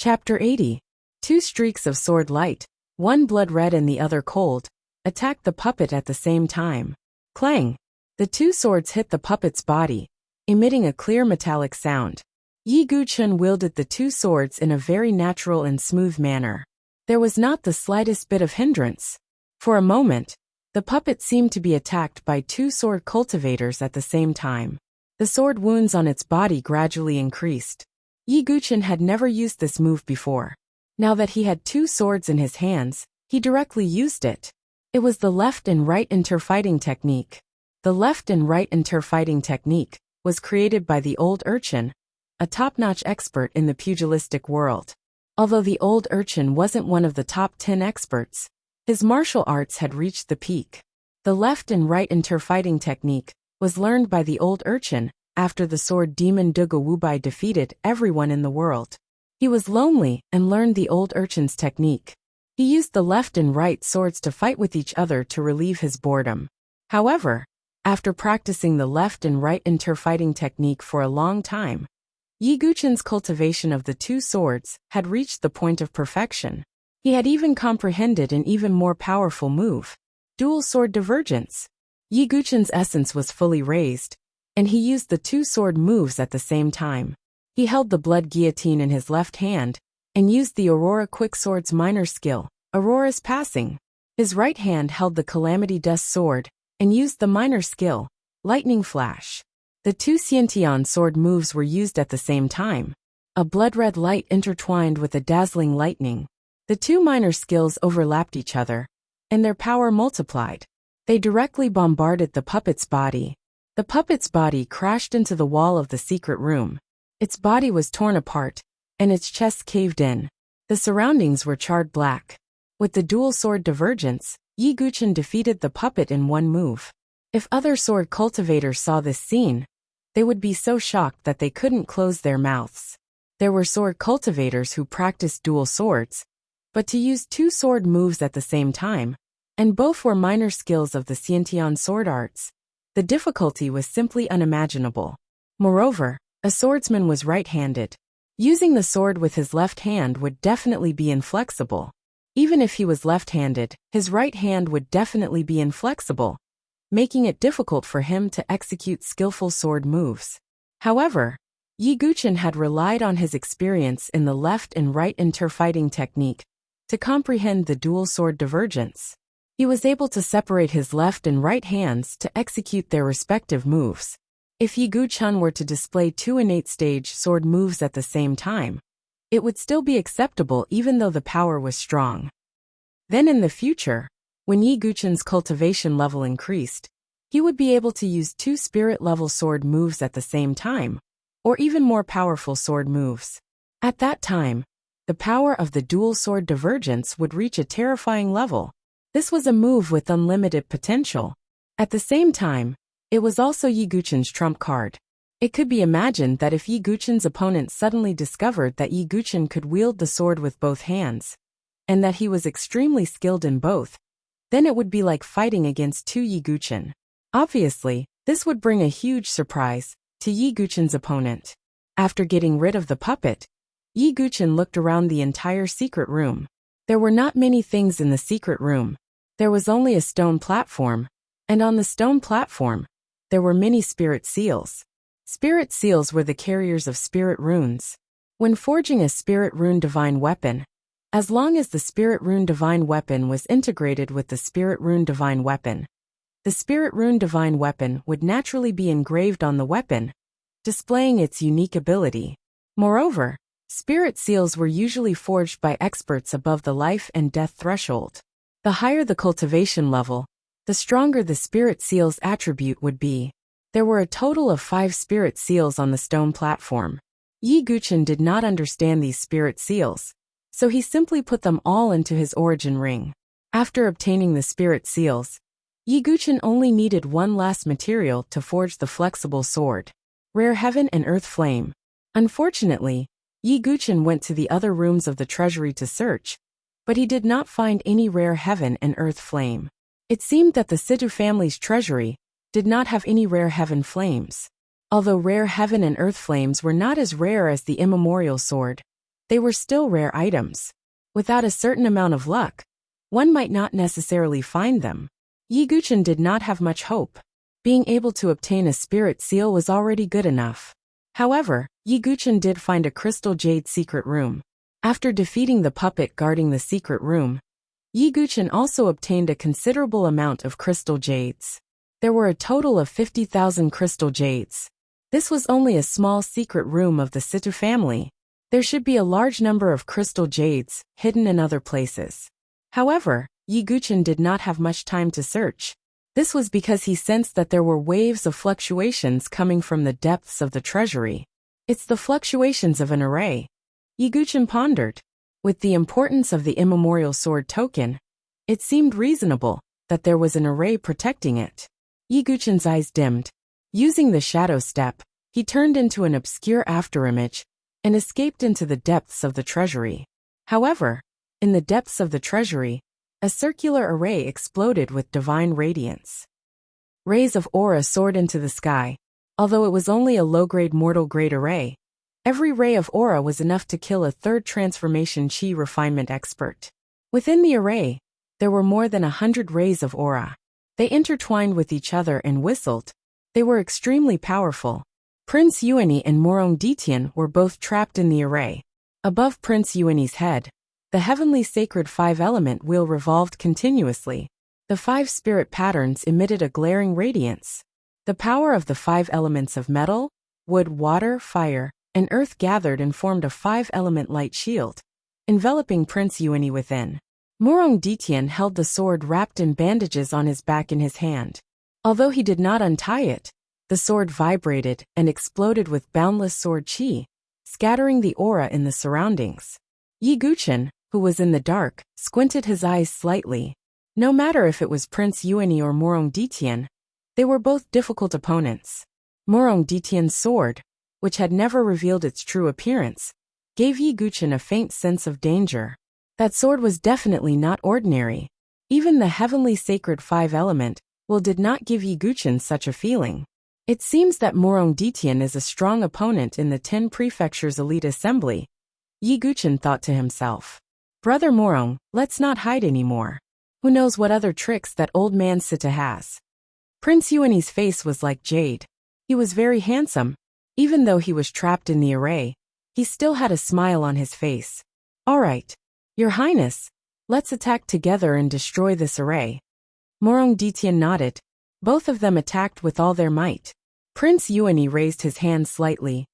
Chapter 80. Two streaks of sword light, one blood red and the other cold, attacked the puppet at the same time. Clang! The two swords hit the puppet's body, emitting a clear metallic sound. Yi Guchun wielded the two swords in a very natural and smooth manner. There was not the slightest bit of hindrance. For a moment, the puppet seemed to be attacked by two sword cultivators at the same time. The sword wounds on its body gradually increased. Yi Guchun had never used this move before. Now that he had two swords in his hands, he directly used it. It was the left and right inter-fighting technique. The left and right inter-fighting technique was created by the old urchin, a top-notch expert in the pugilistic world. Although the old urchin wasn't one of the top 10 experts, his martial arts had reached the peak. The left and right inter-fighting technique was learned by the old urchin after the sword demon Duga Wubai defeated everyone in the world. He was lonely and learned the old urchin's technique. He used the left and right swords to fight with each other to relieve his boredom. However, after practicing the left and right inter-fighting technique for a long time, Yi Guchun's cultivation of the two swords had reached the point of perfection. He had even comprehended an even more powerful move, dual sword divergence. Yi Guchun's essence was fully raised, and he used the two sword moves at the same time. He held the blood guillotine in his left hand, and used the Aurora Quicksword's minor skill, Aurora's Passing. His right hand held the Calamity Dust sword, and used the minor skill, Lightning Flash. The two Xiantian sword moves were used at the same time. A blood-red light intertwined with a dazzling lightning. The two minor skills overlapped each other, and their power multiplied. They directly bombarded the puppet's body. The puppet's body crashed into the wall of the secret room. Its body was torn apart, and its chest caved in. The surroundings were charred black. With the dual sword divergence, Yi Guchun defeated the puppet in one move. If other sword cultivators saw this scene, they would be so shocked that they couldn't close their mouths. There were sword cultivators who practiced dual swords, but to use two sword moves at the same time, and both were minor skills of the Xiantian sword arts, the difficulty was simply unimaginable. Moreover, a swordsman was right-handed. Using the sword with his left hand would definitely be inflexible. Even if he was left-handed, his right hand would definitely be inflexible, making it difficult for him to execute skillful sword moves. However, Yi Guchun had relied on his experience in the left and right inter-fighting technique to comprehend the dual sword divergence. He was able to separate his left and right hands to execute their respective moves. If Yi Guchun were to display two innate stage sword moves at the same time, it would still be acceptable even though the power was strong. Then in the future, when Yi Guchun's cultivation level increased, he would be able to use two spirit-level sword moves at the same time, or even more powerful sword moves. At that time, the power of the dual sword divergence would reach a terrifying level. This was a move with unlimited potential. At the same time, it was also Yi Guchun's trump card. It could be imagined that if Yi Guchun's opponent suddenly discovered that Yi Guchun could wield the sword with both hands, and that he was extremely skilled in both, then it would be like fighting against two Yi Guchun. Obviously, this would bring a huge surprise to Yi Guchun's opponent. After getting rid of the puppet, Yi Guchun looked around the entire secret room. There were not many things in the secret room. There was only a stone platform, and on the stone platform, there were many spirit seals. Spirit seals were the carriers of spirit runes. When forging a spirit rune divine weapon, as long as the spirit rune divine weapon was integrated with the spirit rune divine weapon, the spirit rune divine weapon would naturally be engraved on the weapon, displaying its unique ability. Moreover, spirit seals were usually forged by experts above the life and death threshold. The higher the cultivation level, the stronger the spirit seal's attribute would be. There were a total of 5 spirit seals on the stone platform. Yi Guchun did not understand these spirit seals, so he simply put them all into his origin ring. After obtaining the spirit seals, Yi Guchun only needed one last material to forge the flexible sword, Rare Heaven and Earth Flame. Unfortunately, Yi Guchun went to the other rooms of the treasury to search, but he did not find any Rare Heaven and Earth Flame. It seemed that the Situ family's treasury did not have any Rare Heaven flames. Although Rare Heaven and Earth Flames were not as rare as the immemorial sword, they were still rare items. Without a certain amount of luck, one might not necessarily find them. Yi Guchen did not have much hope. Being able to obtain a spirit seal was already good enough. However, Yi Guchen did find a crystal jade secret room. After defeating the puppet guarding the secret room, Yi Guchen also obtained a considerable amount of crystal jades. There were a total of 50,000 crystal jades. This was only a small secret room of the Situ family. There should be a large number of crystal jades hidden in other places. However, Yi Guchen did not have much time to search. This was because he sensed that there were waves of fluctuations coming from the depths of the treasury. It's the fluctuations of an array. Yi Guchen pondered. With the importance of the immemorial sword token, it seemed reasonable that there was an array protecting it. Yi Guchen's eyes dimmed. Using the shadow step, he turned into an obscure afterimage and escaped into the depths of the treasury. However, in the depths of the treasury, a circular array exploded with divine radiance. Rays of aura soared into the sky. Although it was only a low-grade mortal-grade array, every ray of aura was enough to kill a third transformation chi refinement expert. Within the array, there were more than 100 rays of aura. They intertwined with each other and whistled. They were extremely powerful. Prince Yuani and Morong Ditian were both trapped in the array. Above Prince Yuani's head, the heavenly sacred five-element wheel revolved continuously. The five spirit patterns emitted a glaring radiance. The power of the five elements of metal, wood, water, fire, and earth gathered and formed a five-element light shield, enveloping Prince Yuani within. Morong Ditian held the sword wrapped in bandages on his back in his hand. Although he did not untie it, the sword vibrated and exploded with boundless sword chi, scattering the aura in the surroundings. Yi Guchen, who was in the dark, squinted his eyes slightly. No matter if it was Prince Yuani or Morong Ditian, they were both difficult opponents. Morong Ditian's sword, which had never revealed its true appearance, gave Yi Guchen a faint sense of danger. That sword was definitely not ordinary. Even the heavenly sacred five-element will did not give Yi Guchen such a feeling. It seems that Morong Ditian is a strong opponent in the 10 Prefectures Elite Assembly. Yi Guchen thought to himself. Brother Morong, let's not hide anymore. Who knows what other tricks that old man Sita has. Prince Yuani's face was like jade. He was very handsome. Even though he was trapped in the array, he still had a smile on his face. All right, Your Highness, let's attack together and destroy this array. Morong Ditian nodded. Both of them attacked with all their might. Prince Yuani raised his hand slightly,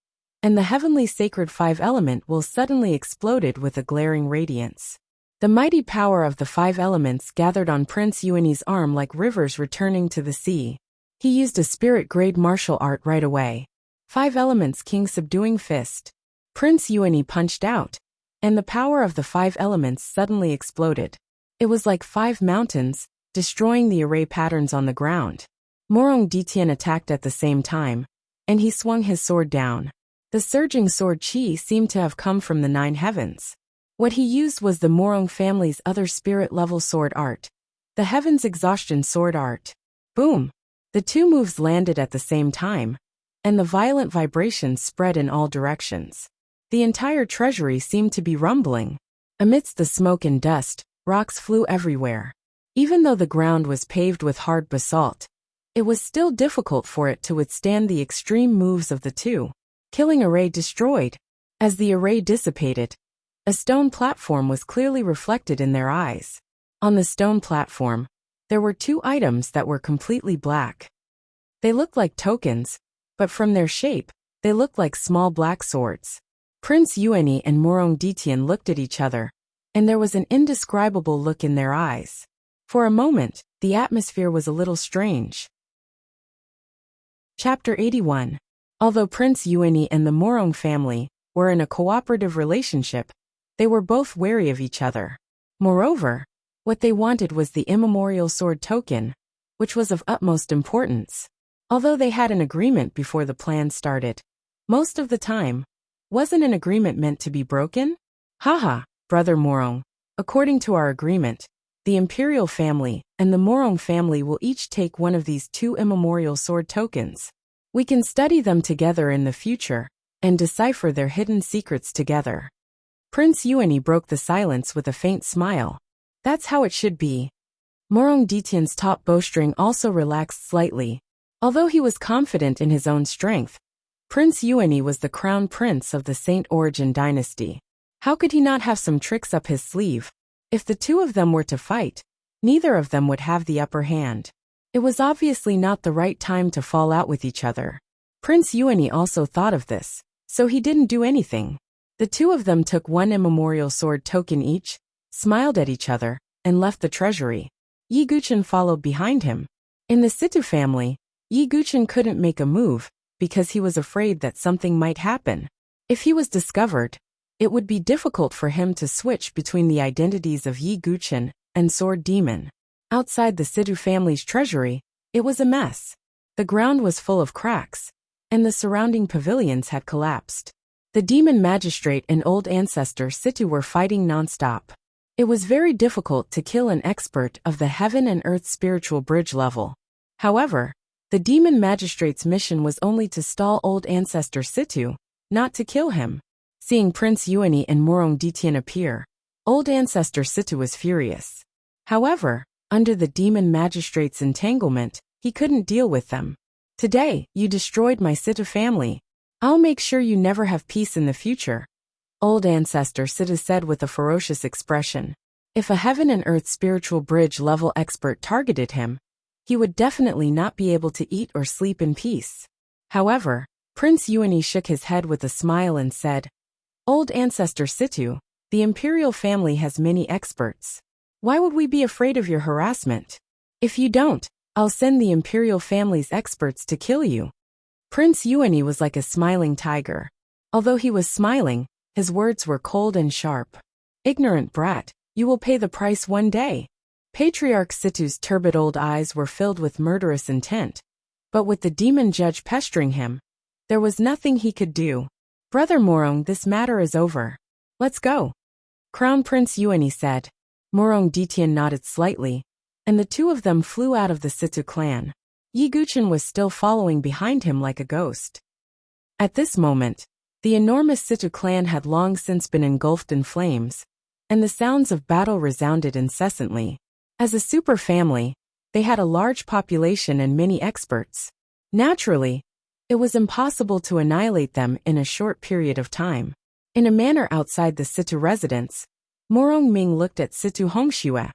and the heavenly sacred five-element will suddenly exploded with a glaring radiance. The mighty power of the five elements gathered on Prince Yuani's arm like rivers returning to the sea. He used a spirit-grade martial art right away. Five elements king subduing fist. Prince Yuani punched out, and the power of the five elements suddenly exploded. It was like 5 mountains, destroying the array patterns on the ground. Morong Ditian attacked at the same time, and he swung his sword down. The surging sword chi seemed to have come from the 9 heavens. What he used was the Morong family's other spirit-level sword art, the Heaven's Exhaustion sword art. Boom! The 2 moves landed at the same time, and the violent vibrations spread in all directions. The entire treasury seemed to be rumbling. Amidst the smoke and dust, rocks flew everywhere. Even though the ground was paved with hard basalt, it was still difficult for it to withstand the extreme moves of the 2. Killing array destroyed. As the array dissipated, a stone platform was clearly reflected in their eyes. On the stone platform, there were 2 items that were completely black. They looked like tokens, but from their shape, they looked like small black swords. Prince Yuani and Morong Ditian looked at each other, and there was an indescribable look in their eyes. For a moment, the atmosphere was a little strange. Chapter 81. Although Prince Yuani and the Morong family were in a cooperative relationship, they were both wary of each other. Moreover, what they wanted was the immemorial sword token, which was of utmost importance. Although they had an agreement before the plan started, most of the time, wasn't an agreement meant to be broken? Haha, Brother Morong. According to our agreement, the Imperial family and the Morong family will each take one of these 2 immemorial sword tokens. We can study them together in the future and decipher their hidden secrets together. Prince Yuani broke the silence with a faint smile. That's how it should be. Morong Ditian's top bowstring also relaxed slightly. Although he was confident in his own strength, Prince Yuani was the crown prince of the Saint Origin dynasty. How could he not have some tricks up his sleeve? If the two of them were to fight, neither of them would have the upper hand. It was obviously not the right time to fall out with each other. Prince Yuani also thought of this, so he didn't do anything. The two of them took one immemorial sword token each, smiled at each other, and left the treasury. Yi Guchen followed behind him. In the Situ family, Yi Guchen couldn't make a move because he was afraid that something might happen. If he was discovered, it would be difficult for him to switch between the identities of Yi Guchen and Sword Demon. Outside the Situ family's treasury, it was a mess. The ground was full of cracks, and the surrounding pavilions had collapsed. The demon magistrate and old ancestor Situ were fighting non-stop. It was very difficult to kill an expert of the heaven and earth spiritual bridge level. However, the demon magistrate's mission was only to stall old ancestor Situ, not to kill him. Seeing Prince Yuani and Morong Ditian appear, old ancestor Situ was furious. However, under the demon magistrate's entanglement, he couldn't deal with them. Today, you destroyed my Situ family. I'll make sure you never have peace in the future. Old ancestor Situ said with a ferocious expression. If a heaven and earth spiritual bridge level expert targeted him, he would definitely not be able to eat or sleep in peace. However, Prince Yuani shook his head with a smile and said, Old ancestor Situ, the imperial family has many experts. Why would we be afraid of your harassment? If you don't, I'll send the imperial family's experts to kill you. Prince Yuani was like a smiling tiger. Although he was smiling, his words were cold and sharp. Ignorant brat, you will pay the price one day. Patriarch Situ's turbid old eyes were filled with murderous intent. But with the demon judge pestering him, there was nothing he could do. Brother Morong, this matter is over. Let's go. Crown Prince Yuani said. Morong Ditian nodded slightly, and the two of them flew out of the Situ clan. Yi Guchen was still following behind him like a ghost. At this moment, the enormous Situ clan had long since been engulfed in flames, and the sounds of battle resounded incessantly. As a super family, they had a large population and many experts. Naturally, it was impossible to annihilate them in a short period of time. In a manner outside the Situ residence, Morong Ming looked at Situ Hongxue,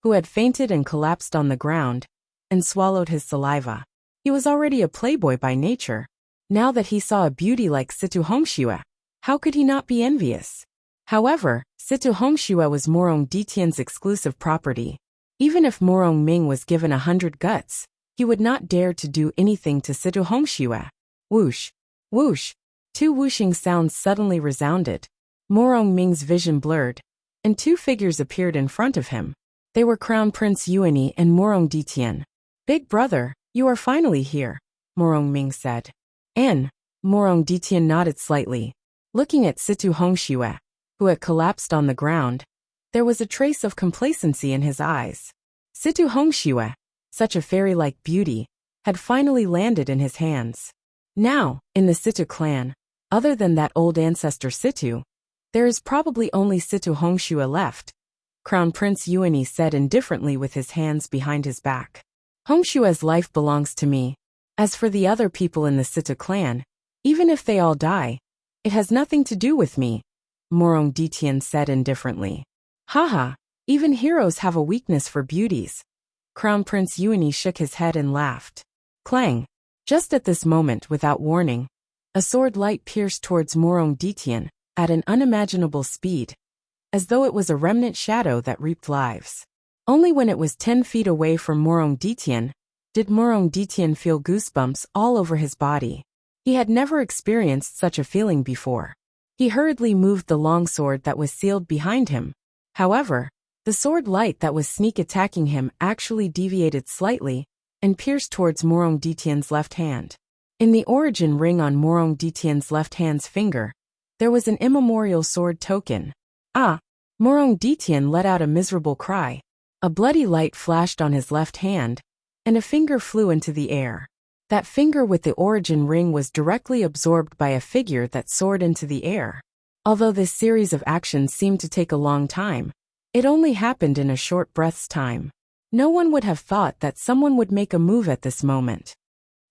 who had fainted and collapsed on the ground, and swallowed his saliva. He was already a playboy by nature. Now that he saw a beauty like Situ Hongxue, how could he not be envious? However, Situ Hongxue was Morong Ditian's exclusive property. Even if Morong Ming was given 100 guts, he would not dare to do anything to Situ Hongxue. Whoosh! Whoosh! Two whooshing sounds suddenly resounded. Morong Ming's vision blurred, and two figures appeared in front of him. They were Crown Prince Yuani and Morong Ditian. Big brother, you are finally here, Morong Ming said. Morong Ditian nodded slightly. Looking at Situ Hongxue, who had collapsed on the ground, there was a trace of complacency in his eyes. Situ Hongxue, such a fairy-like beauty, had finally landed in his hands. Now, in the Situ clan, other than that old ancestor Situ, there is probably only Situ Hongxue left, Crown Prince Yuani said indifferently with his hands behind his back. Hongxue's life belongs to me. As for the other people in the Situ clan, even if they all die, it has nothing to do with me, Morong Ditian said indifferently. Haha, even heroes have a weakness for beauties. Crown Prince Yuani shook his head and laughed. Clang! Just at this moment, without warning, a sword light pierced towards Morong Ditian at an unimaginable speed, as though it was a remnant shadow that reaped lives. Only when it was 10 feet away from Morong Ditian did Morong Ditian feel goosebumps all over his body. He had never experienced such a feeling before. He hurriedly moved the longsword that was sealed behind him. However, the sword light that was sneak attacking him actually deviated slightly and pierced towards Morong Ditian's left hand. In the origin ring on Morong Ditian's left hand's finger, there was an immemorial sword token. Ah! Morong Ditian let out a miserable cry. A bloody light flashed on his left hand, and a finger flew into the air. That finger with the origin ring was directly absorbed by a figure that soared into the air. Although this series of actions seemed to take a long time, it only happened in a short breath's time. No one would have thought that someone would make a move at this moment.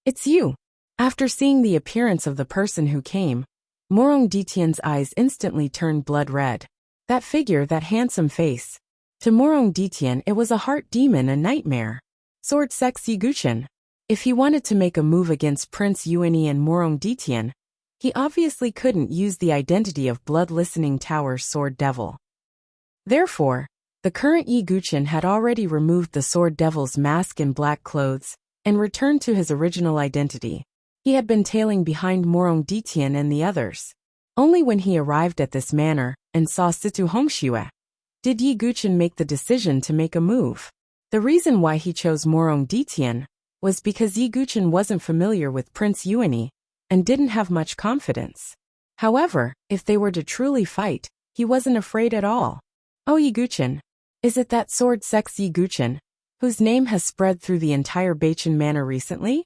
It's you. After seeing the appearance of the person who came, Morong Ditian's eyes instantly turned blood red. That figure, that handsome face. To Morong Ditian it was a heart demon, a nightmare. Sword Sex Yiguchen. If he wanted to make a move against Prince Yuani and Morong Ditian, he obviously couldn't use the identity of Blood Listening Tower's Sword Devil. Therefore, the current Yiguchen had already removed the Sword Devil's mask and black clothes, and returned to his original identity. He had been tailing behind Morong Ditian and the others. Only when he arrived at this manor, and saw Situ Hongxue, did Yiguchen make the decision to make a move. The reason why he chose Morong Ditian was because Yiguchen wasn't familiar with Prince Yuani, and didn't have much confidence. However, if they were to truly fight, he wasn't afraid at all. Oh, Yiguchen. Is it that Sword Sex Yiguchen, whose name has spread through the entire Beichen Manor recently?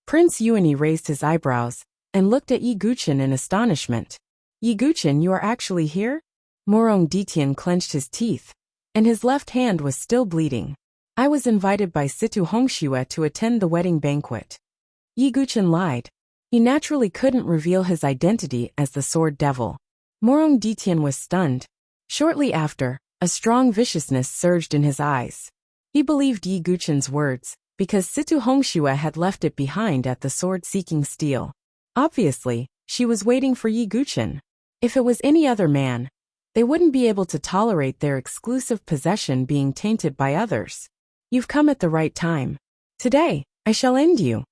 Prince Yuani raised his eyebrows, and looked at Yiguchen in astonishment. Yiguchen, you are actually here? Morong Ditian clenched his teeth, and his left hand was still bleeding. I was invited by Situ Hongxue to attend the wedding banquet. Yiguchen lied. He naturally couldn't reveal his identity as the Sword Devil. Morong Ditian was stunned. Shortly after, a strong viciousness surged in his eyes. He believed Yiguchen's words, because Situ Hongxue had left it behind at the sword-seeking steel. Obviously, she was waiting for Yiguchen. If it was any other man, they wouldn't be able to tolerate their exclusive possession being tainted by others. You've come at the right time. Today, I shall end you.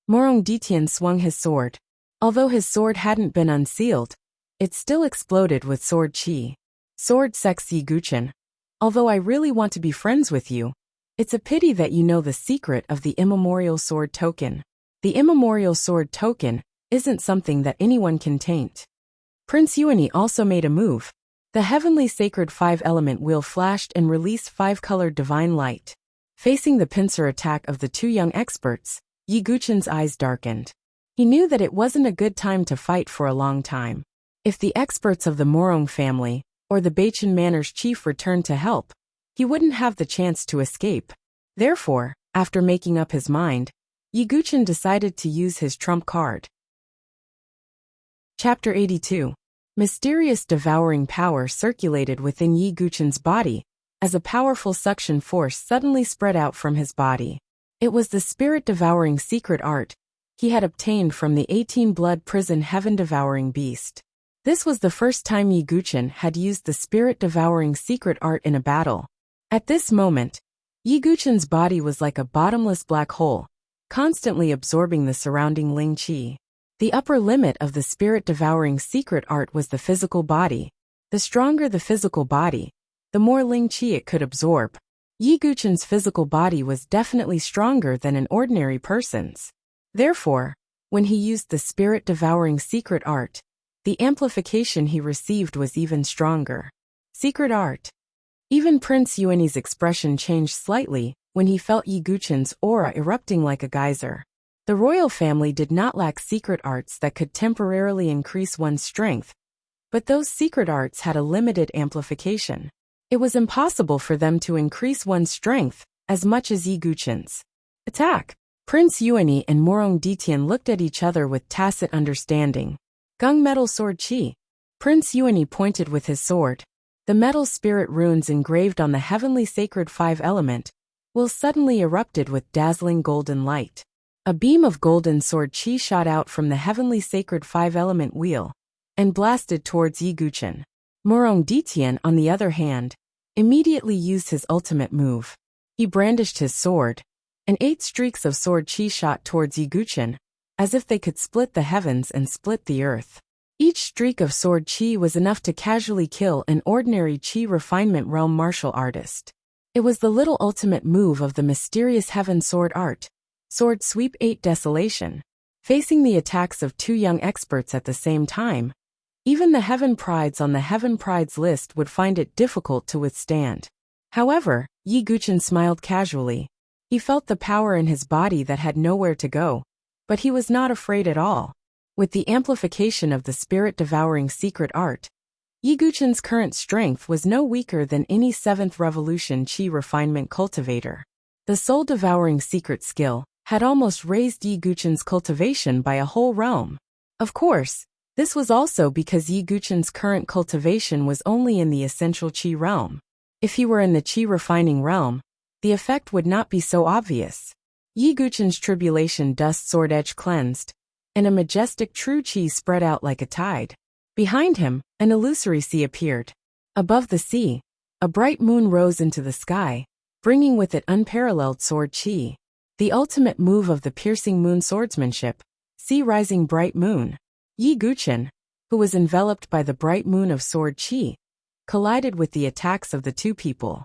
Morong Ditian swung his sword. Although his sword hadn't been unsealed, it still exploded with sword chi. Sword Sex Yiguchen. Although I really want to be friends with you, it's a pity that you know the secret of the immemorial sword token. The immemorial sword token isn't something that anyone can taint. Prince Yuani also made a move. The heavenly sacred 5-element wheel flashed and released 5-colored divine light. Facing the pincer attack of the two young experts, Yiguchen's eyes darkened. He knew that it wasn't a good time to fight for a long time. If the experts of the Morong family, or the Beichen Manor's chief returned to help, he wouldn't have the chance to escape. Therefore, after making up his mind, Yiguchen decided to use his trump card. Chapter 82. Mysterious devouring power circulated within Yiguchen's body, as a powerful suction force suddenly spread out from his body. It was the spirit-devouring secret art he had obtained from the 18-blood prison heaven-devouring beast. This was the first time Yiguchen had used the spirit-devouring secret art in a battle. At this moment, Yiguchen's body was like a bottomless black hole, constantly absorbing the surrounding Ling Qi. The upper limit of the spirit-devouring secret art was the physical body. The stronger the physical body, the more Ling Qi it could absorb. Yiguchen's physical body was definitely stronger than an ordinary person's. Therefore, when he used the spirit-devouring secret art, the amplification he received was even stronger. Secret art. Even Prince Yuani's expression changed slightly when he felt Yiguchen's aura erupting like a geyser. The royal family did not lack secret arts that could temporarily increase one's strength, but those secret arts had a limited amplification. It was impossible for them to increase one's strength as much as Yiguchen's. Attack! Prince Yuani and Morong Ditian looked at each other with tacit understanding. Gung metal sword chi. Prince Yuani pointed with his sword. The metal spirit runes engraved on the heavenly sacred 5-element will suddenly erupted with dazzling golden light. A beam of golden sword chi shot out from the heavenly sacred 5-element wheel and blasted towards Yiguchen. Morong Ditian, on the other hand, immediately used his ultimate move. He brandished his sword, and 8 streaks of sword chi shot towards Yiguchen, as if they could split the heavens and split the earth. Each streak of sword chi was enough to casually kill an ordinary chi refinement realm martial artist. It was the little ultimate move of the mysterious heaven sword art. Sword Sweep 8 Desolation. Facing the attacks of 2 young experts at the same time, even the Heaven Prides on the Heaven Prides list would find it difficult to withstand. However, Yiguchen smiled casually. He felt the power in his body that had nowhere to go, but he was not afraid at all. With the amplification of the spirit-devouring secret art, Yi Guchen's current strength was no weaker than any 7th Revolution Qi refinement cultivator. The soul-devouring secret skill had almost raised Yi Guchen's cultivation by a whole realm. Of course, this was also because Yi Guchen's current cultivation was only in the essential Qi realm. If he were in the Qi refining realm, the effect would not be so obvious. Yi Guchen's tribulation dust sword edge cleansed, and a majestic true Qi spread out like a tide. Behind him, an illusory sea appeared. Above the sea, a bright moon rose into the sky, bringing with it unparalleled sword Qi. The ultimate move of the piercing moon swordsmanship, sea rising bright moon. Yi Guchen, who was enveloped by the bright moon of sword Qi, collided with the attacks of the two people.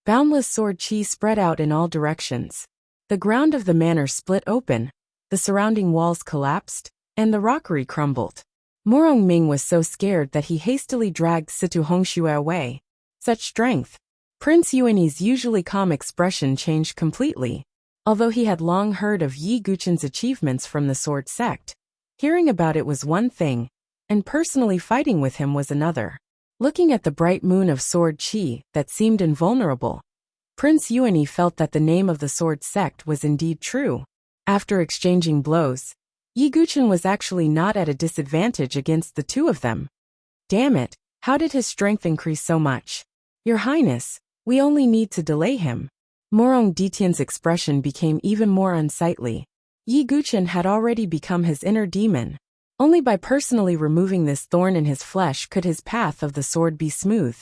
Boundless sword Qi spread out in all directions. The ground of the manor split open, the surrounding walls collapsed, and the rockery crumbled. Morong Ming was so scared that he hastily dragged Situ Hongxue away. Such strength! Prince Yuani's usually calm expression changed completely. Although he had long heard of Yi Guchen's achievements from the sword sect, hearing about it was one thing, and personally fighting with him was another. Looking at the bright moon of sword Qi that seemed invulnerable, Prince Yuani felt that the name of the sword sect was indeed true. After exchanging blows, Yi Guchen was actually not at a disadvantage against the two of them. Damn it, how did his strength increase so much? Your Highness, we only need to delay him. Morong Ditian's expression became even more unsightly. Yi Guchen had already become his inner demon. Only by personally removing this thorn in his flesh could his path of the sword be smooth.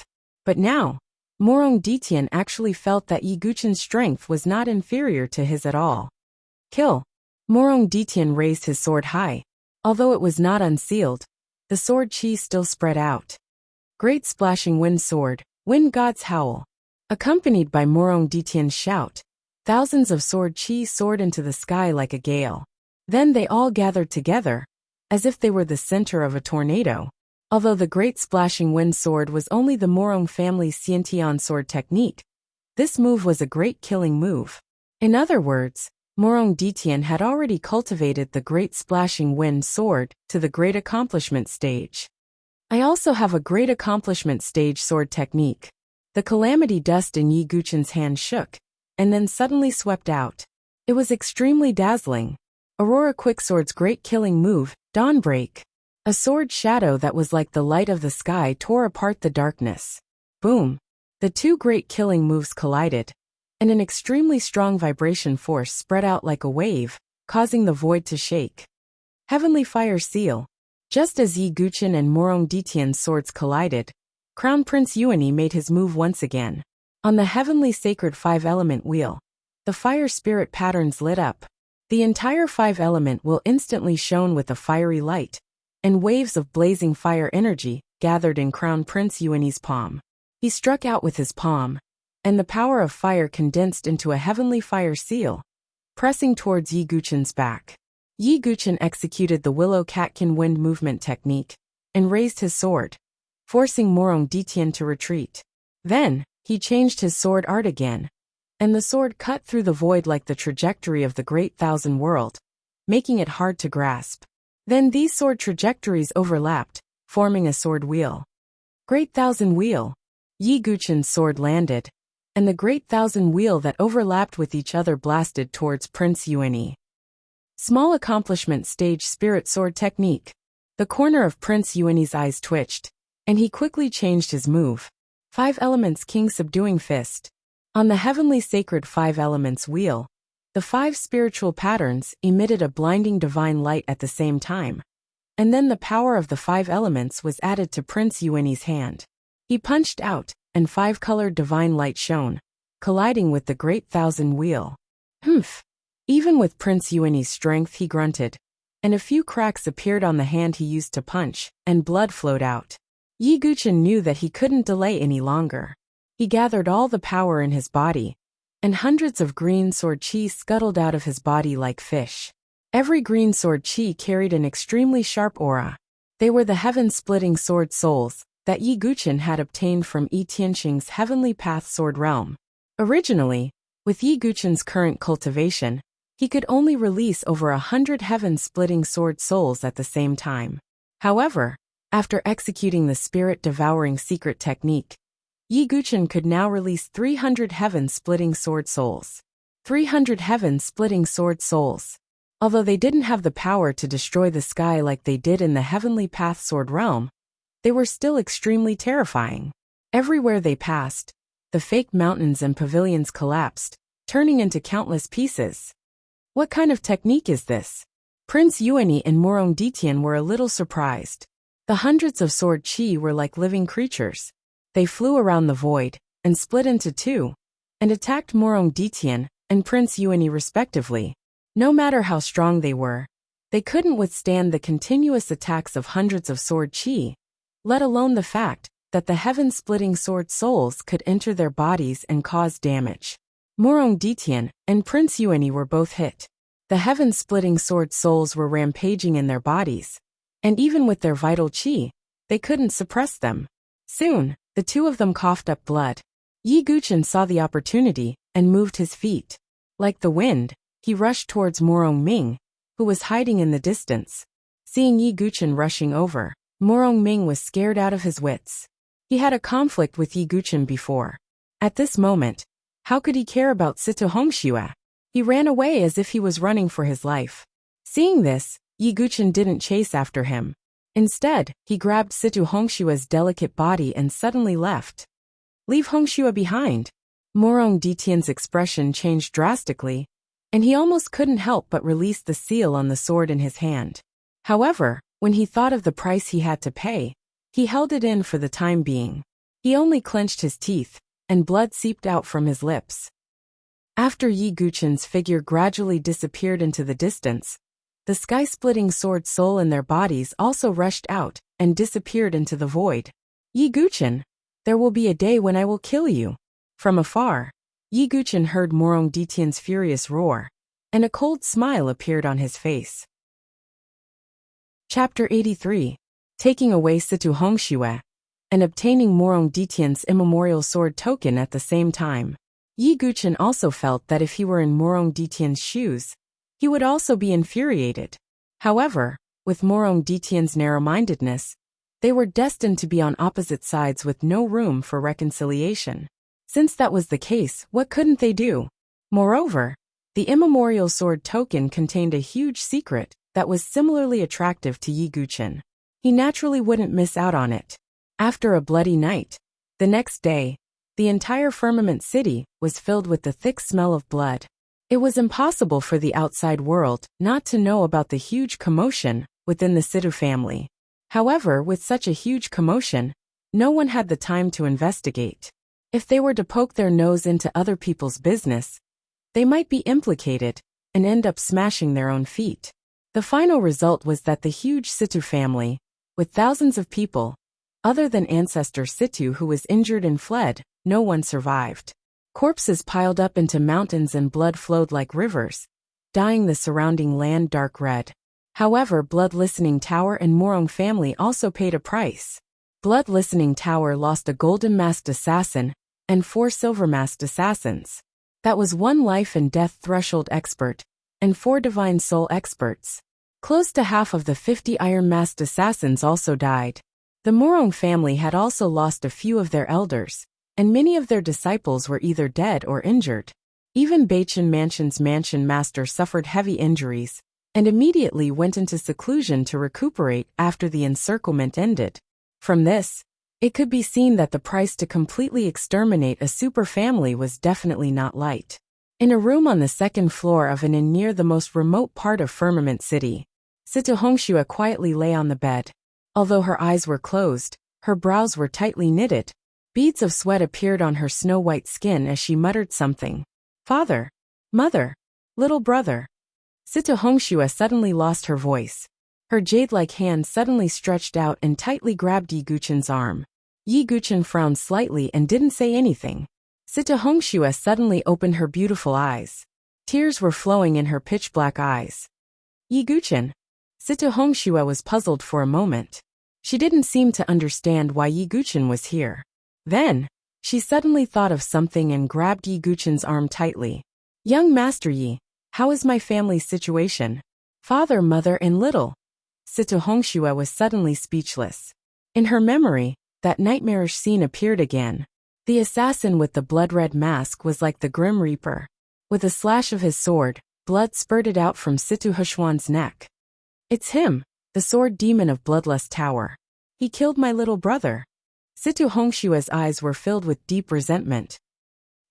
But now, Morong Ditian actually felt that Yi Guchen's strength was not inferior to his at all. Kill! Morong Ditian raised his sword high. Although it was not unsealed, the sword Qi still spread out. Great splashing wind sword, wind god's howl. Accompanied by Morong Ditian's shout, thousands of sword Qi soared into the sky like a gale. Then they all gathered together, as if they were the center of a tornado. Although the great splashing wind sword was only the Morong family's Xiantian sword technique, this move was a great killing move. In other words, Morong Ditian had already cultivated the great splashing wind sword to the great accomplishment stage. I also have a great accomplishment stage sword technique. The calamity dust in Yi Guchen's hand shook, and then suddenly swept out. It was extremely dazzling. Aurora Quicksword's great killing move, Dawnbreak. A sword shadow that was like the light of the sky tore apart the darkness. Boom! The two great killing moves collided, and an extremely strong vibration force spread out like a wave, causing the void to shake. Heavenly Fire Seal. Just as Yi Guchen and Morong Ditian's swords collided, Crown Prince Yuani made his move once again. On the heavenly sacred 5-element wheel, the fire spirit patterns lit up. The entire 5-element wheel instantly shone with a fiery light, and waves of blazing fire energy gathered in Crown Prince Yuani's palm. He struck out with his palm, and the power of fire condensed into a heavenly fire seal, pressing towards Yi Guchen's back. Yi Guchen executed the Willow Catkin wind movement technique, and raised his sword, forcing Morong Ditian to retreat. Then, he changed his sword art again, and the sword cut through the void like the trajectory of the Great Thousand World, making it hard to grasp. Then these sword trajectories overlapped, forming a sword wheel. Great Thousand Wheel. Yi Guchen's sword landed, and the Great Thousand Wheel that overlapped with each other blasted towards Prince Yuani. Small accomplishment stage spirit sword technique. The corner of Prince Yuani's eyes twitched, and he quickly changed his move. 5 Elements King Subduing Fist. On the heavenly sacred 5 Elements wheel, the 5 spiritual patterns emitted a blinding divine light at the same time. And then the power of the 5 elements was added to Prince Yuani's hand. He punched out, and 5-colored divine light shone, colliding with the Great Thousand Wheel. Humph! Even with Prince Yuani's strength he grunted, and a few cracks appeared on the hand he used to punch, and blood flowed out. Yi Guchen knew that he couldn't delay any longer. He gathered all the power in his body, and hundreds of green sword Qi scuttled out of his body like fish. Every green sword Qi carried an extremely sharp aura. They were the heaven-splitting sword souls that Yi Guchen had obtained from Yi Tianxing's heavenly path sword realm. Originally, with Yi Guchen's current cultivation, he could only release over 100 heaven-splitting sword souls at the same time. However, After executing the spirit-devouring secret technique, Yi Guchen could now release 300 heaven-splitting sword souls. 300 heaven-splitting sword souls. Although they didn't have the power to destroy the sky like they did in the Heavenly Path Sword realm, they were still extremely terrifying. Everywhere they passed, the fake mountains and pavilions collapsed, turning into countless pieces. What kind of technique is this? Prince Yuani and Morong Ditian were a little surprised. The hundreds of sword chi were like living creatures. They flew around the void, and split into two, and attacked Morong Ditian and Prince Yuani respectively. No matter how strong they were, they couldn't withstand the continuous attacks of hundreds of sword chi, let alone the fact that the heaven-splitting sword souls could enter their bodies and cause damage. Morong Ditian and Prince Yuani were both hit. The heaven-splitting sword souls were rampaging in their bodies, and even with their vital chi, they couldn't suppress them. Soon, the two of them coughed up blood. Yi Guchen saw the opportunity and moved his feet. Like the wind, he rushed towards Morong Ming, who was hiding in the distance. Seeing Yi Guchen rushing over, Morong Ming was scared out of his wits. He had a conflict with Yi Guchen before. At this moment, how could he care about Situ Hongxue? He ran away as if he was running for his life. Seeing this, Yi Guchen didn't chase after him. Instead, he grabbed Situ Hongshue's delicate body and suddenly left. Leave Hongxue behind. Morong Ditian's expression changed drastically, and he almost couldn't help but release the seal on the sword in his hand. However, when he thought of the price he had to pay, he held it in for the time being. He only clenched his teeth, and blood seeped out from his lips. After Yi Guchen's figure gradually disappeared into the distance, the sky-splitting sword soul in their bodies also rushed out and disappeared into the void. Yi Guchen, there will be a day when I will kill you. From afar, Yi Guchen heard Morong Ditian's furious roar, and a cold smile appeared on his face. Chapter 83. Taking away Situ Hongxue, and obtaining Morong Ditian's immemorial sword token at the same time. Yi Guchen also felt that if he were in Morong Ditian's shoes, he would also be infuriated. However, with Morong Ditian's narrow-mindedness, they were destined to be on opposite sides with no room for reconciliation. Since that was the case, what couldn't they do? Moreover, the immemorial sword token contained a huge secret that was similarly attractive to Yi Guchen. He naturally wouldn't miss out on it. After a bloody night, the next day, the entire firmament city was filled with the thick smell of blood. It was impossible for the outside world not to know about the huge commotion within the Situ family. However, with such a huge commotion, no one had the time to investigate. If they were to poke their nose into other people's business, they might be implicated and end up smashing their own feet. The final result was that the huge Situ family, with thousands of people, other than ancestor Situ who was injured and fled, no one survived. Corpses piled up into mountains and blood flowed like rivers, dyeing the surrounding land dark red. However, Blood Listening Tower and Morong family also paid a price. Blood Listening Tower lost a golden masked assassin and 4 silver masked assassins. That was 1 life and death threshold expert and 4 divine soul experts. Close to half of the 50 iron masked assassins also died. The Morong family had also lost a few of their elders, and many of their disciples were either dead or injured. Even Beichen Mansion's mansion master suffered heavy injuries, and immediately went into seclusion to recuperate after the encirclement ended. From this, it could be seen that the price to completely exterminate a super family was definitely not light. In a room on the 2nd floor of an inn near the most remote part of Firmament City, Situ Hongxue quietly lay on the bed. Although her eyes were closed, her brows were tightly knitted. Beads of sweat appeared on her snow-white skin as she muttered something. Father, mother, little brother. Situ Hongxue suddenly lost her voice. Her jade-like hand suddenly stretched out and tightly grabbed Yi Guchen's arm. Yi Guchen frowned slightly and didn't say anything. Situ Hongxue suddenly opened her beautiful eyes. Tears were flowing in her pitch-black eyes. Yi Guchen. Situ Hongxue was puzzled for a moment. She didn't seem to understand why Yi Guchen was here. Then, she suddenly thought of something and grabbed Yi Guchen's arm tightly. Young Master Yi, how is my family's situation? Father, mother, and little. Situ Hongxue was suddenly speechless. In her memory, that nightmarish scene appeared again. The assassin with the blood-red mask was like the Grim Reaper. With a slash of his sword, blood spurted out from Situ Huxuan's neck. It's him, the sword demon of Bloodlust Tower. He killed my little brother. Situ Hongshua's eyes were filled with deep resentment.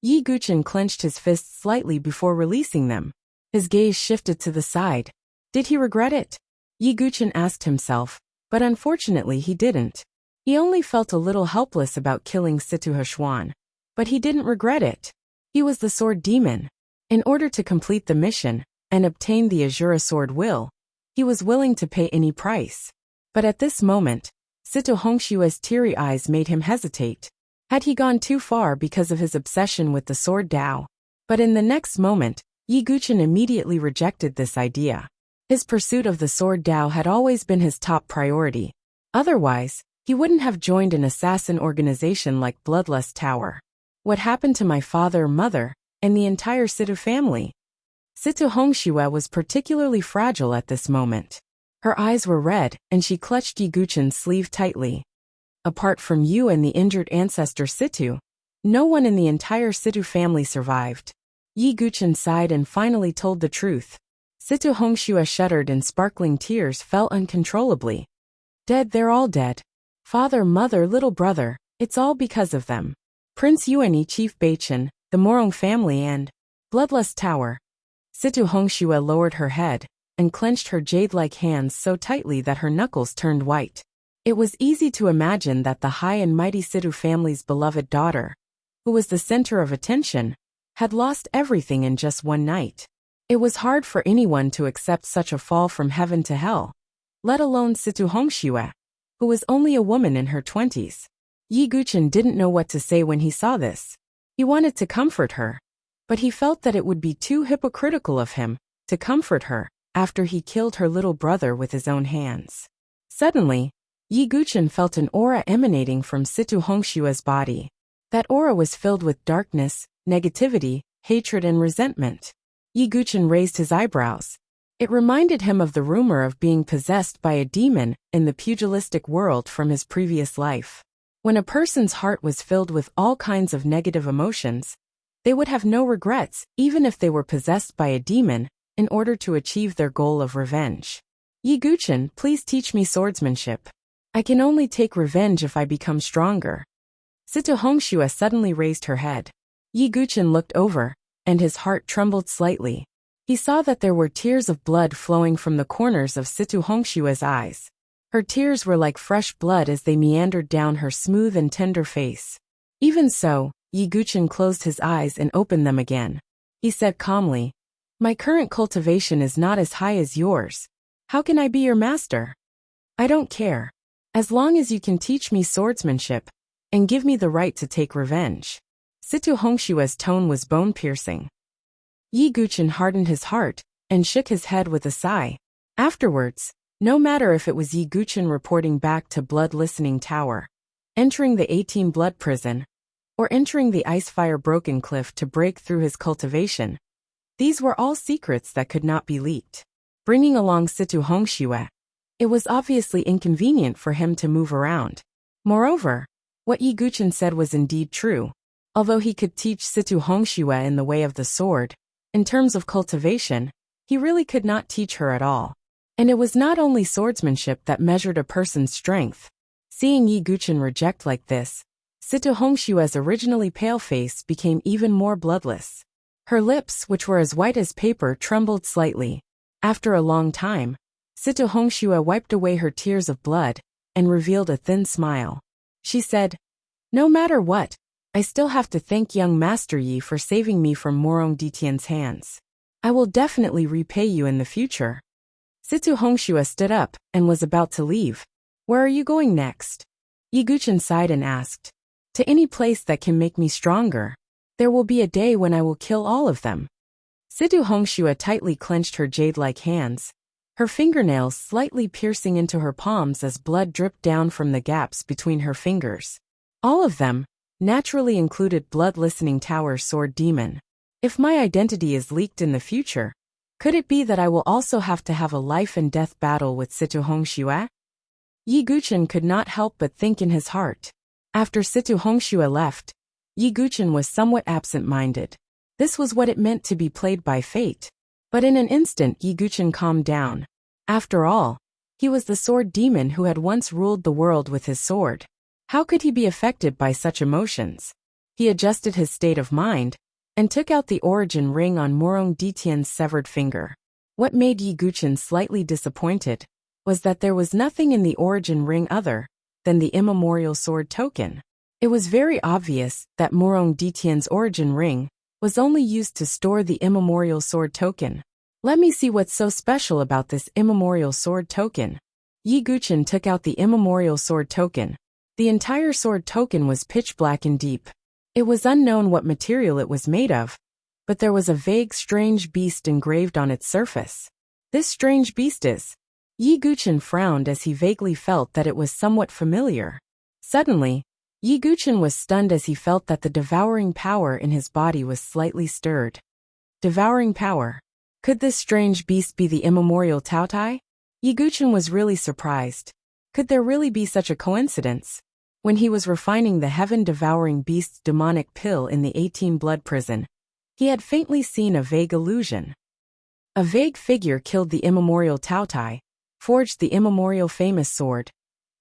Yi Guchen clenched his fists slightly before releasing them. His gaze shifted to the side. Did he regret it? Yi Guchen asked himself, but unfortunately he didn't. He only felt a little helpless about killing Situ Huxuan. But he didn't regret it. He was the sword demon. In order to complete the mission and obtain the Azura sword will, he was willing to pay any price. But at this moment, Situ Hongshua's teary eyes made him hesitate. Had he gone too far because of his obsession with the sword Dao? But in the next moment, Yi Guchen immediately rejected this idea. His pursuit of the sword Dao had always been his top priority. Otherwise, he wouldn't have joined an assassin organization like Bloodlust Tower. What happened to my father, mother, and the entire Situ family? Situ Hongxue was particularly fragile at this moment. Her eyes were red, and she clutched Yi Guchen's sleeve tightly. Apart from you and the injured ancestor Situ, no one in the entire Situ family survived. Yi Guchen sighed and finally told the truth. Situ Hongxue shuddered and sparkling tears fell uncontrollably. Dead, they're all dead. Father, mother, little brother, it's all because of them. Prince Yuanyi, Chief Beichen, the Morong family and Bloodlust Tower. Situ Hongxue lowered her head and clenched her jade-like hands so tightly that her knuckles turned white. It was easy to imagine that the high and mighty Situ family's beloved daughter, who was the center of attention, had lost everything in just one night. It was hard for anyone to accept such a fall from heaven to hell, let alone Situ Hongxue, who was only a woman in her 20s. Yi Guchen didn't know what to say when he saw this. He wanted to comfort her, but he felt that it would be too hypocritical of him to comfort her after he killed her little brother with his own hands. Suddenly, Yi Guchen felt an aura emanating from Situ Hongshue's body. That aura was filled with darkness, negativity, hatred and resentment. Yi Guchen raised his eyebrows. It reminded him of the rumor of being possessed by a demon in the pugilistic world from his previous life. When a person's heart was filled with all kinds of negative emotions, they would have no regrets even if they were possessed by a demon in order to achieve their goal of revenge. Yi Guchen, please teach me swordsmanship. I can only take revenge if I become stronger. Situ Hongxue suddenly raised her head. Yi Guchen looked over, and his heart trembled slightly. He saw that there were tears of blood flowing from the corners of Situ Hongshue's eyes. Her tears were like fresh blood as they meandered down her smooth and tender face. Even so, Yi Guchen closed his eyes and opened them again. He said calmly, "My current cultivation is not as high as yours. How can I be your master? I don't care. As long as you can teach me swordsmanship and give me the right to take revenge." Situ Hongshue's tone was bone-piercing. Yi Guchen hardened his heart and shook his head with a sigh. Afterwards, no matter if it was Yi Guchen reporting back to Blood Listening Tower, entering the 18 Blood Prison, or entering the Icefire Broken Cliff to break through his cultivation, these were all secrets that could not be leaked. Bringing along Situ Hongxue, it was obviously inconvenient for him to move around. Moreover, what Yi Guchen said was indeed true. Although he could teach Situ Hongxue in the way of the sword, in terms of cultivation, he really could not teach her at all. And it was not only swordsmanship that measured a person's strength. Seeing Yi Guchen reject like this, Situ Hongshue's originally pale face became even more bloodless. Her lips, which were as white as paper, trembled slightly. After a long time, Situ Hongxue wiped away her tears of blood and revealed a thin smile. She said, "No matter what, I still have to thank young Master Yi for saving me from Morong Ditian's hands. I will definitely repay you in the future." Situ Hongxue stood up and was about to leave. "Where are you going next?" Yi Guchen sighed and asked. "To any place that can make me stronger. There will be a day when I will kill all of them." Situ Hongxue tightly clenched her jade-like hands, her fingernails slightly piercing into her palms as blood dripped down from the gaps between her fingers. All of them naturally included Blood Listening Tower's sword demon. If my identity is leaked in the future, could it be that I will also have to have a life and death battle with Situ Hongxue? Yi Guchen could not help but think in his heart. After Situ Hongxue left, Yi Guchen was somewhat absent-minded. This was what it meant to be played by fate. But in an instant Yi Guchen calmed down. After all, he was the sword demon who had once ruled the world with his sword. How could he be affected by such emotions? He adjusted his state of mind and took out the origin ring on Morong Ditian's severed finger. What made Yi Guchen slightly disappointed was that there was nothing in the origin ring other than the immemorial sword token. It was very obvious that Morong Ditian's origin ring was only used to store the immemorial sword token. Let me see what's so special about this immemorial sword token. Yi Guchen took out the immemorial sword token. The entire sword token was pitch black and deep. It was unknown what material it was made of, but there was a vague strange beast engraved on its surface. This strange beast is... Yi Guchen frowned as he vaguely felt that it was somewhat familiar. Suddenly, Yi Guchen was stunned as he felt that the devouring power in his body was slightly stirred. Devouring power. Could this strange beast be the immemorial Taotai? Yi Guchen was really surprised. Could there really be such a coincidence? When he was refining the heaven-devouring beast's demonic pill in the 18-blood prison, he had faintly seen a vague illusion. A vague figure killed the immemorial Taotai, forged the immemorial famous sword,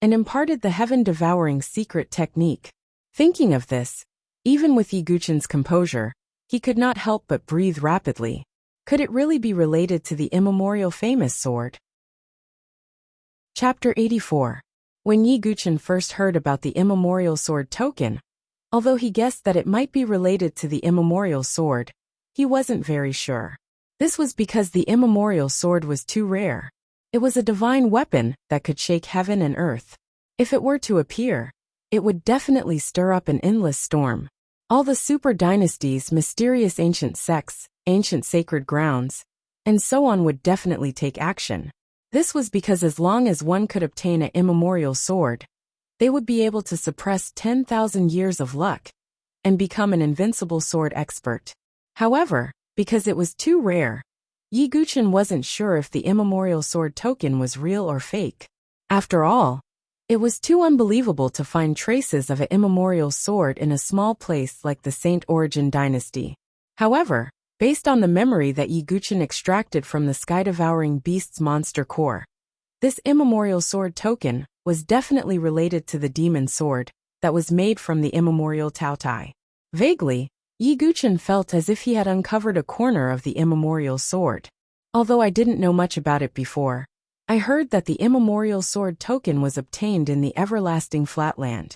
and imparted the heaven-devouring secret technique. Thinking of this, even with Yi Guchen's composure, he could not help but breathe rapidly. Could it really be related to the immemorial famous sword? Chapter 84. When Yi Guchen first heard about the immemorial sword token, although he guessed that it might be related to the immemorial sword, he wasn't very sure. This was because the immemorial sword was too rare. It was a divine weapon that could shake heaven and earth. If it were to appear, it would definitely stir up an endless storm. All the super dynasties, mysterious ancient sects, ancient sacred grounds, and so on would definitely take action. This was because as long as one could obtain an immemorial sword, they would be able to suppress 10,000 years of luck and become an invincible sword expert. However, because it was too rare, Yi Guchen wasn't sure if the immemorial sword token was real or fake. After all, it was too unbelievable to find traces of an immemorial sword in a small place like the Saint Origin dynasty. However, based on the memory that Yi Guchen extracted from the sky-devouring beast's monster core, this immemorial sword token was definitely related to the demon sword that was made from the immemorial Taotai. Vaguely, Yi Guchen felt as if he had uncovered a corner of the immemorial sword. Although I didn't know much about it before, I heard that the immemorial sword token was obtained in the everlasting flatland.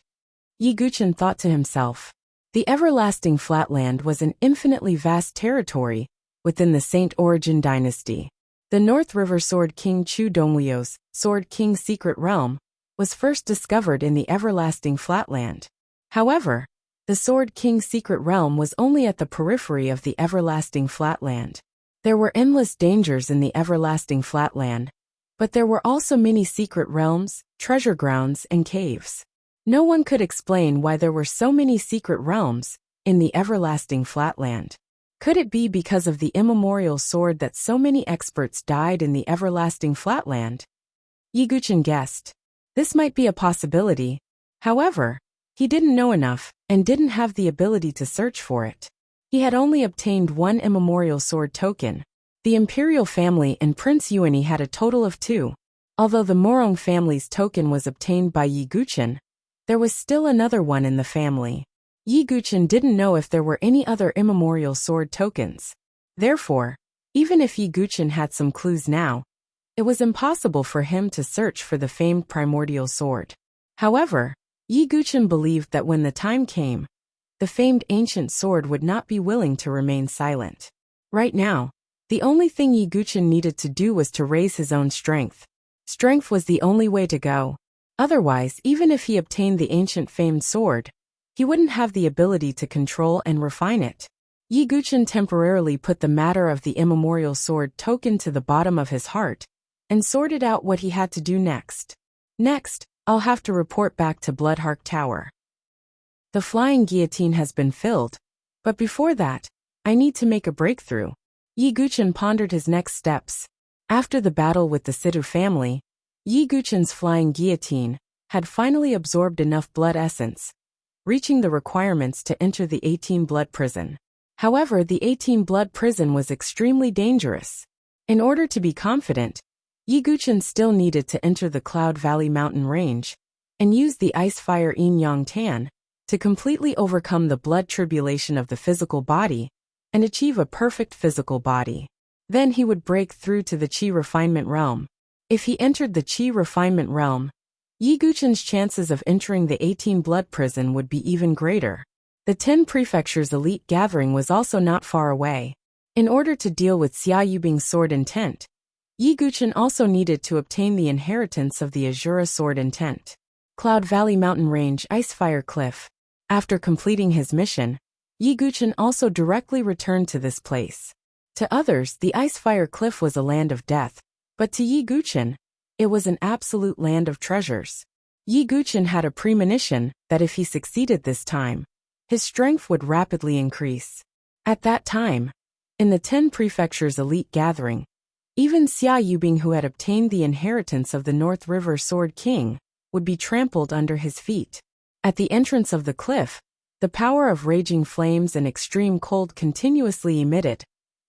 Yi Guchen thought to himself. The everlasting flatland was an infinitely vast territory within the Saint Origin dynasty. The North River Sword King Chu Donglio's Sword King secret realm was first discovered in the everlasting flatland. However, the Sword King's secret realm was only at the periphery of the everlasting flatland. There were endless dangers in the everlasting flatland, but there were also many secret realms, treasure grounds, and caves. No one could explain why there were so many secret realms in the everlasting flatland. Could it be because of the immemorial sword that so many experts died in the everlasting flatland? Yi Guchen guessed. This might be a possibility. However, he didn't know enough and didn't have the ability to search for it. He had only obtained one immemorial sword token. The imperial family and Prince Yuani had a total of 2. Although the Morong family's token was obtained by Yi Guchen, there was still another one in the family. Yi Guchen didn't know if there were any other immemorial sword tokens. Therefore, even if Yi Guchen had some clues now, it was impossible for him to search for the famed primordial sword. However, Yi Guchen believed that when the time came, the famed ancient sword would not be willing to remain silent. Right now, the only thing Yi Guchen needed to do was to raise his own strength. Strength was the only way to go. Otherwise, even if he obtained the ancient famed sword, he wouldn't have the ability to control and refine it. Yi Guchen temporarily put the matter of the immemorial sword token to the bottom of his heart and sorted out what he had to do next. Next, I'll have to report back to Bloodhark Tower. The flying guillotine has been filled, but before that, I need to make a breakthrough. Yi Guchen pondered his next steps. After the battle with the Situ family, Yi Guchen's flying guillotine had finally absorbed enough blood essence, reaching the requirements to enter the 18-blood prison. However, the 18-blood prison was extremely dangerous. In order to be confident, Yi Guchen still needed to enter the Cloud Valley mountain range and use the ice-fire yin yang tan to completely overcome the blood tribulation of the physical body and achieve a perfect physical body. Then he would break through to the Qi refinement realm. If he entered the Qi refinement realm, Yi Guchen's chances of entering the 18-blood prison would be even greater. The 10 prefectures elite gathering was also not far away. In order to deal with Xia Yubing's sword intent, Yi Guchen also needed to obtain the inheritance of the Azura sword intent. Cloud Valley Mountain Range Icefire Cliff. After completing his mission, Yi Guchen also directly returned to this place. To others, the Icefire Cliff was a land of death, but to Yi Guchen, it was an absolute land of treasures. Yi Guchen had a premonition that if he succeeded this time, his strength would rapidly increase. At that time, in the 10 prefectures elite gathering, even Xia Yubing, who had obtained the inheritance of the North River Sword King, would be trampled under his feet. At the entrance of the cliff, the power of raging flames and extreme cold continuously emitted,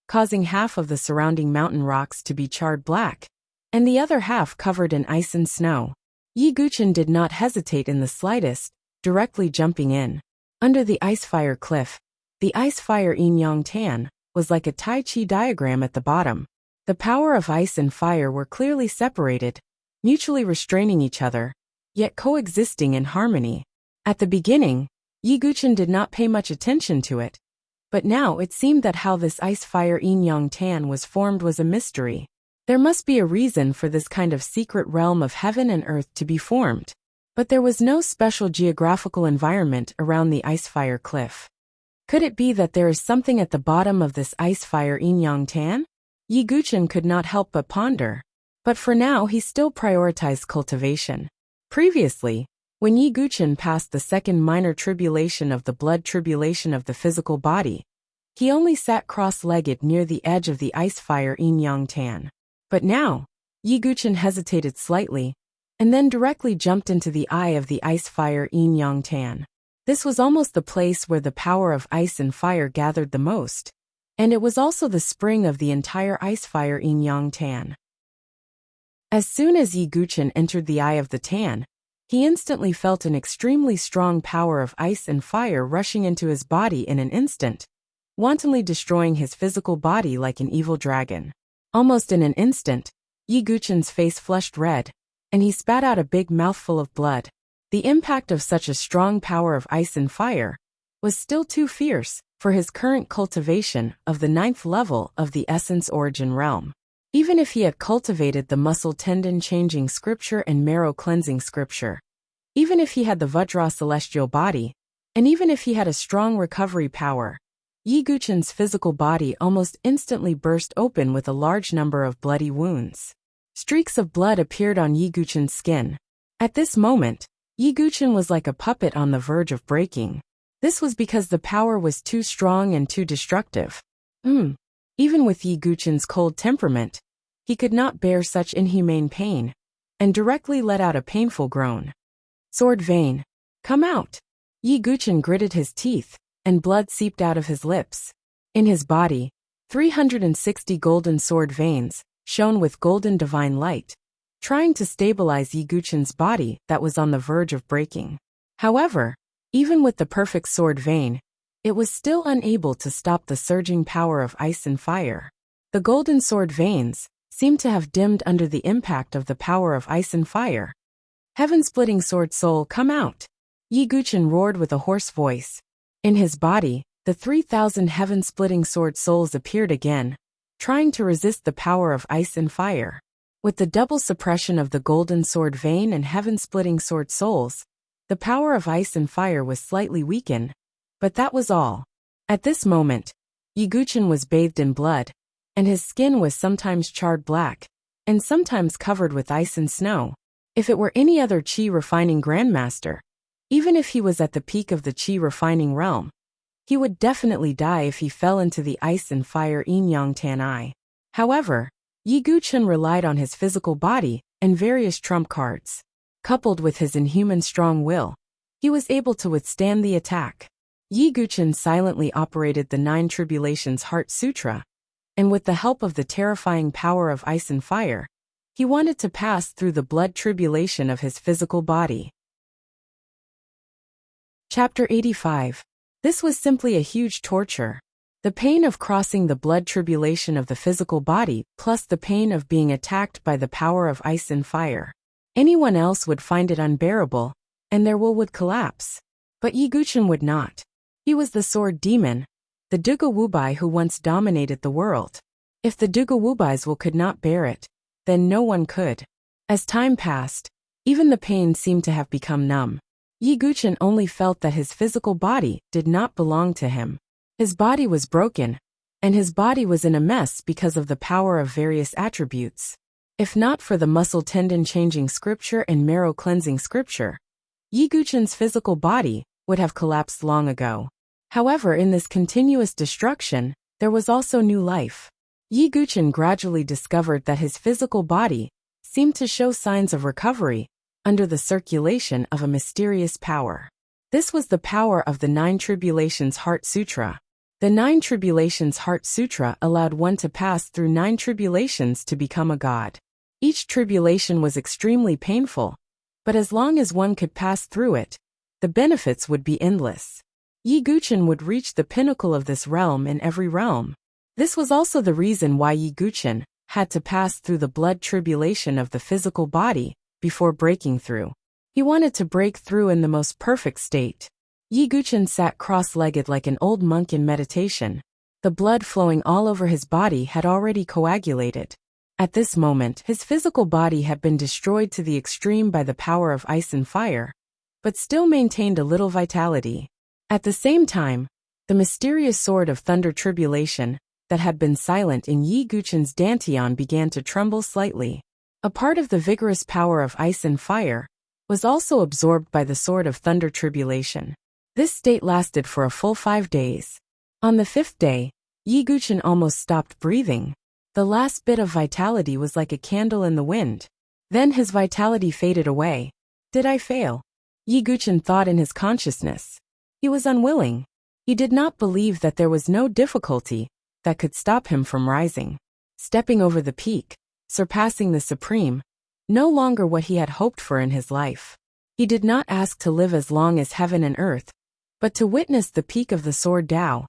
causing half of the surrounding mountain rocks to be charred black, and the other half covered in ice and snow. Yi Guchen did not hesitate in the slightest, directly jumping in. Under the Icefire Cliff, the Icefire Yin Yang Tan was like a Tai Chi diagram at the bottom. The power of ice and fire were clearly separated, mutually restraining each other, yet coexisting in harmony. At the beginning, Yi Guchen did not pay much attention to it, but now it seemed that how this Icefire Yin Yang Tan was formed was a mystery. There must be a reason for this kind of secret realm of heaven and earth to be formed, but there was no special geographical environment around the Icefire Cliff. Could it be that there is something at the bottom of this Icefire Yin Yang Tan? Yi Guchen could not help but ponder, but for now he still prioritized cultivation. Previously, when Yi Guchen passed the second minor tribulation of the blood tribulation of the physical body, he only sat cross-legged near the edge of the Icefire Yin Yang Tan. But now, Yi Guchen hesitated slightly, and then directly jumped into the eye of the Icefire Yin Yang Tan. This was almost the place where the power of ice and fire gathered the most, and it was also the spring of the entire Icefire Yin Yang Tan. As soon as Yi Guchen entered the eye of the Tan, he instantly felt an extremely strong power of ice and fire rushing into his body in an instant, wantonly destroying his physical body like an evil dragon. Almost in an instant, Yi Guchen's face flushed red, and he spat out a big mouthful of blood. The impact of such a strong power of ice and fire was still too fierce for his current cultivation of the 9th level of the Essence Origin realm. Even if he had cultivated the muscle tendon changing scripture and marrow cleansing scripture, even if he had the Vajra celestial body, and even if he had a strong recovery power, Yi Guchen's physical body almost instantly burst open with a large number of bloody wounds. Streaks of blood appeared on Yi Guchen's skin. At this moment, Yi Guchen was like a puppet on the verge of breaking. This was because the power was too strong and too destructive. Even with Yi Guchen's cold temperament, he could not bear such inhumane pain, and directly let out a painful groan. Sword vein, come out! Yi Guchen gritted his teeth, and blood seeped out of his lips. In his body, 360 golden sword veins shone with golden divine light, trying to stabilize Yi Guchen's body that was on the verge of breaking. However, even with the perfect sword vein, it was still unable to stop the surging power of ice and fire. The golden sword veins seemed to have dimmed under the impact of the power of ice and fire. Heaven-splitting sword soul, come out! Yi Guchen roared with a hoarse voice. In his body, the 3,000 heaven-splitting sword souls appeared again, trying to resist the power of ice and fire. With the double suppression of the golden sword vein and heaven-splitting sword souls, the power of ice and fire was slightly weakened, but that was all. At this moment, Yi Guchen was bathed in blood, and his skin was sometimes charred black, and sometimes covered with ice and snow. If it were any other Qi refining grandmaster, even if he was at the peak of the Qi refining realm, he would definitely die if he fell into the ice and fire Yin Yang Tan eye. However, Yi Guchen relied on his physical body and various trump cards. Coupled with his inhuman strong will, he was able to withstand the attack. Yi Guchen silently operated the Nine Tribulations Heart Sutra, and with the help of the terrifying power of ice and fire, he wanted to pass through the blood tribulation of his physical body. Chapter 85. This was simply a huge torture. The pain of crossing the blood tribulation of the physical body, plus the pain of being attacked by the power of ice and fire. Anyone else would find it unbearable, and their will would collapse. But Yi Guchen would not. He was the sword demon, the Duga Wubai who once dominated the world. If the Duga Wubai's will could not bear it, then no one could. As time passed, even the pain seemed to have become numb. Yi Guchen only felt that his physical body did not belong to him. His body was broken, and his body was in a mess because of the power of various attributes. If not for the muscle tendon changing scripture and marrow cleansing scripture, Yi Guchen's physical body would have collapsed long ago. However, in this continuous destruction, there was also new life. Yi Guchen gradually discovered that his physical body seemed to show signs of recovery under the circulation of a mysterious power. This was the power of the Nine Tribulations Heart Sutra. The Nine Tribulations Heart Sutra allowed one to pass through 9 tribulations to become a god. Each tribulation was extremely painful, but as long as one could pass through it, the benefits would be endless. Yi Guchen would reach the pinnacle of this realm in every realm. This was also the reason why Yi Guchen had to pass through the blood tribulation of the physical body before breaking through. He wanted to break through in the most perfect state. Yi Guchen sat cross-legged like an old monk in meditation. The blood flowing all over his body had already coagulated. At this moment, his physical body had been destroyed to the extreme by the power of ice and fire, but still maintained a little vitality. At the same time, the mysterious sword of thunder tribulation that had been silent in Yi Guchen's dantian began to tremble slightly. A part of the vigorous power of ice and fire was also absorbed by the sword of thunder tribulation. This state lasted for a full 5 days. On the 5th day, Yi Guchen almost stopped breathing. The last bit of vitality was like a candle in the wind. Then his vitality faded away. Did I fail? Yi Guchen thought in his consciousness. He was unwilling. He did not believe that there was no difficulty that could stop him from rising. Stepping over the peak, surpassing the supreme, no longer what he had hoped for in his life. He did not ask to live as long as heaven and earth, but to witness the peak of the sword Tao.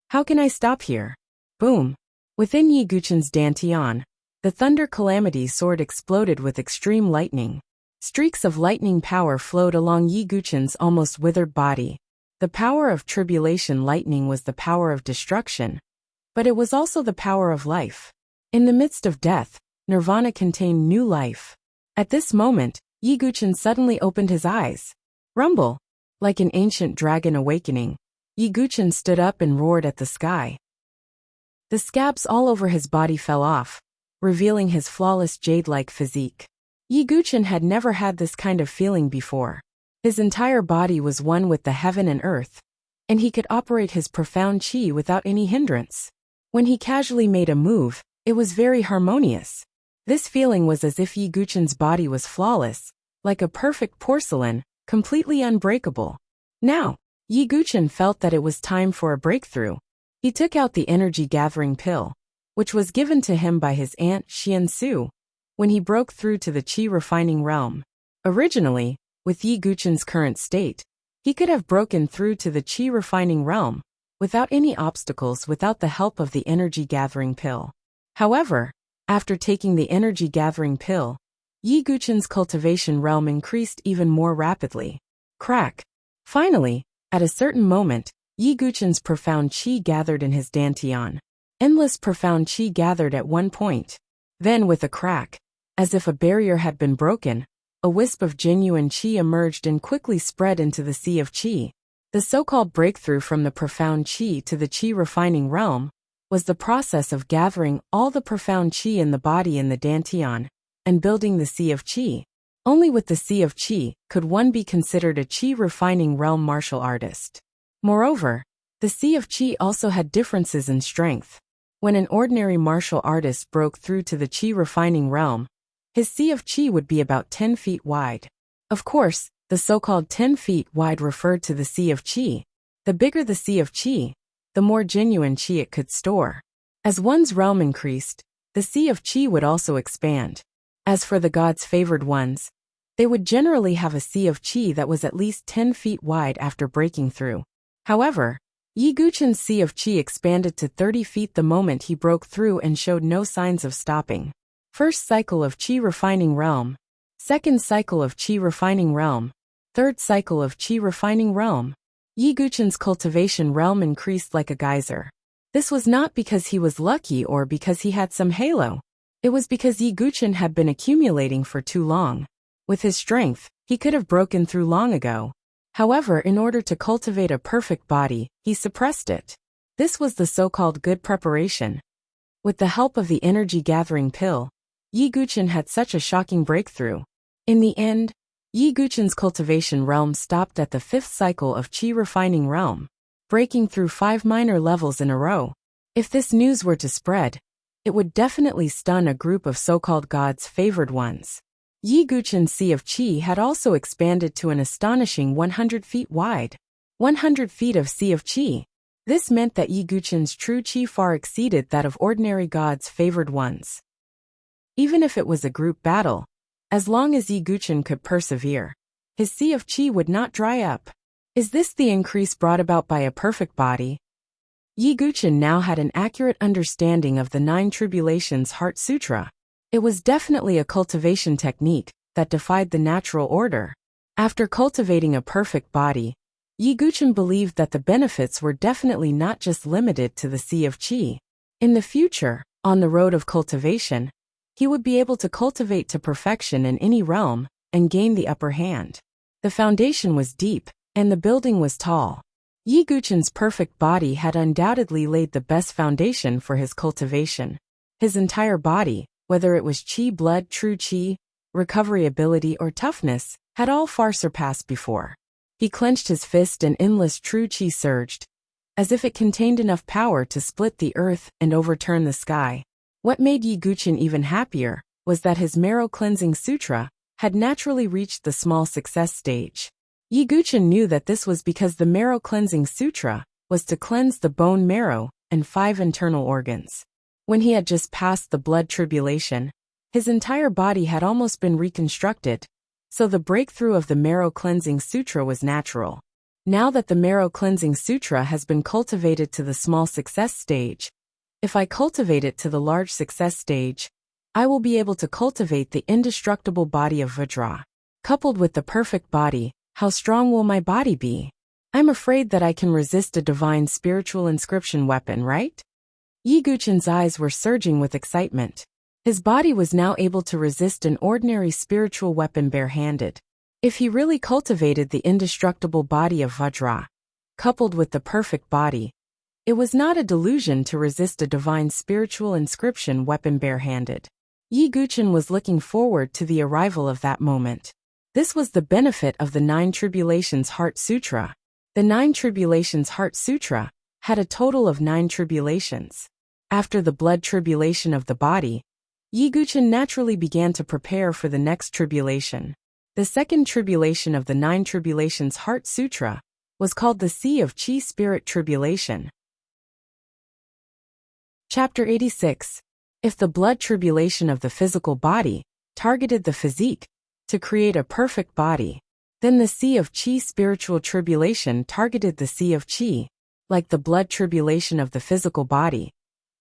How can I stop here? Boom! Within Yi Guchen's dantian, the thunder calamity sword exploded with extreme lightning. Streaks of lightning power flowed along Yi Guchen's almost withered body. The power of tribulation lightning was the power of destruction, but it was also the power of life. In the midst of death, Nirvana contained new life. At this moment, Yi Guchen suddenly opened his eyes. Rumble! Like an ancient dragon awakening, Yi Guchen stood up and roared at the sky. The scabs all over his body fell off, revealing his flawless jade-like physique. Yi Guchen had never had this kind of feeling before. His entire body was one with the heaven and earth, and he could operate his profound chi without any hindrance. When he casually made a move, it was very harmonious. This feeling was as if Yi Guchen's body was flawless, like a perfect porcelain, completely unbreakable. Now, Yi Guchen felt that it was time for a breakthrough. He took out the energy-gathering pill, which was given to him by his aunt Xian Su, when he broke through to the chi-refining realm. Originally, with Yi Guchen's current state, he could have broken through to the chi-refining realm without any obstacles without the help of the energy-gathering pill. However, after taking the energy-gathering pill, Yi Guchen's cultivation realm increased even more rapidly. Crack! Finally, at a certain moment, Yi Guchen's profound chi gathered in his dantian. Endless profound chi gathered at one point. Then with a crack, as if a barrier had been broken, a wisp of genuine chi emerged and quickly spread into the sea of chi. The so-called breakthrough from the profound chi to the chi-refining realm was the process of gathering all the profound chi in the body in the dantian and building the sea of chi. Only with the sea of chi could one be considered a chi-refining realm martial artist. Moreover, the sea of chi also had differences in strength. When an ordinary martial artist broke through to the chi-refining realm, his sea of qi would be about 10 feet wide. Of course, the so-called 10 feet wide referred to the sea of qi. The bigger the sea of qi, the more genuine qi it could store. As one's realm increased, the sea of qi would also expand. As for the gods' favored ones, they would generally have a sea of qi that was at least 10 feet wide after breaking through. However, Yi Guqian's sea of qi expanded to 30 feet the moment he broke through and showed no signs of stopping. First cycle of qi refining realm. Second cycle of qi refining realm. Third cycle of qi refining realm. Yi Guqian's cultivation realm increased like a geyser. This was not because he was lucky or because he had some halo. It was because Yi Guqian had been accumulating for too long. With his strength, he could have broken through long ago. However, in order to cultivate a perfect body, he suppressed it. This was the so-called good preparation. With the help of the energy-gathering pill, Yi Guqian had such a shocking breakthrough. In the end, Yi Guqian's cultivation realm stopped at the 5th cycle of qi refining realm, breaking through 5 minor levels in a row. If this news were to spread, it would definitely stun a group of so-called gods' favored ones. Yi Guqian's sea of qi had also expanded to an astonishing 100 feet wide. 100 feet of sea of qi. This meant that Yi Guqian's true qi far exceeded that of ordinary gods' favored ones. Even if it was a group battle, as long as Yi Guqian could persevere, his sea of qi would not dry up. Is this the increase brought about by a perfect body? Yi Guqian now had an accurate understanding of the 9 Tribulations Heart Sutra. It was definitely a cultivation technique that defied the natural order. After cultivating a perfect body, Yi Guqian believed that the benefits were definitely not just limited to the sea of qi. In the future, on the road of cultivation, he would be able to cultivate to perfection in any realm and gain the upper hand. The foundation was deep, and the building was tall. Yi Guqian's perfect body had undoubtedly laid the best foundation for his cultivation. His entire body, whether it was qi blood, true qi, recovery ability, or toughness, had all far surpassed before. He clenched his fist and endless true qi surged, as if it contained enough power to split the earth and overturn the sky. What made Yi Guqian even happier was that his marrow cleansing sutra had naturally reached the small success stage. Yi Guqian knew that this was because the marrow cleansing sutra was to cleanse the bone marrow and 5 internal organs. When he had just passed the blood tribulation, his entire body had almost been reconstructed, so the breakthrough of the marrow cleansing sutra was natural. Now that the marrow cleansing sutra has been cultivated to the small success stage, if I cultivate it to the large success stage, I will be able to cultivate the indestructible body of Vajra. Coupled with the perfect body, how strong will my body be? I'm afraid that I can resist a divine spiritual inscription weapon, right? Yi Guqian's eyes were surging with excitement. His body was now able to resist an ordinary spiritual weapon barehanded. If he really cultivated the indestructible body of Vajra, coupled with the perfect body, it was not a delusion to resist a divine spiritual inscription weapon barehanded. Yi Guqian was looking forward to the arrival of that moment. This was the benefit of the 9 Tribulations Heart Sutra. The 9 Tribulations Heart Sutra had a total of 9 tribulations. After the blood tribulation of the body, Yi Guqian naturally began to prepare for the next tribulation. The second tribulation of the 9 Tribulations Heart Sutra was called the Sea of Qi Spirit Tribulation. Chapter 86. If the blood tribulation of the physical body targeted the physique to create a perfect body, then the Sea of Qi Spiritual Tribulation targeted the Sea of Qi. Like the blood tribulation of the physical body,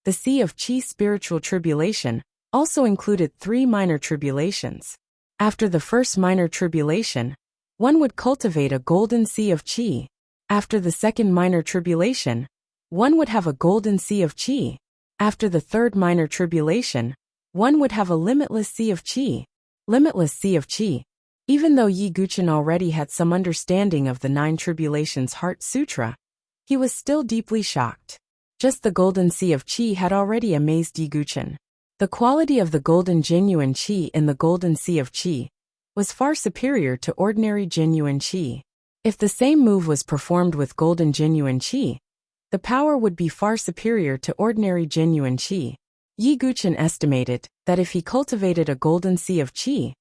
the Sea of Qi Spiritual Tribulation also included 3 minor tribulations. After the first minor tribulation, one would cultivate a golden sea of qi. After the second minor tribulation, one would have a golden sea of qi. After the third minor tribulation, one would have a limitless sea of qi. Limitless sea of qi. Even though Yi Guqian already had some understanding of the 9 Tribulations Heart Sutra, he was still deeply shocked. Just the golden sea of qi had already amazed Yi Guqian. The quality of the golden genuine qi in the golden sea of qi was far superior to ordinary genuine qi. If the same move was performed with golden genuine qi, the power would be far superior to ordinary genuine qi. Yi Guqian estimated that if he cultivated a golden sea of qi,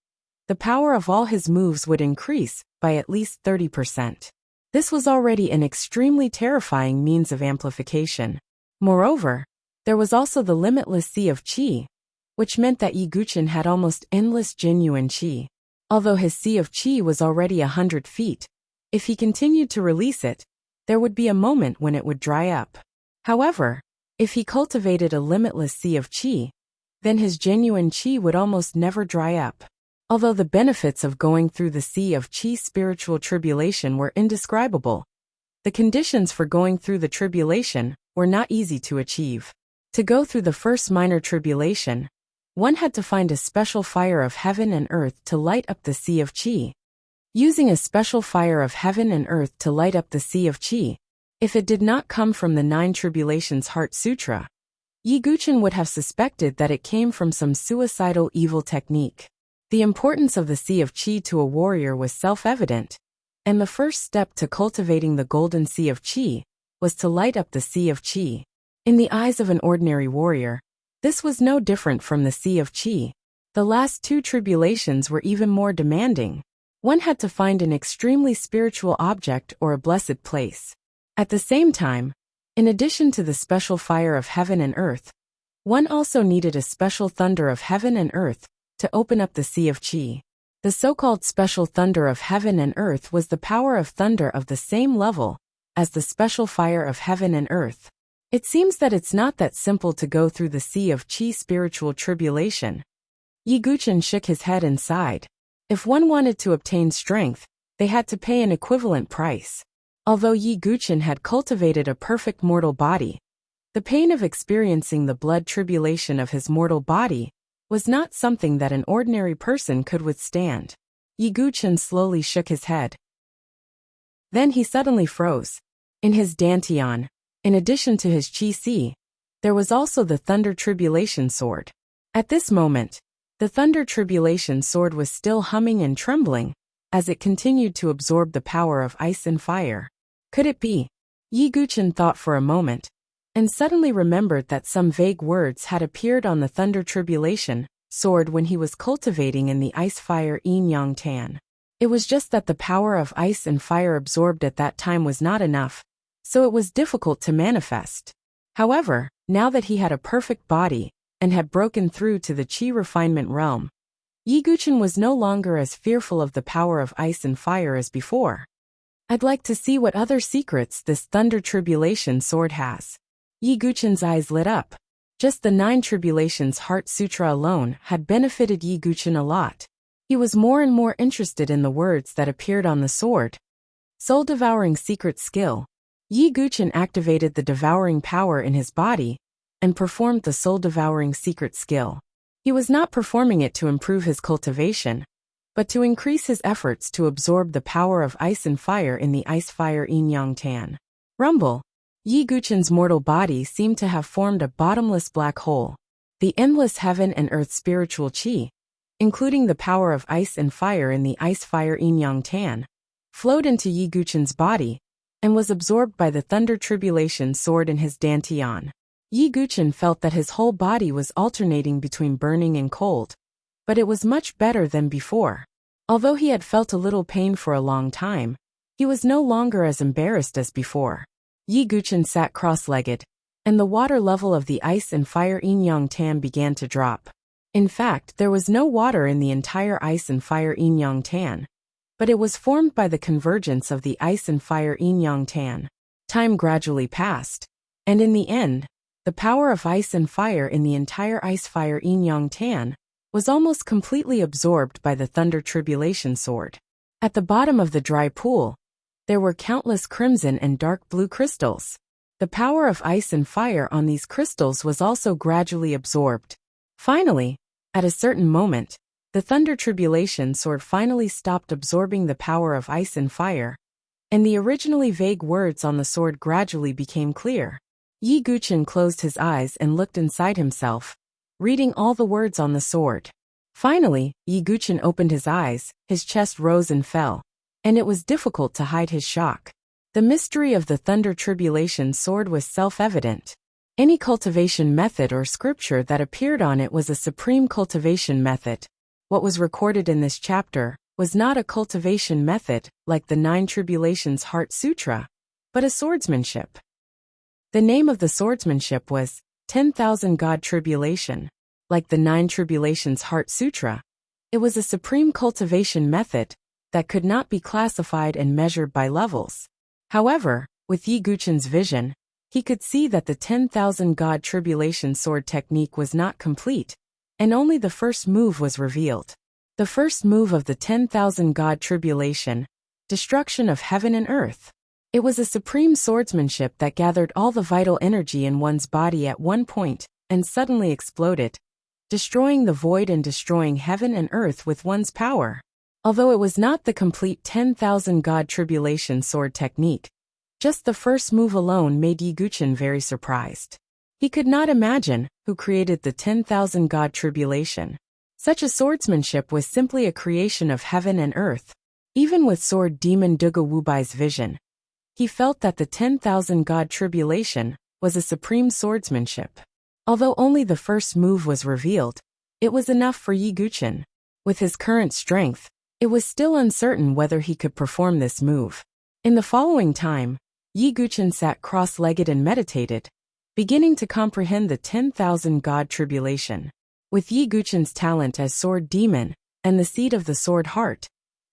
the power of all his moves would increase by at least 30%. This was already an extremely terrifying means of amplification. Moreover, there was also the limitless sea of qi, which meant that Yi Guqian had almost endless genuine qi. Although his sea of qi was already 100 feet, if he continued to release it, there would be a moment when it would dry up. However, if he cultivated a limitless sea of qi, then his genuine qi would almost never dry up. Although the benefits of going through the sea of qi spiritual tribulation were indescribable, the conditions for going through the tribulation were not easy to achieve. To go through the first minor tribulation, one had to find a special fire of heaven and earth to light up the sea of qi. Using a special fire of heaven and earth to light up the sea of qi, if it did not come from the 9 Tribulations Heart Sutra, Yi Guqian would have suspected that it came from some suicidal evil technique. The importance of the sea of qi to a warrior was self-evident, and the first step to cultivating the golden sea of qi was to light up the sea of qi. In the eyes of an ordinary warrior, this was no different from the sea of qi. The last 2 tribulations were even more demanding. One had to find an extremely spiritual object or a blessed place. At the same time, in addition to the special fire of heaven and earth, one also needed a special thunder of heaven and earth to open up the sea of qi. The so-called special thunder of heaven and earth was the power of thunder of the same level as the special fire of heaven and earth. It seems that it's not that simple to go through the sea of qi spiritual tribulation. Yi Guqian shook his head and sighed. If one wanted to obtain strength, they had to pay an equivalent price. Although Yi Guqian had cultivated a perfect mortal body, the pain of experiencing the blood tribulation of his mortal body was not something that an ordinary person could withstand. Yi Guqian slowly shook his head. Then he suddenly froze. In his dantian, in addition to his qi sea, there was also the thunder tribulation sword. At this moment, the thunder tribulation sword was still humming and trembling as it continued to absorb the power of ice and fire. Could it be? Yi Guqian thought for a moment, and suddenly remembered that some vague words had appeared on the thunder tribulation sword when he was cultivating in the ice-fire yin yang tan. It was just that the power of ice and fire absorbed at that time was not enough, so it was difficult to manifest. However, now that he had a perfect body and had broken through to the qi refinement realm, Yi Guqian was no longer as fearful of the power of ice and fire as before. I'd like to see what other secrets this thunder tribulation sword has. Yi Guqian's eyes lit up. Just the 9 Tribulations Heart Sutra alone had benefited Yi Guqian a lot. He was more and more interested in the words that appeared on the sword. Soul-devouring secret skill. Yi Guqian activated the devouring power in his body and performed the soul-devouring secret skill. He was not performing it to improve his cultivation, but to increase his efforts to absorb the power of ice and fire in the ice-fire yin-yang tan. Rumble. Yi Guqian's mortal body seemed to have formed a bottomless black hole. The endless heaven and earth spiritual qi, including the power of ice and fire in the ice-fire yin-yang tan, flowed into Yi Guqian's body and was absorbed by the thunder tribulation sword in his dantian. Yi Guqian felt that his whole body was alternating between burning and cold, but it was much better than before. Although he had felt a little pain for a long time, he was no longer as embarrassed as before. Yi Guqian sat cross-legged, and the water level of the ice and fire yin-yang tan began to drop. In fact, there was no water in the entire ice and fire yin-yang tan, but it was formed by the convergence of the ice and fire yin-yang tan. Time gradually passed, and in the end, the power of ice and fire in the entire ice-fire yin-yang tan was almost completely absorbed by the thunder tribulation sword. At the bottom of the dry pool, there were countless crimson and dark blue crystals. The power of ice and fire on these crystals was also gradually absorbed. Finally, at a certain moment, the thunder tribulation sword finally stopped absorbing the power of ice and fire, and the originally vague words on the sword gradually became clear. Yi Guqian closed his eyes and looked inside himself, reading all the words on the sword. Finally, Yi Guqian opened his eyes, his chest rose and fell, and it was difficult to hide his shock. The mystery of the thunder tribulation sword was self-evident. Any cultivation method or scripture that appeared on it was a supreme cultivation method. What was recorded in this chapter was not a cultivation method like the Nine Tribulations Heart Sutra, but a swordsmanship. The name of the swordsmanship was 10,000 God Tribulation. Like the Nine Tribulations Heart Sutra, it was a supreme cultivation method that could not be classified and measured by levels. However, with Yi Guchen's vision, he could see that the 10,000 God Tribulation sword technique was not complete, and only the first move was revealed. The first move of the 10,000 God Tribulation, destruction of heaven and earth. It was a supreme swordsmanship that gathered all the vital energy in one's body at one point and suddenly exploded, destroying the void and destroying heaven and earth with one's power. Although it was not the complete 10,000 God Tribulation sword technique, just the first move alone made Yi Guchen very surprised. He could not imagine who created the 10,000 God Tribulation. Such a swordsmanship was simply a creation of heaven and earth. Even with sword demon Duga Wubai's vision, he felt that the 10,000 God Tribulation was a supreme swordsmanship. Although only the first move was revealed, it was enough for Yi Guchen. With his current strength, it was still uncertain whether he could perform this move. In the following time, Yi Guchen sat cross-legged and meditated, beginning to comprehend the 10,000 God Tribulation. With Yi Guchen's talent as sword demon and the seed of the sword heart,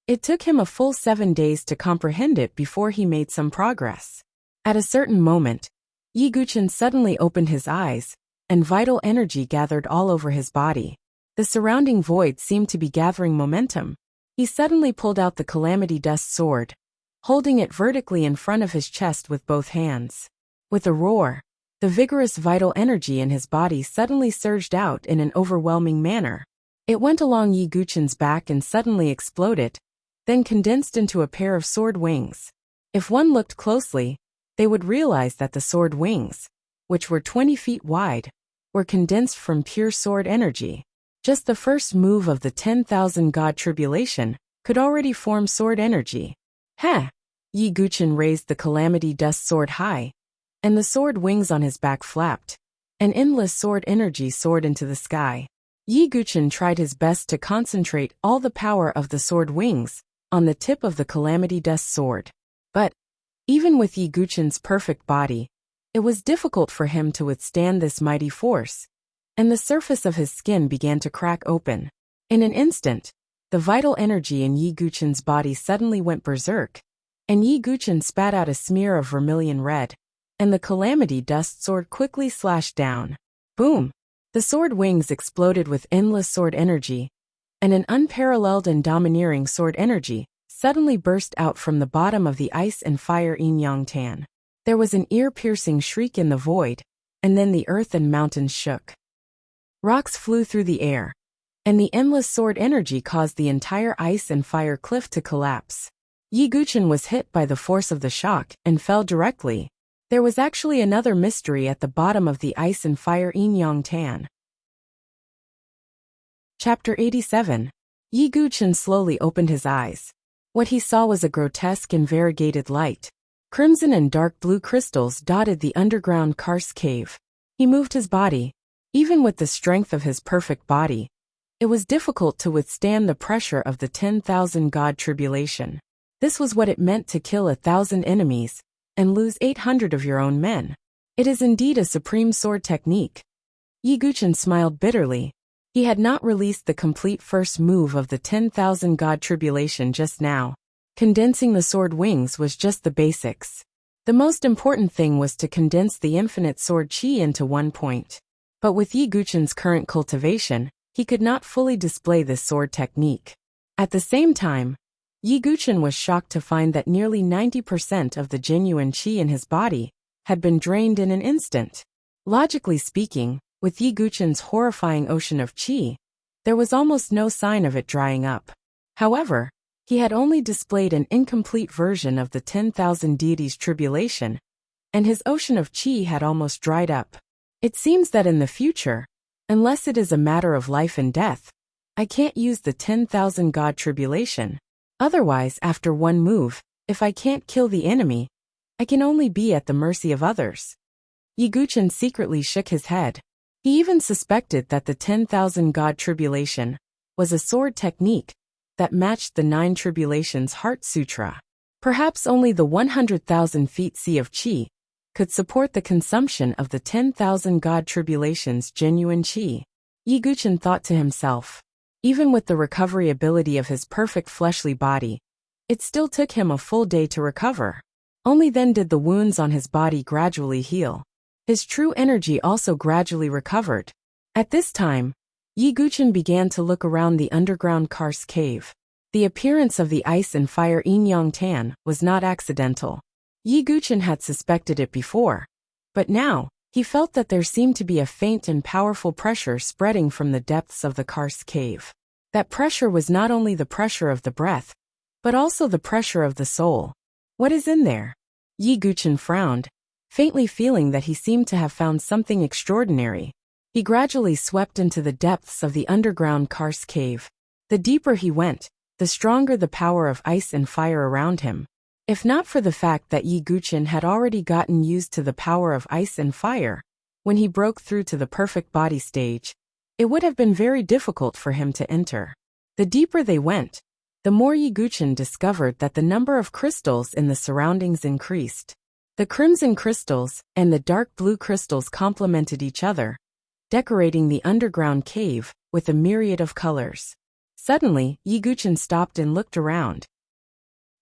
it took him a full 7 days to comprehend it before he made some progress. At a certain moment, Yi Guchen suddenly opened his eyes, and vital energy gathered all over his body. The surrounding void seemed to be gathering momentum. He suddenly pulled out the Calamity Dust sword, holding it vertically in front of his chest with both hands. With a roar, the vigorous vital energy in his body suddenly surged out in an overwhelming manner. It went along Yi Guchen's back and suddenly exploded, then condensed into a pair of sword wings. If one looked closely, they would realize that the sword wings, which were 20 feet wide, were condensed from pure sword energy. Just the first move of the 10,000 God Tribulation could already form sword energy. Heh! Yi Guchen raised the Calamity Dust sword high, and the sword wings on his back flapped. An endless sword energy soared into the sky. Yi Guchen tried his best to concentrate all the power of the sword wings on the tip of the Calamity Dust sword. But, even with Yi Guchen's perfect body, it was difficult for him to withstand this mighty force, and the surface of his skin began to crack open. In an instant, the vital energy in Yi Guchen's body suddenly went berserk, and Yi Guchen spat out a smear of vermilion red, and the Calamity Dust sword quickly slashed down. Boom! The sword wings exploded with endless sword energy, and an unparalleled and domineering sword energy suddenly burst out from the bottom of the ice and fire Yin Yang Tan. There was an ear-piercing shriek in the void, and then the earth and mountains shook. Rocks flew through the air, and the endless sword energy caused the entire ice and fire cliff to collapse. Yi Guchen was hit by the force of the shock and fell directly. There was actually another mystery at the bottom of the ice and fire Yin Yang Tan. Chapter 87. Yi Guchen slowly opened his eyes. What he saw was a grotesque and variegated light. Crimson and dark blue crystals dotted the underground karst cave. He moved his body. Even with the strength of his perfect body, it was difficult to withstand the pressure of the 10,000 God Tribulation. This was what it meant to kill 1,000 enemies and lose 800 of your own men. It is indeed a supreme sword technique. Yi Guchen smiled bitterly. He had not released the complete first move of the 10,000 God Tribulation just now. Condensing the sword wings was just the basics. The most important thing was to condense the infinite sword chi into one point. But with Yi Guchen's current cultivation, he could not fully display this sword technique. At the same time, Yi Guchen was shocked to find that nearly 90% of the genuine qi in his body had been drained in an instant. Logically speaking, with Yi Guchen's horrifying ocean of qi, there was almost no sign of it drying up. However, he had only displayed an incomplete version of the 10,000 deities tribulation, and his ocean of qi had almost dried up. It seems that in the future, unless it is a matter of life and death, I can't use the 10,000 God tribulation. Otherwise, after one move, if I can't kill the enemy, I can only be at the mercy of others. Yi Guchen secretly shook his head. He even suspected that the 10,000 God Tribulation was a sword technique that matched the 9 Tribulations Heart Sutra. Perhaps only the 100,000 feet sea of Qi could support the consumption of the 10,000 God Tribulations genuine Qi. Yi Guchen thought to himself. Even with the recovery ability of his perfect fleshly body, it still took him a full day to recover. Only then did the wounds on his body gradually heal. His true energy also gradually recovered. At this time, Yi Guchen began to look around the underground karst cave. The appearance of the ice and fire yin yang tan was not accidental. Yi Guchen had suspected it before, but now, he felt that there seemed to be a faint and powerful pressure spreading from the depths of the karst cave. That pressure was not only the pressure of the breath, but also the pressure of the soul. What is in there? Yi Guchen frowned, faintly feeling that he seemed to have found something extraordinary. He gradually swept into the depths of the underground karst cave. The deeper he went, the stronger the power of ice and fire around him. If not for the fact that Yi Guchen had already gotten used to the power of ice and fire, when he broke through to the perfect body stage, it would have been very difficult for him to enter. The deeper they went, the more Yi Guchen discovered that the number of crystals in the surroundings increased. The crimson crystals and the dark blue crystals complemented each other, decorating the underground cave with a myriad of colors. Suddenly, Yi Guchen stopped and looked around.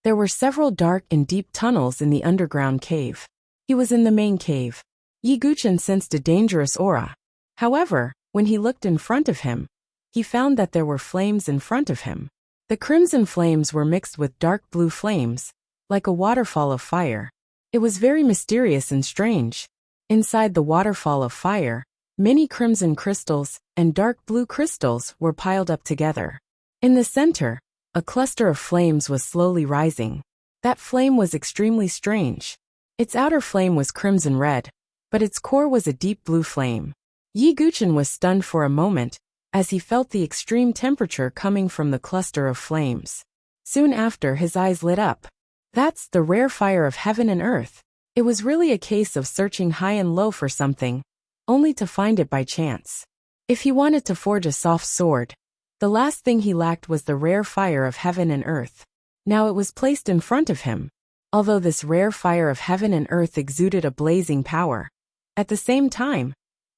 There were several dark and deep tunnels in the underground cave. He was in the main cave. Yi Guchen sensed a dangerous aura. However, when he looked in front of him, he found that there were flames in front of him. The crimson flames were mixed with dark blue flames, like a waterfall of fire. It was very mysterious and strange. Inside the waterfall of fire, many crimson crystals and dark blue crystals were piled up together. In the center, a cluster of flames was slowly rising. That flame was extremely strange. Its outer flame was crimson red, but its core was a deep blue flame. Yi Guchen was stunned for a moment, as he felt the extreme temperature coming from the cluster of flames. Soon after, his eyes lit up. That's the rare fire of heaven and earth. It was really a case of searching high and low for something, only to find it by chance. If he wanted to forge a soft sword, the last thing he lacked was the rare fire of heaven and earth. Now it was placed in front of him. Although this rare fire of heaven and earth exuded a blazing power, at the same time,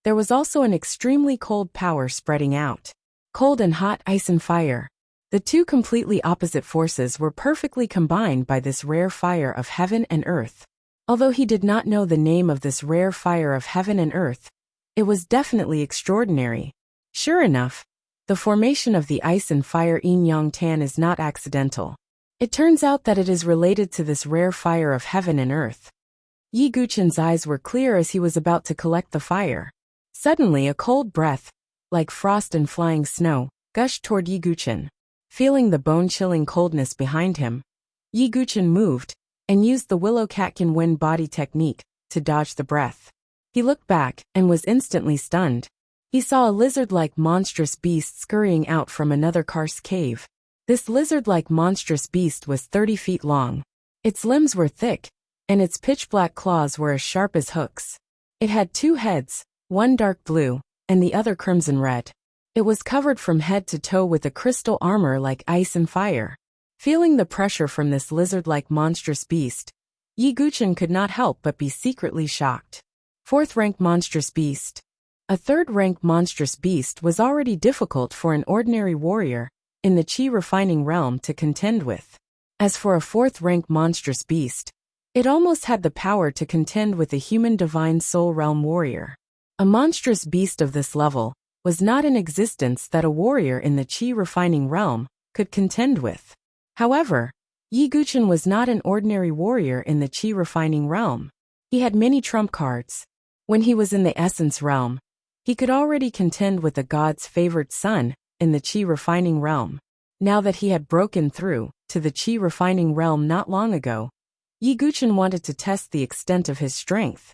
there was also an extremely cold power spreading out. Cold and hot ice and fire. The two completely opposite forces were perfectly combined by this rare fire of heaven and earth. Although he did not know the name of this rare fire of heaven and earth, it was definitely extraordinary. Sure enough, the formation of the ice and fire yin yang tan is not accidental. It turns out that it is related to this rare fire of heaven and earth. Yi Guchen's eyes were clear as he was about to collect the fire. Suddenly a cold breath, like frost and flying snow, gushed toward Yi Guchen. Feeling the bone-chilling coldness behind him, Yi Guchen moved, and used the willow catkin wind body technique to dodge the breath. He looked back, and was instantly stunned. He saw a lizard-like monstrous beast scurrying out from another karst cave. This lizard-like monstrous beast was 30 feet long. Its limbs were thick, and its pitch-black claws were as sharp as hooks. It had 2 heads, one dark blue, and the other crimson red. It was covered from head to toe with a crystal armor like ice and fire. Feeling the pressure from this lizard-like monstrous beast, Yi Guchen could not help but be secretly shocked. 4th-rank monstrous beast. A 3rd-rank monstrous beast was already difficult for an ordinary warrior in the Qi refining realm to contend with. As for a 4th-rank monstrous beast, it almost had the power to contend with a human divine soul realm warrior. A monstrous beast of this level was not in existence that a warrior in the Qi refining realm could contend with. However, Yi Guchen was not an ordinary warrior in the Qi refining realm. He had many trump cards. When he was in the essence realm, he could already contend with the god's favored son in the Qi refining realm. Now that he had broken through to the Qi refining realm not long ago, Yi Guchen wanted to test the extent of his strength.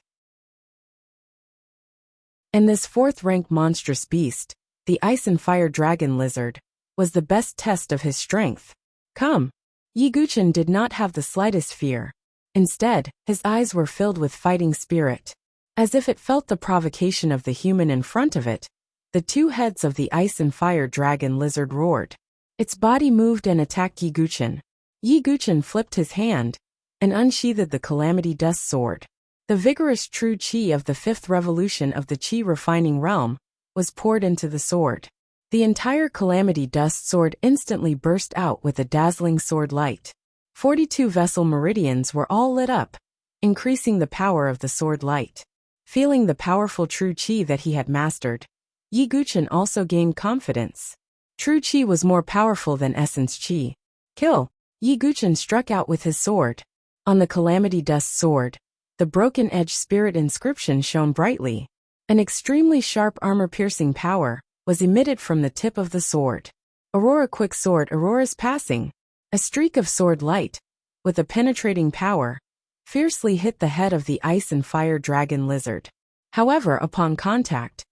And this 4th-rank monstrous beast, the ice and fire dragon lizard, was the best test of his strength. Come! Yi Guchen did not have the slightest fear. Instead, his eyes were filled with fighting spirit. As if it felt the provocation of the human in front of it, the two heads of the ice and fire dragon lizard roared. Its body moved and attacked Yi Guchen. Yi Guchen flipped his hand and unsheathed the Calamity Dust Sword. The vigorous true qi of the fifth revolution of the qi refining realm was poured into the sword. The entire Calamity Dust Sword instantly burst out with a dazzling sword light. 42 vessel meridians were all lit up, increasing the power of the sword light. Feeling the powerful true qi that he had mastered, Yi Guchen also gained confidence. True qi was more powerful than essence qi. Kill! Yi Guchen struck out with his sword. On the Calamity Dust Sword, the broken edge spirit inscription shone brightly. An extremely sharp armor-piercing power was emitted from the tip of the sword. Aurora Quick Sword Aurora's passing. A streak of sword light, with a penetrating power, fiercely hit the head of the ice and fire dragon lizard. However, upon contact,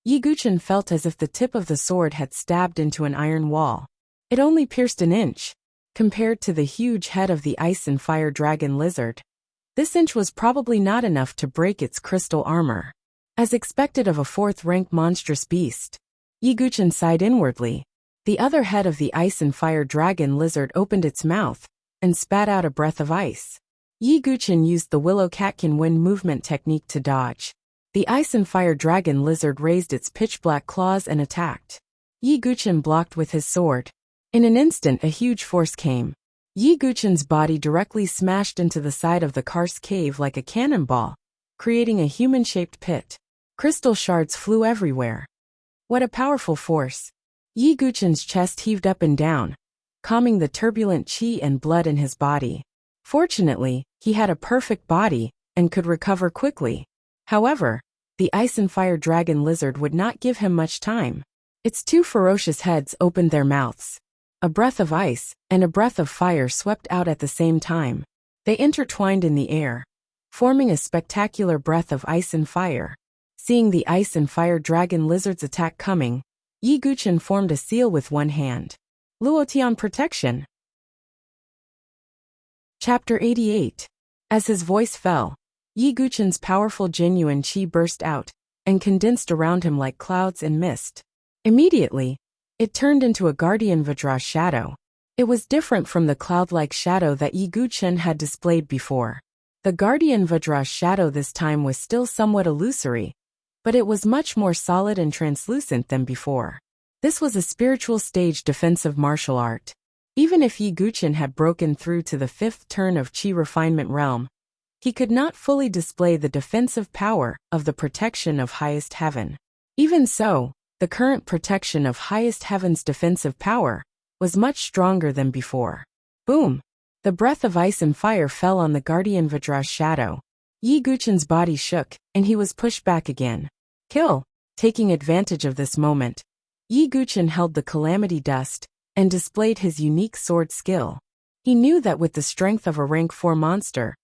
Yi Guchen felt as if the tip of the sword had stabbed into an iron wall. It only pierced an inch. Compared to the huge head of the ice and fire dragon lizard, this inch was probably not enough to break its crystal armor. As expected of a fourth-rank monstrous beast, Yi Guchen sighed inwardly. The other head of the ice and fire dragon lizard opened its mouth and spat out a breath of ice. Yi Guchen used the willow catkin wind movement technique to dodge. The ice and fire dragon lizard raised its pitch-black claws and attacked. Yi Guchen blocked with his sword. In an instant a huge force came. Yi Guchen's body directly smashed into the side of the karst cave like a cannonball, creating a human-shaped pit. Crystal shards flew everywhere. What a powerful force! Yi Guchen's chest heaved up and down, calming the turbulent qi and blood in his body. Fortunately, he had a perfect body and could recover quickly. However, the ice and fire dragon lizard would not give him much time. Its two ferocious heads opened their mouths. A breath of ice and a breath of fire swept out at the same time. They intertwined in the air, forming a spectacular breath of ice and fire. Seeing the ice and fire dragon lizard's attack coming, Yi Guchen formed a seal with one hand. Luotian protection. Chapter 88. As his voice fell, Yi Guchen's powerful genuine qi burst out and condensed around him like clouds and mist. Immediately, it turned into a guardian Vajra shadow. It was different from the cloud-like shadow that Yi Guchen had displayed before. The guardian Vajra shadow this time was still somewhat illusory, but it was much more solid and translucent than before. This was a spiritual stage defensive martial art. Even if Yi Guchen had broken through to the fifth turn of qi refinement realm, he could not fully display the defensive power of the protection of highest heaven. Even so, the current protection of highest heaven's defensive power was much stronger than before. Boom! The breath of ice and fire fell on the guardian Vajra's shadow. Yi Guchen's body shook, and he was pushed back again. Kill! Taking advantage of this moment, Yi Guchen held the Calamity Dust and displayed his unique sword skill. He knew that with the strength of a rank 4 monster,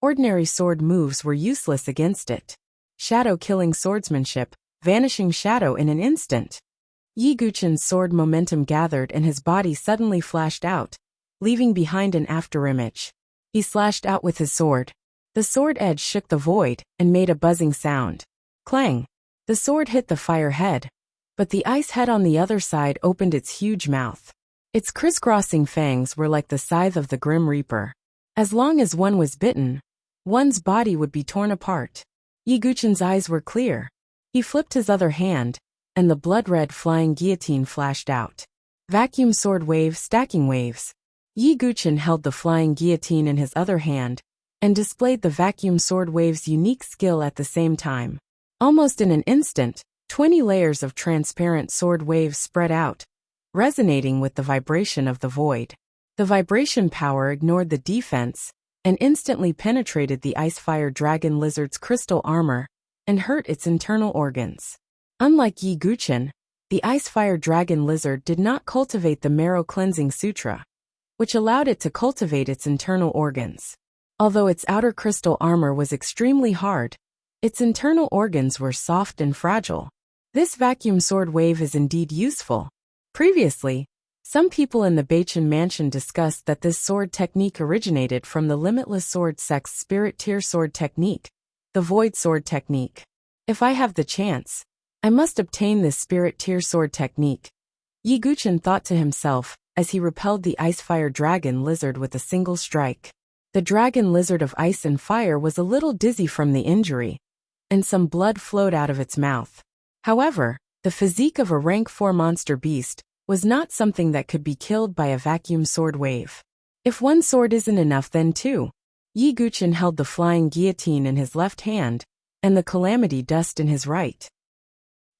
ordinary sword moves were useless against it. Shadow-killing swordsmanship, vanishing shadow in an instant. Yi Guchen's sword momentum gathered and his body suddenly flashed out, leaving behind an afterimage. He slashed out with his sword. The sword edge shook the void and made a buzzing sound. Clang! The sword hit the fire head, but the ice head on the other side opened its huge mouth. Its crisscrossing fangs were like the scythe of the Grim Reaper. As long as one was bitten, one's body would be torn apart. Yi Guchen's eyes were clear. He flipped his other hand, and the blood-red flying guillotine flashed out. Vacuum sword wave stacking waves. Yi Guchen held the flying guillotine in his other hand, and displayed the vacuum sword wave's unique skill at the same time. Almost in an instant, 20 layers of transparent sword waves spread out, resonating with the vibration of the void. The vibration power ignored the defense, and instantly penetrated the ice-fire dragon lizard's crystal armor, and hurt its internal organs. Unlike Yi Guchen, the ice-fire dragon lizard did not cultivate the marrow cleansing sutra, which allowed it to cultivate its internal organs. Although its outer crystal armor was extremely hard, its internal organs were soft and fragile. This vacuum sword wave is indeed useful. Previously, some people in the Beichen mansion discussed that this sword technique originated from the Limitless Sword Sect's Spirit Tier sword technique, The Void Sword Technique. If I have the chance, I must obtain this Spirit Tier Sword Technique, Yi Guchen thought to himself, as he repelled the Icefire Dragon Lizard with a single strike. The Dragon Lizard of Ice and Fire was a little dizzy from the injury, and some blood flowed out of its mouth. However, the physique of a rank 4 monster beast was not something that could be killed by a vacuum sword wave. If one sword isn't enough, then two. Yi Guchen held the flying guillotine in his left hand, and the calamity dust in his right.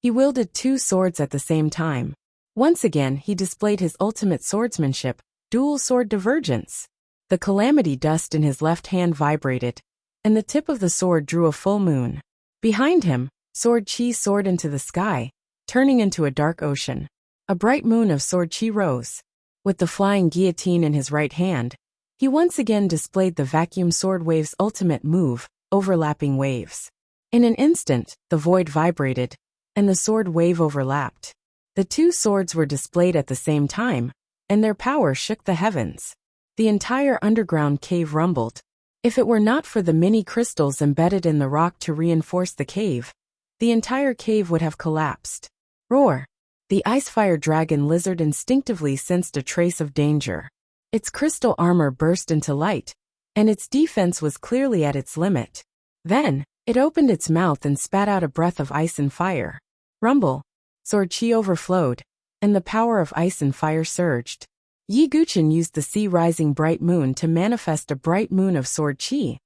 He wielded two swords at the same time. Once again he displayed his ultimate swordsmanship, dual sword divergence. The calamity dust in his left hand vibrated, and the tip of the sword drew a full moon. Behind him, sword chi soared into the sky, turning into a dark ocean. A bright moon of sword chi rose. With the flying guillotine in his right hand, he once again displayed the vacuum sword wave's ultimate move, overlapping waves. In an instant, the void vibrated, and the sword wave overlapped. The two swords were displayed at the same time, and their power shook the heavens. The entire underground cave rumbled. If it were not for the mini crystals embedded in the rock to reinforce the cave, the entire cave would have collapsed. Roar! The Icefire Dragon Lizard instinctively sensed a trace of danger. Its crystal armor burst into light, and its defense was clearly at its limit. Then, it opened its mouth and spat out a breath of ice and fire. Rumble! Sword chi overflowed, and the power of ice and fire surged. Yi Guchen used the sea-rising bright moon to manifest a bright moon of sword chi,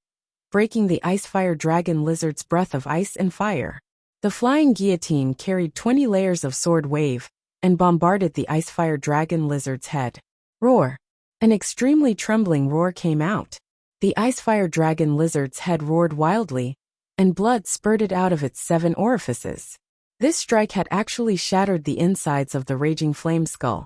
breaking the Icefire Dragon Lizard's breath of ice and fire. The flying guillotine carried 20 layers of sword wave and bombarded the Icefire Dragon Lizard's head. Roar! An extremely trembling roar came out. The Icefire Dragon Lizard's head roared wildly, and blood spurted out of its 7 orifices. This strike had actually shattered the insides of the raging flame skull,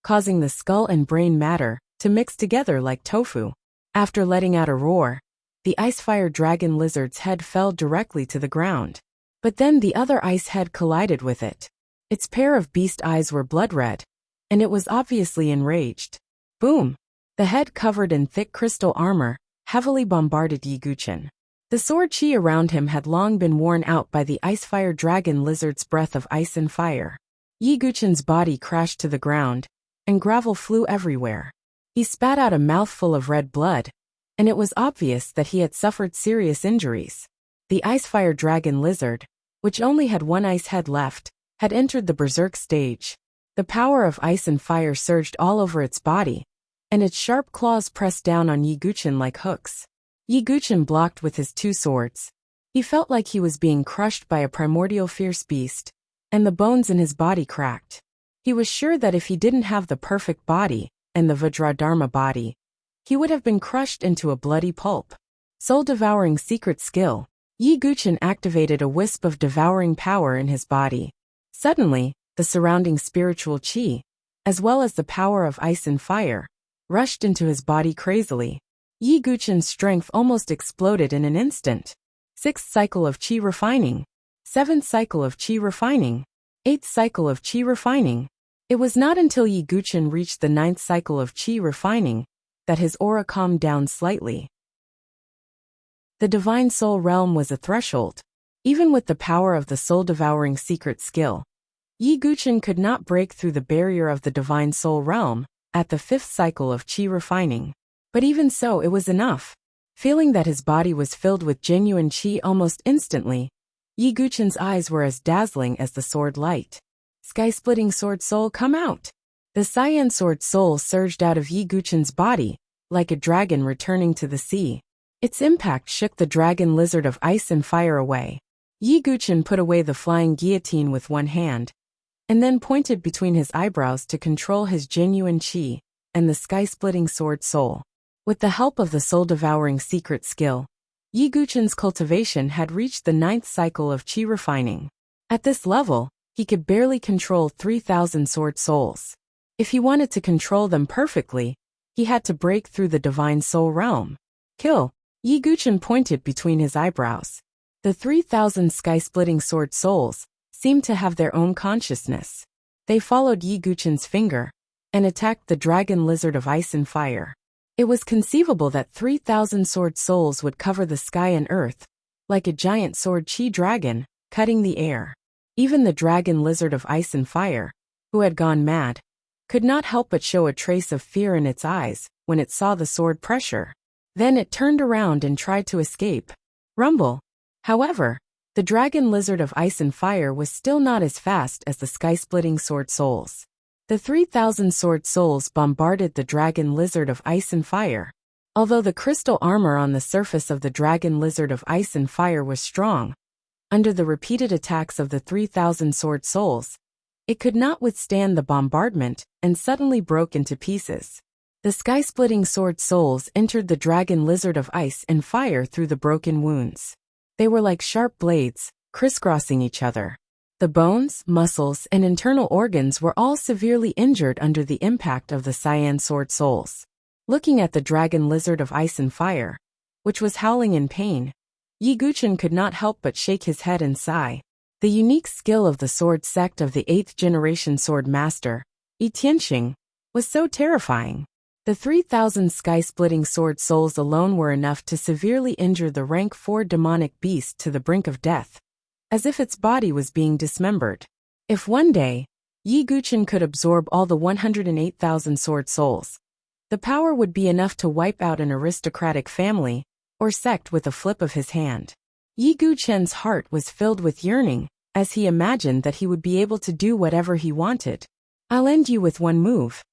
causing the skull and brain matter to mix together like tofu. After letting out a roar, the Icefire Dragon Lizard's head fell directly to the ground. But then the other ice head collided with it. Its pair of beast eyes were blood red, and it was obviously enraged. Boom! The head covered in thick crystal armor heavily bombarded Yi Guchen. The sword chi around him had long been worn out by the Icefire Dragon Lizard's breath of ice and fire. Yi Guchen's body crashed to the ground, and gravel flew everywhere. He spat out a mouthful of red blood, and it was obvious that he had suffered serious injuries. The Icefire Dragon Lizard, which only had one ice head left, had entered the berserk stage. The power of ice and fire surged all over its body, and its sharp claws pressed down on Yi Guchen like hooks. Yi Guchen blocked with his two swords. He felt like he was being crushed by a primordial fierce beast, and the bones in his body cracked. He was sure that if he didn't have the perfect body, and the Vajradharma body, he would have been crushed into a bloody pulp. Soul-devouring secret skill. Yi Guchen activated a wisp of devouring power in his body. Suddenly, the surrounding spiritual chi, as well as the power of ice and fire, rushed into his body crazily. Yi Guchen's strength almost exploded in an instant. 6th cycle of chi refining. 7th cycle of chi refining. 8th cycle of chi refining. It was not until Yi Guchen reached the 9th cycle of chi refining that his aura calmed down slightly. The Divine Soul Realm was a threshold. Even with the power of the soul-devouring secret skill, Yi Guchen could not break through the barrier of the Divine Soul Realm at the 5th cycle of chi refining. But even so, it was enough. Feeling that his body was filled with genuine chi almost instantly, Yi Guchen's eyes were as dazzling as the sword light. Sky-splitting sword soul, come out! The cyan sword soul surged out of Yi Guchen's body, like a dragon returning to the sea. Its impact shook the dragon lizard of ice and fire away. Yi Guchen put away the flying guillotine with one hand, and then pointed between his eyebrows to control his genuine chi and the sky-splitting sword soul. With the help of the soul-devouring secret skill, Yi Guchen's cultivation had reached the 9th cycle of chi refining. At this level, he could barely control 3,000 sword souls. If he wanted to control them perfectly, he had to break through the Divine Soul Realm. Kill! Yi Guchen pointed between his eyebrows. The 3,000 sky-splitting sword souls seemed to have their own consciousness. They followed Yi Guchen's finger and attacked the dragon lizard of ice and fire. It was conceivable that 3,000 sword souls would cover the sky and earth, like a giant sword chi dragon, cutting the air. Even the dragon lizard of ice and fire, who had gone mad, could not help but show a trace of fear in its eyes when it saw the sword pressure. Then it turned around and tried to escape. Rumble. However, the dragon lizard of ice and fire was still not as fast as the sky-splitting sword souls. The 3,000 sword souls bombarded the dragon lizard of ice and fire. Although the crystal armor on the surface of the dragon lizard of ice and fire was strong, under the repeated attacks of the 3,000 sword souls, it could not withstand the bombardment and suddenly broke into pieces. The sky-splitting sword souls entered the dragon lizard of ice and fire through the broken wounds. They were like sharp blades, crisscrossing each other. The bones, muscles, and internal organs were all severely injured under the impact of the cyan sword souls. Looking at the dragon lizard of ice and fire, which was howling in pain, Yi Guchen could not help but shake his head and sigh. The unique skill of the sword sect of the 8th generation sword master, Yi Tianxing, was so terrifying. The 3,000 sky-splitting sword souls alone were enough to severely injure the rank 4 demonic beast to the brink of death, as if its body was being dismembered. If one day, Yi Guchen could absorb all the 108,000 sword souls, the power would be enough to wipe out an aristocratic family or sect with a flip of his hand. Yi Guchen's heart was filled with yearning as he imagined that he would be able to do whatever he wanted. I'll end you with one move.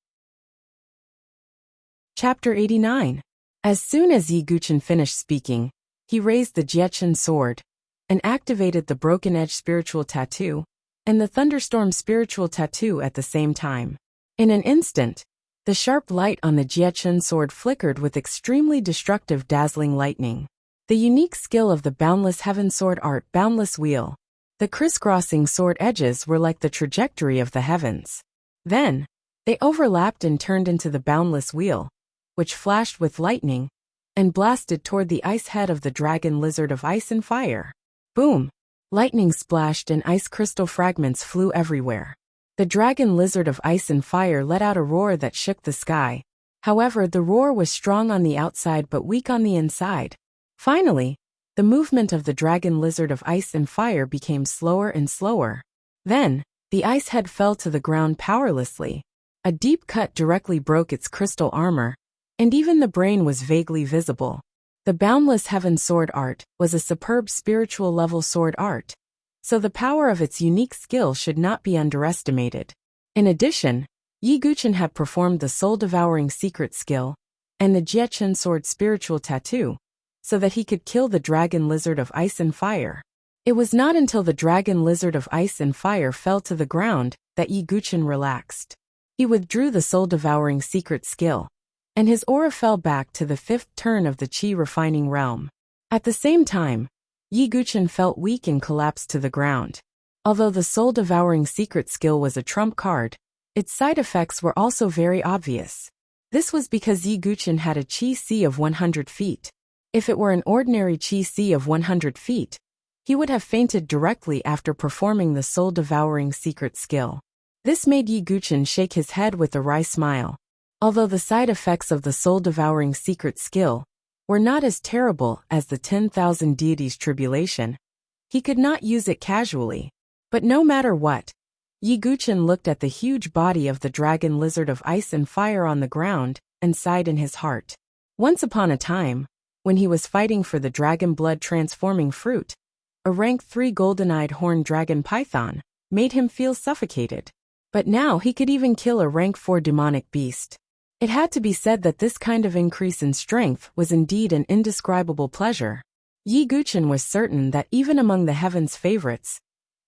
Chapter 89. As soon as Yi Guchen finished speaking, he raised the Jiechen sword and activated the Broken Edge spiritual tattoo and the Thunderstorm spiritual tattoo at the same time. In an instant, the sharp light on the Jiechen sword flickered with extremely destructive dazzling lightning. The unique skill of the Boundless Heaven sword art Boundless Wheel. The crisscrossing sword edges were like the trajectory of the heavens. Then, they overlapped and turned into the Boundless Wheel, which flashed with lightning and blasted toward the ice head of the dragon lizard of ice and fire. Boom! Lightning splashed and ice crystal fragments flew everywhere. The dragon lizard of ice and fire let out a roar that shook the sky. However, the roar was strong on the outside but weak on the inside. Finally, the movement of the dragon lizard of ice and fire became slower and slower. Then, the ice head fell to the ground powerlessly. A deep cut directly broke its crystal armor, and even the brain was vaguely visible. The Boundless Heaven sword art was a superb spiritual level sword art, so the power of its unique skill should not be underestimated. In addition, Yi Guchen had performed the soul-devouring secret skill and the Jiechen sword spiritual tattoo, so that he could kill the dragon lizard of ice and fire. It was not until the dragon lizard of ice and fire fell to the ground that Yi Guchen relaxed. He withdrew the soul-devouring secret skill, and his aura fell back to the 5th turn of the Qi refining realm. At the same time, Yi Guchen felt weak and collapsed to the ground. Although the soul-devouring secret skill was a trump card, its side effects were also very obvious. This was because Yi Guchen had a Qi C of 100 feet. If it were an ordinary Qi C of 100 feet, he would have fainted directly after performing the soul-devouring secret skill. This made Yi Guchen shake his head with a wry smile. Although the side effects of the soul-devouring secret skill were not as terrible as the 10,000 deities tribulation, he could not use it casually. But no matter what, Yi Guchen looked at the huge body of the dragon lizard of ice and fire on the ground and sighed in his heart. Once upon a time, when he was fighting for the dragon blood transforming fruit, a rank 3 golden-eyed horned dragon python made him feel suffocated. But now he could even kill a rank 4 demonic beast. It had to be said that this kind of increase in strength was indeed an indescribable pleasure. Yi Guchen was certain that even among the heavens' favorites,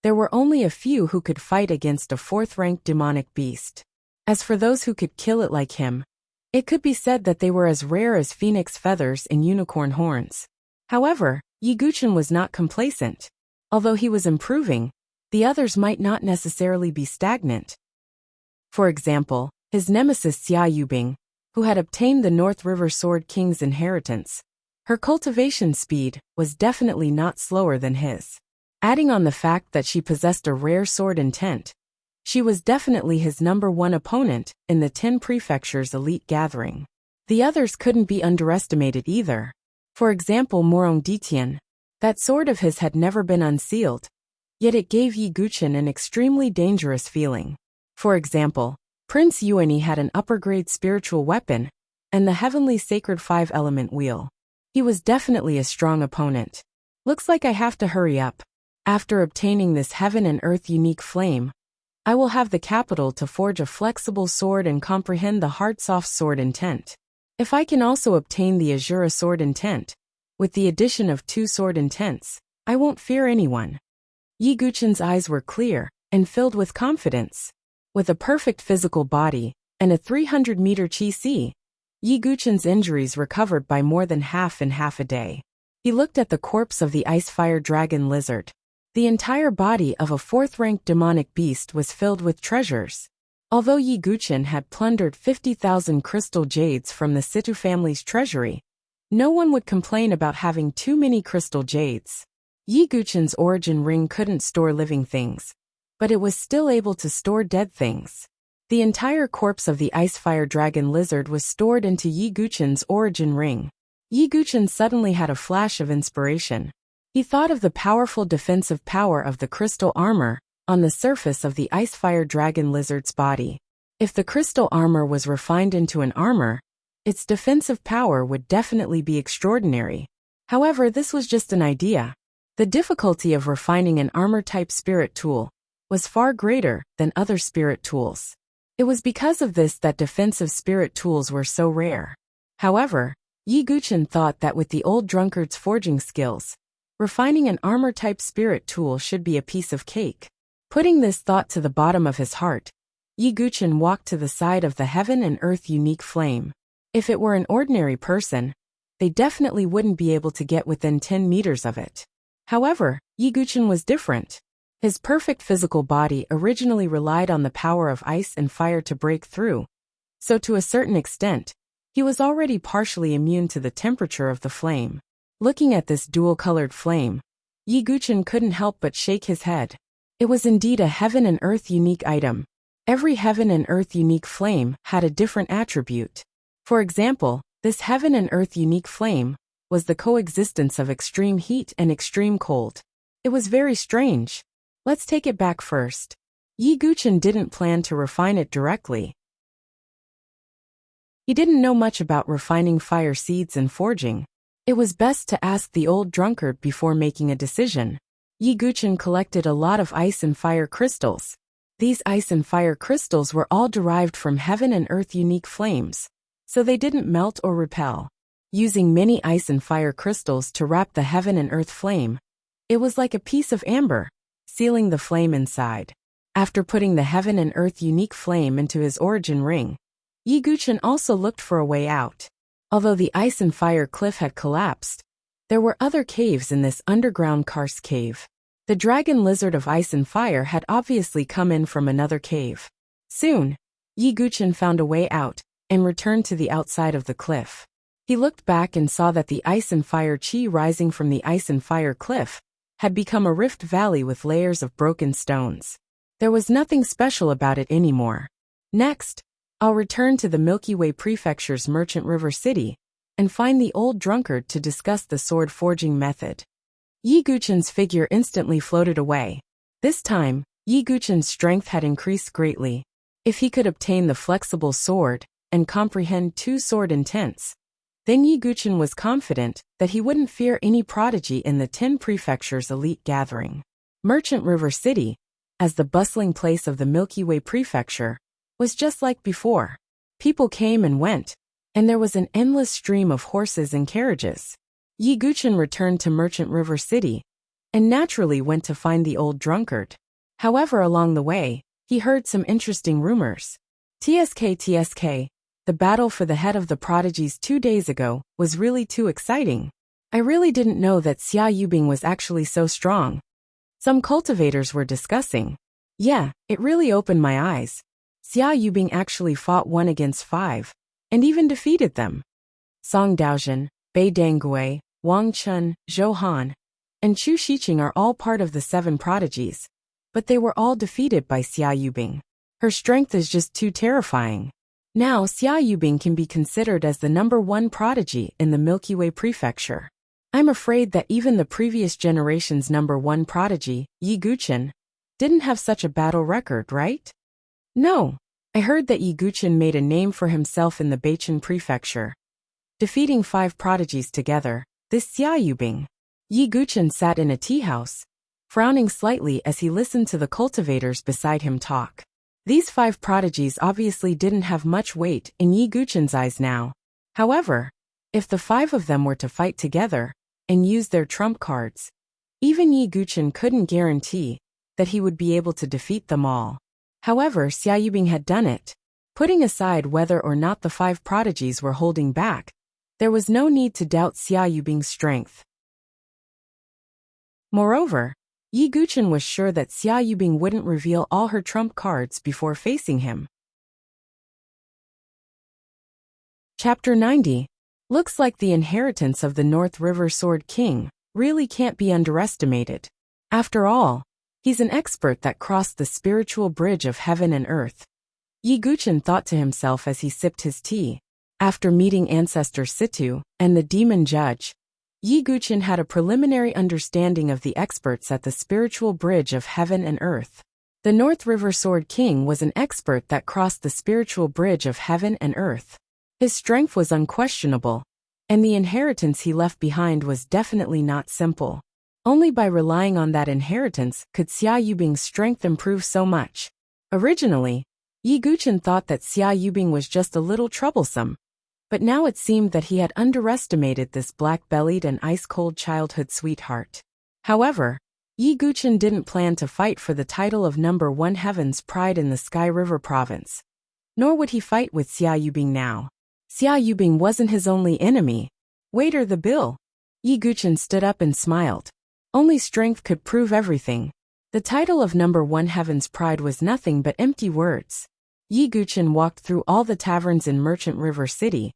there were only a few who could fight against a 4th-ranked demonic beast. As for those who could kill it like him, it could be said that they were as rare as phoenix feathers and unicorn horns. However, Yi Guchen was not complacent. Although he was improving, the others might not necessarily be stagnant. For example, his nemesis Xia Yubing, who had obtained the North River Sword King's inheritance, her cultivation speed was definitely not slower than his. Adding on the fact that she possessed a rare sword intent, she was definitely his #1 opponent in the 10 Prefectures elite gathering. The others couldn't be underestimated either. For example, Morong Ditian, That sword of his had never been unsealed, yet it gave Yi Guqin an extremely dangerous feeling. For example, Prince Yuanyi had an upper-grade spiritual weapon and the heavenly sacred 5-element wheel. He was definitely a strong opponent. Looks like I have to hurry up. After obtaining this heaven and earth unique flame, I will have the capital to forge a flexible sword and comprehend the hard soft sword intent. If I can also obtain the Azura sword intent, with the addition of 2 sword intents, I won't fear anyone. Yi Guqin's eyes were clear and filled with confidence. With a perfect physical body and a 300-meter qi, Yi Guqin's injuries recovered by more than half in half a day. He looked at the corpse of the ice-fire dragon lizard. The entire body of a 4th-ranked demonic beast was filled with treasures. Although Yi Guqin had plundered 50,000 crystal jades from the Situ family's treasury, no one would complain about having too many crystal jades. Yi Guqin's origin ring couldn't store living things, but it was still able to store dead things. The entire corpse of the ice-fire dragon lizard was stored into Yi Guqin's origin ring. Yi Guqin suddenly had a flash of inspiration. He thought of the powerful defensive power of the crystal armor on the surface of the ice-fire dragon lizard's body. If the crystal armor was refined into an armor, its defensive power would definitely be extraordinary. However, this was just an idea. The difficulty of refining an armor-type spirit tool was far greater than other spirit tools. It was because of this that defensive spirit tools were so rare. However, Yi Guqin thought that with the old drunkard's forging skills, refining an armor-type spirit tool should be a piece of cake. Putting this thought to the bottom of his heart, Yi Guqin walked to the side of the heaven and earth unique flame. If it were an ordinary person, they definitely wouldn't be able to get within 10 meters of it. However, Yi Guqin was different. His perfect physical body originally relied on the power of ice and fire to break through, so to a certain extent, he was already partially immune to the temperature of the flame. Looking at this dual-colored flame, Yi Guqin couldn't help but shake his head. It was indeed a heaven and earth unique item. Every heaven and earth unique flame had a different attribute. For example, this heaven and earth unique flame was the coexistence of extreme heat and extreme cold. It was very strange. Let's take it back first. Yi Guqin didn't plan to refine it directly. He didn't know much about refining fire seeds and forging. It was best to ask the old drunkard before making a decision. Yi Guqin collected a lot of ice and fire crystals. These ice and fire crystals were all derived from heaven and earth unique flames, so they didn't melt or repel. Using many ice and fire crystals to wrap the heaven and earth flame, it was like a piece of amber, sealing the flame inside. After putting the heaven and earth unique flame into his origin ring, Yi Guqin also looked for a way out. Although the ice and fire cliff had collapsed, there were other caves in this underground karst cave. The dragon lizard of ice and fire had obviously come in from another cave. Soon, Yi Guqin found a way out and returned to the outside of the cliff. He looked back and saw that the ice and fire chi rising from the ice and fire cliff had become a rift valley with layers of broken stones. There was nothing special about it anymore. Next, I'll return to the Milky Way Prefecture's Merchant River City and find the old drunkard to discuss the sword forging method. Yi Guqin's figure instantly floated away. This time, Yi Guqin's strength had increased greatly. If he could obtain the flexible sword and comprehend 2 sword intents, then Yi Guqin was confident that he wouldn't fear any prodigy in the 10 prefectures elite gathering. Merchant River City, as the bustling place of the Milky Way Prefecture, was just like before. People came and went, and there was an endless stream of horses and carriages. Yi Guqin returned to Merchant River City, and naturally went to find the old drunkard. However, along the way, he heard some interesting rumors. TSK, the battle for the head of the prodigies 2 days ago was really too exciting. I really didn't know that Xia Yubing was actually so strong. Some cultivators were discussing. Yeah, it really opened my eyes. Xia Yubing actually fought 1 against 5, and even defeated them. Song Daozhen, Bai Dangui, Wang Chun, Zhou Han, and Chu Shiqing are all part of the 7 prodigies, but they were all defeated by Xia Yubing. Her strength is just too terrifying. Now Xia Yubing can be considered as the #1 prodigy in the Milky Way Prefecture. I'm afraid that even the previous generation's #1 prodigy, Yi Guqin, didn't have such a battle record, right? No. I heard that Yi Guqin made a name for himself in the Beichun prefecture, defeating 5 prodigies together. This Xia Yubing. Yi Guqin sat in a tea house, frowning slightly as he listened to the cultivators beside him talk. These 5 prodigies obviously didn't have much weight in Yi Guqin's eyes now. However, if the 5 of them were to fight together and use their trump cards, even Yi Guqin couldn't guarantee that he would be able to defeat them all. However, Xia Yubing had done it. Putting aside whether or not the 5 prodigies were holding back, there was no need to doubt Xia Yubing's strength. Moreover, Yi Guqin was sure that Xia Yubing wouldn't reveal all her trump cards before facing him. Chapter 90. Looks like the inheritance of the North River Sword King really can't be underestimated. After all, he's an expert that crossed the spiritual bridge of heaven and earth. Yi Guqin thought to himself as he sipped his tea. After meeting Ancestor Situ and the demon judge, Yi Guqin had a preliminary understanding of the experts at the spiritual bridge of heaven and earth. The North River Sword King was an expert that crossed the spiritual bridge of heaven and earth. His strength was unquestionable, and the inheritance he left behind was definitely not simple. Only by relying on that inheritance could Xia Yubing's strength improve so much. Originally, Yi Guqin thought that Xia Yubing was just a little troublesome, but now it seemed that he had underestimated this black-bellied and ice-cold childhood sweetheart. However, Yi Guqin didn't plan to fight for the title of #1 Heaven's Pride in the Sky River Province. Nor would he fight with Xia Yubing now. Xia Yubing wasn't his only enemy. Waiter the bill. Yi Guqin stood up and smiled. Only strength could prove everything. The title of #1 Heaven's Pride was nothing but empty words. Yi Guqin walked through all the taverns in Merchant River City,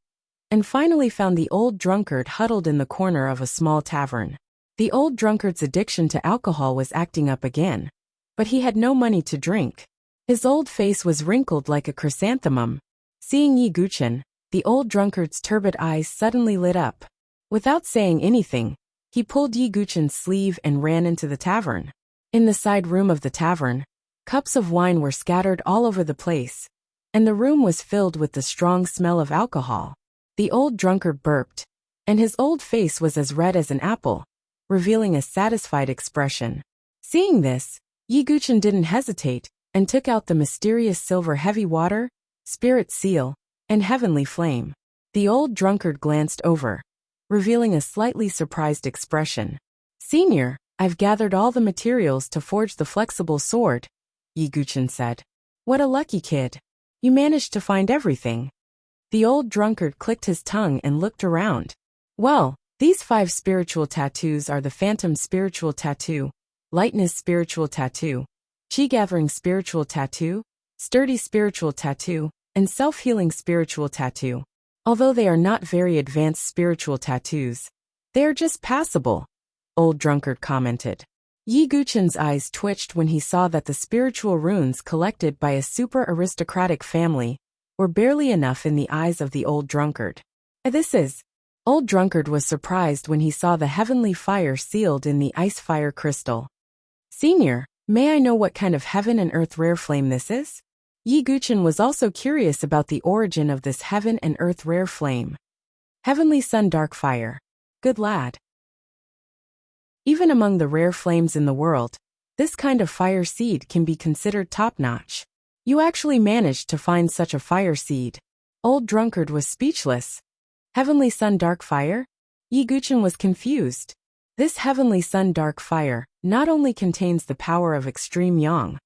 and finally found the old drunkard huddled in the corner of a small tavern. The old drunkard's addiction to alcohol was acting up again, but he had no money to drink. His old face was wrinkled like a chrysanthemum. Seeing Yi Guqin, the old drunkard's turbid eyes suddenly lit up. Without saying anything, he pulled Yi Guqin's sleeve and ran into the tavern. In the side room of the tavern, cups of wine were scattered all over the place, and the room was filled with the strong smell of alcohol. The old drunkard burped, and his old face was as red as an apple, revealing a satisfied expression. Seeing this, Yi Guqin didn't hesitate, and took out the mysterious silver heavy water, spirit seal, and heavenly flame. The old drunkard glanced over, revealing a slightly surprised expression. "Senior, I've gathered all the materials to forge the flexible sword," Yi Guqin said. "What a lucky kid. You managed to find everything." The old drunkard clicked his tongue and looked around. "Well, these 5 spiritual tattoos are the Phantom Spiritual Tattoo, Lightness Spiritual Tattoo, Chi-Gathering Spiritual Tattoo, Sturdy Spiritual Tattoo, and Self-Healing Spiritual Tattoo. Although they are not very advanced spiritual tattoos, they are just passable," old drunkard commented. Yi Guqin's eyes twitched when he saw that the spiritual runes collected by a super-aristocratic family were barely enough in the eyes of the old drunkard. Old drunkard was surprised when he saw the heavenly fire sealed in the ice fire crystal. "Senior, may I know what kind of heaven and earth rare flame this is?" Yi Guqin was also curious about the origin of this heaven and earth rare flame. "Heavenly Sun Dark Fire. Good lad." Even among the rare flames in the world, this kind of fire seed can be considered top-notch. "You actually managed to find such a fire seed." Old drunkard was speechless. "Heavenly Sun Dark Fire?" Yi Guqin was confused. This Heavenly Sun Dark Fire not only contains the power of extreme yang,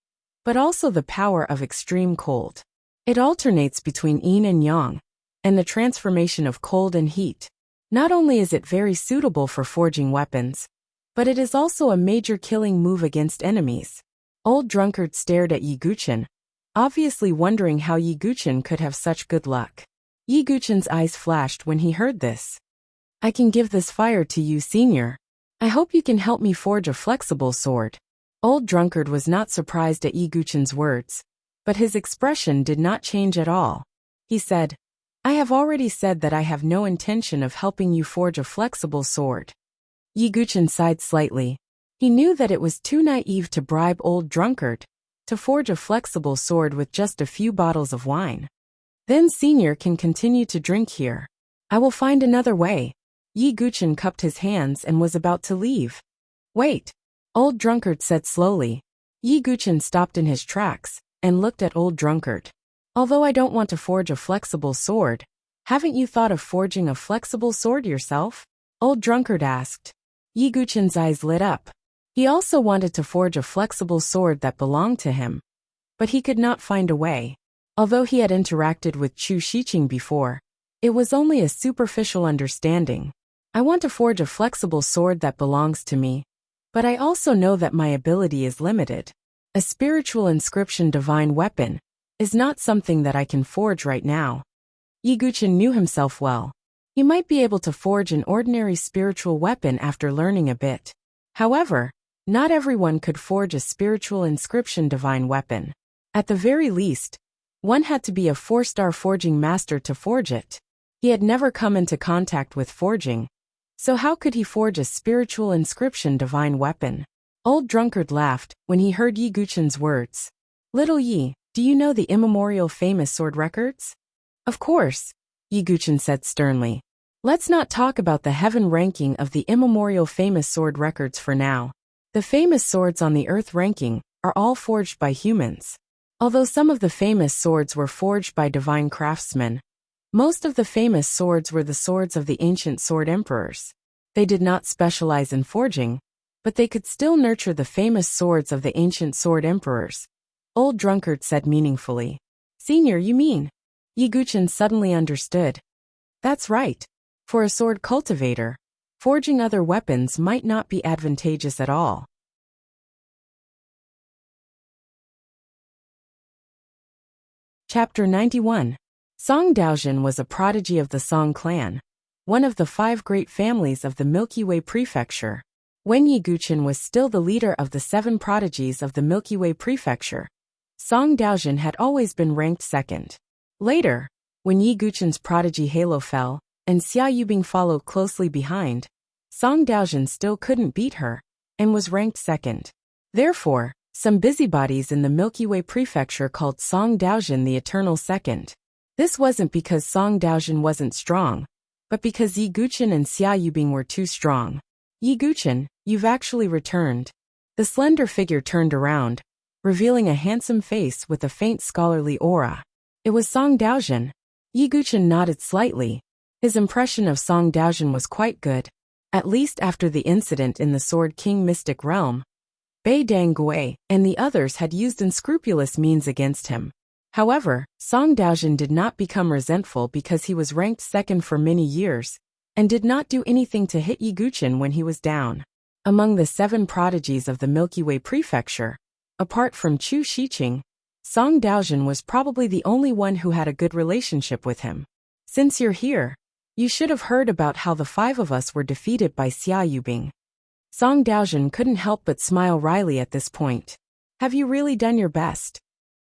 but also the power of extreme cold. It alternates between yin and yang, and the transformation of cold and heat. Not only is it very suitable for forging weapons, but it is also a major killing move against enemies. Old drunkard stared at Yi Guqin, obviously wondering how Yi Guqin could have such good luck. Yi Guqin's eyes flashed when he heard this. "I can give this fire to you, senior. I hope you can help me forge a flexible sword." Old drunkard was not surprised at Yi Guqin's words, but his expression did not change at all. He said, "I have already said that I have no intention of helping you forge a flexible sword. Yi Guchen sighed slightly. He knew that it was too naive to bribe old drunkard to forge a flexible sword with just a few bottles of wine. Then Senior can continue to drink here. I will find another way. Yi Guchen cupped his hands and was about to leave. Wait, old drunkard said slowly. Yi Guchen stopped in his tracks and looked at old drunkard. Although I don't want to forge a flexible sword, haven't you thought of forging a flexible sword yourself? Old drunkard asked. Yi Guchen's eyes lit up. He also wanted to forge a flexible sword that belonged to him, but he could not find a way. Although he had interacted with Chu Shiqing before, it was only a superficial understanding. I want to forge a flexible sword that belongs to me, but I also know that my ability is limited. A spiritual inscription divine weapon is not something that I can forge right now. Yi Guchen knew himself well. He might be able to forge an ordinary spiritual weapon after learning a bit. However, not everyone could forge a spiritual inscription divine weapon. At the very least, one had to be a 4-star forging master to forge it. He had never come into contact with forging, so how could he forge a spiritual inscription divine weapon? Old drunkard laughed when he heard Yi Guchen's words. Little Yi, do you know the immemorial famous sword records? Of course, Yi Guchen said sternly. Let's not talk about the heaven ranking of the immemorial famous sword records for now. The famous swords on the earth ranking are all forged by humans. Although some of the famous swords were forged by divine craftsmen, most of the famous swords were the swords of the ancient sword emperors. They did not specialize in forging, but they could still nurture the famous swords of the ancient sword emperors. Old drunkard said meaningfully. Senior, you mean? Yi Guchen suddenly understood. That's right. For a sword cultivator, forging other weapons might not be advantageous at all. Chapter 91. Song Daojin was a prodigy of the Song clan, one of the 5 great families of the Milky Way Prefecture. When Yi Guchen was still the leader of the 7 prodigies of the Milky Way Prefecture, Song Daojin had always been ranked second. Later, when Yi Guchen's prodigy halo fell, and Xia Yubing followed closely behind, Song Daojin still couldn't beat her, and was ranked second. Therefore, some busybodies in the Milky Way Prefecture called Song Daojin the Eternal Second. This wasn't because Song Daojin wasn't strong, but because Yi Guchen and Xia Yubing were too strong. Yi Guchen, you've actually returned. The slender figure turned around, revealing a handsome face with a faint scholarly aura. It was Song Daojin. Yi Guchen nodded slightly. His impression of Song Daojin was quite good, at least after the incident in the Sword King Mystic Realm. Bei Dangui and the others had used unscrupulous means against him. However, Song Daojin did not become resentful because he was ranked second for many years, and did not do anything to hit Yi Guchen when he was down. Among the 7 prodigies of the Milky Way Prefecture, apart from Chu Shiqing, Song Daojin was probably the only one who had a good relationship with him. Since you're here, you should have heard about how the 5 of us were defeated by Xia Yubing. Song Daojin couldn't help but smile wryly at this point. Have you really done your best?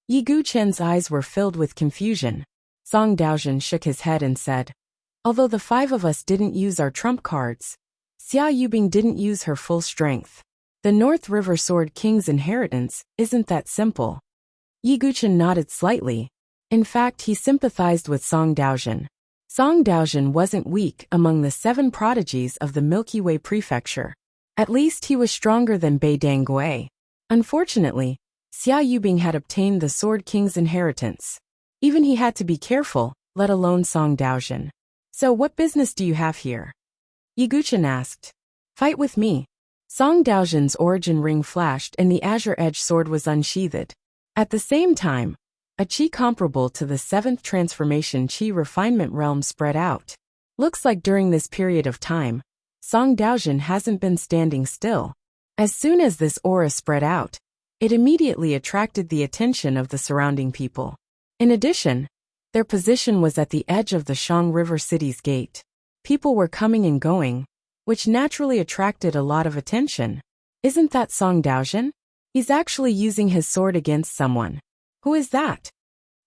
Yi Guchen's eyes were filled with confusion. Song Daojin shook his head and said, although the 5 of us didn't use our trump cards, Xia Yubing didn't use her full strength. The North River Sword King's inheritance isn't that simple. Yi Guchen nodded slightly. In fact, he sympathized with Song Daojin. Song Daojin wasn't weak among the 7 prodigies of the Milky Way Prefecture. At least he was stronger than Bei Dangui. Unfortunately, Xia Yubing had obtained the Sword King's inheritance. Even he had to be careful, let alone Song Daojin. So what business do you have here? Yi Guchen asked. Fight with me. Song Daojin's origin ring flashed and the azure edge sword was unsheathed. At the same time, a chi comparable to the 7th transformation chi refinement realm spread out. Looks like during this period of time, Song Daojin hasn't been standing still. As soon as this aura spread out, it immediately attracted the attention of the surrounding people. In addition, their position was at the edge of the Shang River City's gate. People were coming and going, which naturally attracted a lot of attention. Isn't that Song Daojin? He's actually using his sword against someone. Who is that?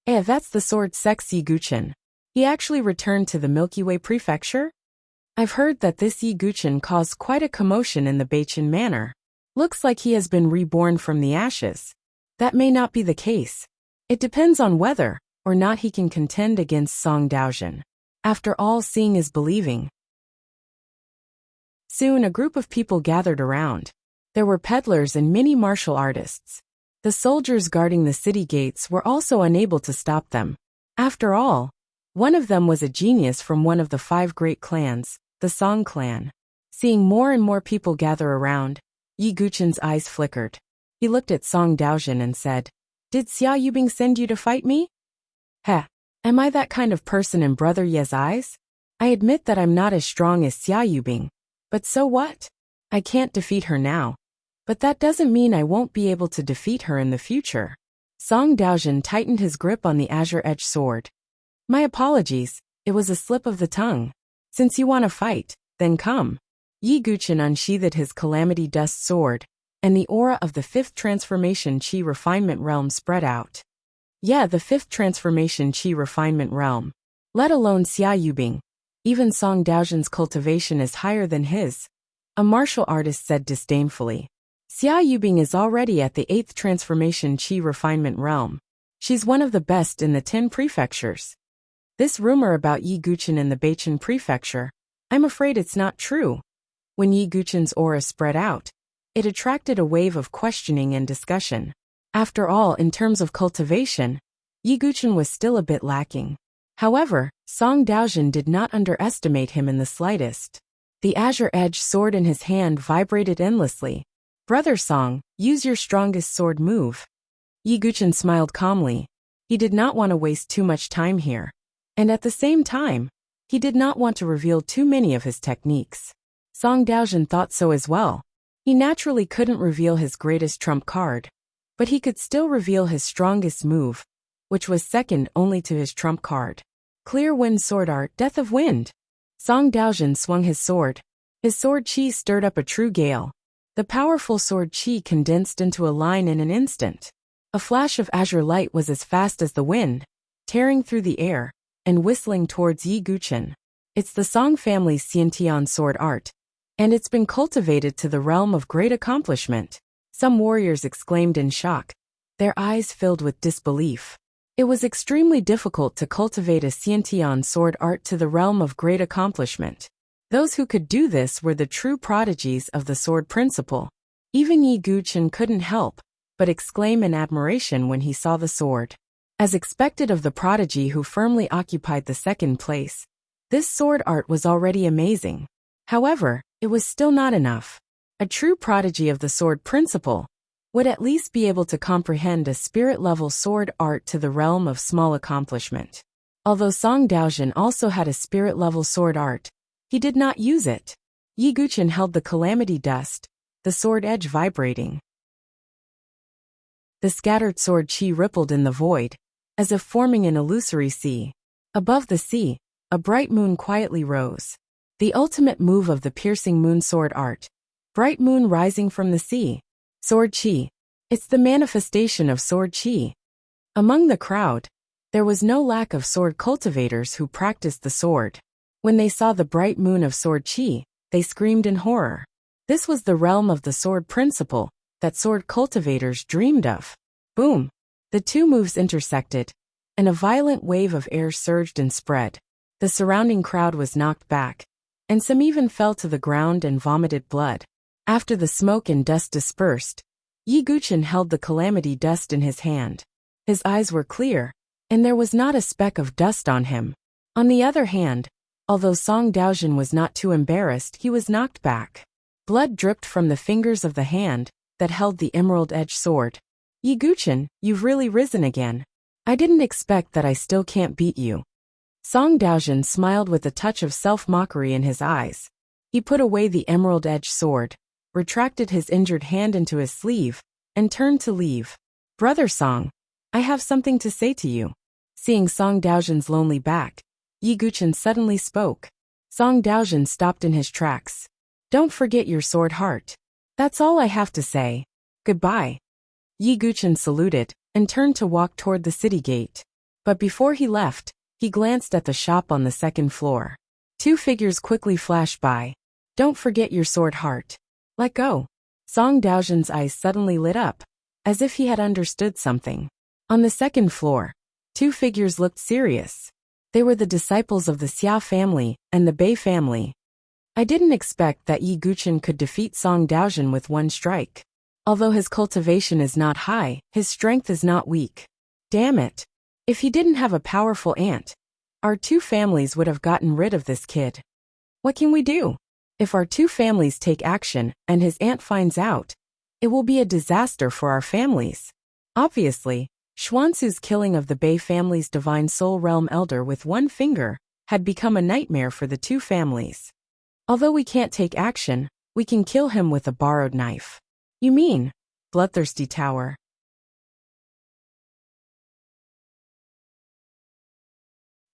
That's the sword Yi Guchen. He actually returned to the Milky Way Prefecture? I've heard that this Yi Guchen caused quite a commotion in the Beichen manor. Looks like he has been reborn from the ashes. That may not be the case. It depends on whether or not he can contend against Song Daojin. After all, seeing is believing. Soon a group of people gathered around. There were peddlers and many martial artists. The soldiers guarding the city gates were also unable to stop them. After all, one of them was a genius from one of the 5 great clans, the Song clan. Seeing more and more people gather around, Yi Guchen's eyes flickered. He looked at Song Daojin and said, "Did Xia Yubing send you to fight me?" Heh, am I that kind of person in Brother Ye's eyes? I admit that I'm not as strong as Xia Yubing, but so what? I can't defeat her now. But that doesn't mean I won't be able to defeat her in the future. Song Daojin tightened his grip on the azure-edged sword. My apologies, it was a slip of the tongue. Since you want to fight, then come. Yi Guchen unsheathed his calamity dust sword, and the aura of the 5th transformation Qi refinement realm spread out. Yeah, the 5th transformation Qi refinement realm. Let alone Xia Yubing. Even Song Daojin's cultivation is higher than his. A martial artist said disdainfully. Xia Yubing is already at the 8th transformation Qi refinement realm. She's one of the best in the 10 prefectures. This rumor about Yi Guchen in the Beichen prefecture, I'm afraid it's not true. When Yi Guchen's aura spread out, it attracted a wave of questioning and discussion. After all, in terms of cultivation, Yi Guchen was still a bit lacking. However, Song Daojin did not underestimate him in the slightest. The azure-edged sword in his hand vibrated endlessly. Brother Song, use your strongest sword move. Yi Guchen smiled calmly. He did not want to waste too much time here. And at the same time, he did not want to reveal too many of his techniques. Song Daojin thought so as well. He naturally couldn't reveal his greatest trump card, but he could still reveal his strongest move, which was second only to his trump card. Clear Wind Sword Art, Death of Wind. Song Daojin swung his sword. His sword chi stirred up a true gale. The powerful sword chi condensed into a line in an instant. A flash of azure light was as fast as the wind, tearing through the air and whistling towards Yi Guchen. It's the Song family's Xiantian sword art, and it's been cultivated to the realm of great accomplishment. Some warriors exclaimed in shock, their eyes filled with disbelief. It was extremely difficult to cultivate a Xiantian sword art to the realm of great accomplishment. Those who could do this were the true prodigies of the sword principle. Even Yi Guchen couldn't help but exclaim in admiration when he saw the sword. As expected of the prodigy who firmly occupied the second place, this sword art was already amazing. However, it was still not enough. A true prodigy of the sword principle would at least be able to comprehend a spirit-level sword art to the realm of small accomplishment. Although Song Daojin also had a spirit-level sword art, he did not use it. Yi Guchen held the calamity dust, the sword edge vibrating. The scattered sword chi rippled in the void, as if forming an illusory sea. Above the sea, a bright moon quietly rose. The ultimate move of the piercing moon sword art. Bright moon rising from the sea. Sword chi. It's the manifestation of sword chi. Among the crowd, there was no lack of sword cultivators who practiced the sword. When they saw the bright moon of sword chi, they screamed in horror. This was the realm of the sword principle that sword cultivators dreamed of. Boom! The two moves intersected, and a violent wave of air surged and spread. The surrounding crowd was knocked back, and some even fell to the ground and vomited blood. After the smoke and dust dispersed, Yi Guchen held the calamity dust in his hand. His eyes were clear, and there was not a speck of dust on him. On the other hand, although Song Daojin was not too embarrassed, he was knocked back. Blood dripped from the fingers of the hand that held the emerald-edged sword. Yi Guchen, you've really risen again. I didn't expect that I still can't beat you. Song Daojin smiled with a touch of self-mockery in his eyes. He put away the emerald-edged sword, retracted his injured hand into his sleeve, and turned to leave. Brother Song, I have something to say to you. Seeing Song Daojin's lonely back, Yi Guchen suddenly spoke. Song Daojin stopped in his tracks. Don't forget your sword heart. That's all I have to say. Goodbye. Yi Guchen saluted and turned to walk toward the city gate. But before he left, he glanced at the shop on the second floor. Two figures quickly flashed by. Don't forget your sword heart. Let go. Song Daozhen's eyes suddenly lit up, as if he had understood something. On the second floor, two figures looked serious. They were the disciples of the Xia family and the Bei family. I didn't expect that Yi Guchen could defeat Song Daozhen with one strike. Although his cultivation is not high, his strength is not weak. Damn it. If he didn't have a powerful aunt, our two families would have gotten rid of this kid. What can we do? If our two families take action and his aunt finds out, it will be a disaster for our families. Obviously, Xuanzu's killing of the Bei family's divine soul realm elder with one finger had become a nightmare for the two families. Although we can't take action, we can kill him with a borrowed knife. You mean, bloodthirsty tower?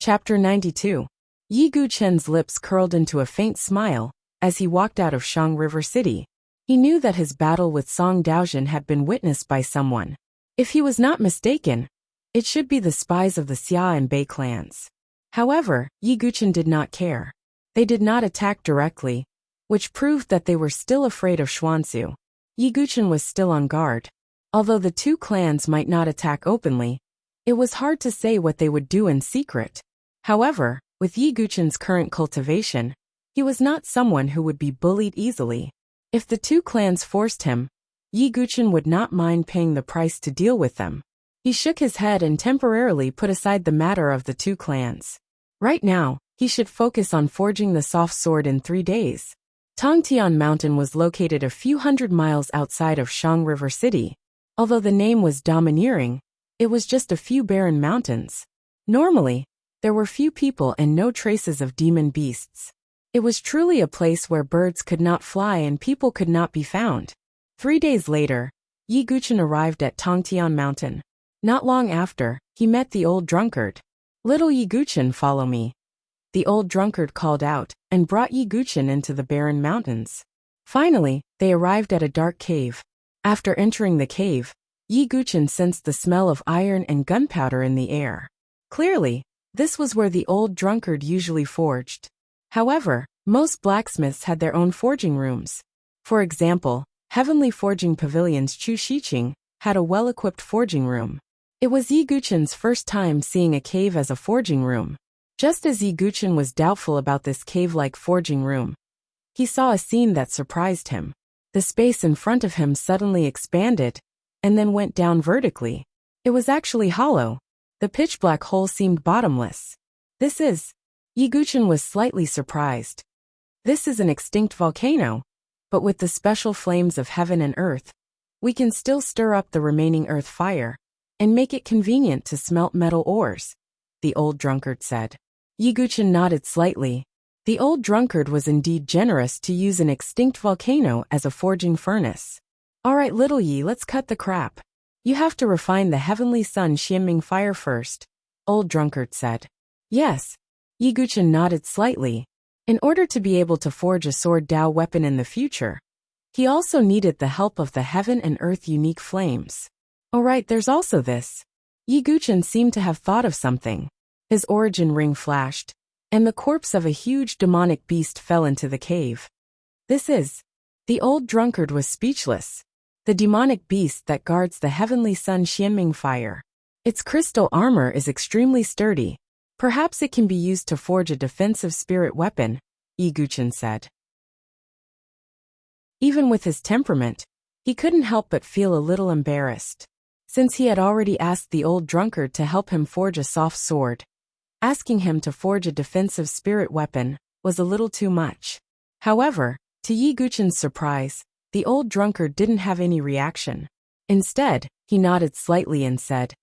Chapter 92. Yi Guchen's lips curled into a faint smile as he walked out of Shang River City. He knew that his battle with Song Daozhen had been witnessed by someone. If he was not mistaken, it should be the spies of the Xia and Bei clans. However, Yi Guchen did not care. They did not attack directly, which proved that they were still afraid of Xuanzu. Yi Guchen was still on guard. Although the two clans might not attack openly, it was hard to say what they would do in secret. However, with Yi Guchen's current cultivation, he was not someone who would be bullied easily. If the two clans forced him, Yi Guchen would not mind paying the price to deal with them. He shook his head and temporarily put aside the matter of the two clans. Right now, he should focus on forging the soft sword in 3 days. Tongtian Mountain was located a few hundred miles outside of Shang River City. Although the name was domineering, it was just a few barren mountains. Normally, there were few people and no traces of demon beasts. It was truly a place where birds could not fly and people could not be found. 3 days later, Yi Guchen arrived at Tongtian Mountain. Not long after, he met the old drunkard. Little Yi Guchen, follow me. The old drunkard called out and brought Yi Guchen into the barren mountains. Finally, they arrived at a dark cave. After entering the cave, Yi Guchen sensed the smell of iron and gunpowder in the air. Clearly, this was where the old drunkard usually forged. However, most blacksmiths had their own forging rooms. For example, Heavenly Forging Pavilion's Chu Shiqing had a well-equipped forging room. It was Yi Guchen's first time seeing a cave as a forging room. Just as Yi Guchen was doubtful about this cave-like forging room, he saw a scene that surprised him. The space in front of him suddenly expanded, and then went down vertically. It was actually hollow. The pitch-black hole seemed bottomless. Yi Guchen was slightly surprised. This is an extinct volcano, but with the special flames of heaven and earth, we can still stir up the remaining earth fire, and make it convenient to smelt metal ores, the old drunkard said. Yi Guchen nodded slightly. The old drunkard was indeed generous to use an extinct volcano as a forging furnace. Alright little Yi, let's cut the crap. You have to refine the heavenly sun Xianming fire first, old drunkard said. Yes. Yi Guchen nodded slightly. In order to be able to forge a sword Dao weapon in the future, he also needed the help of the heaven and earth unique flames. Alright, there's also this. Yi Guchen seemed to have thought of something. His origin ring flashed, and the corpse of a huge demonic beast fell into the cave. The old drunkard was speechless. The demonic beast that guards the heavenly sun Xianming fire. Its crystal armor is extremely sturdy. Perhaps it can be used to forge a defensive spirit weapon, Yi Guchen said. Even with his temperament, he couldn't help but feel a little embarrassed. Since he had already asked the old drunkard to help him forge a soft sword, asking him to forge a defensive spirit weapon was a little too much. However, to Yi Guchen's surprise, the old drunkard didn't have any reaction. Instead, he nodded slightly and said,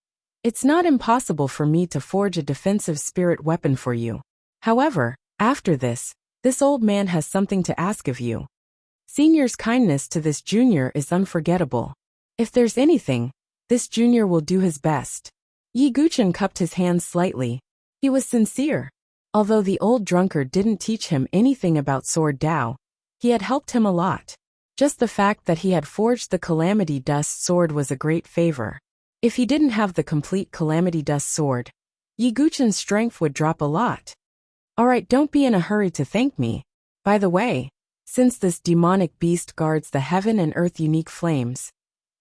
"It's not impossible for me to forge a defensive spirit weapon for you. However, after this old man has something to ask of you. Senior's kindness to this junior is unforgettable. If there's anything, this junior will do his best." Yi Guchen cupped his hands slightly. He was sincere. Although the old drunkard didn't teach him anything about Sword Dao, he had helped him a lot. Just the fact that he had forged the Calamity Dust sword was a great favor. If he didn't have the complete Calamity Dust sword, Yi Guchen's strength would drop a lot. Alright, don't be in a hurry to thank me. By the way, since this demonic beast guards the heaven and earth unique flames,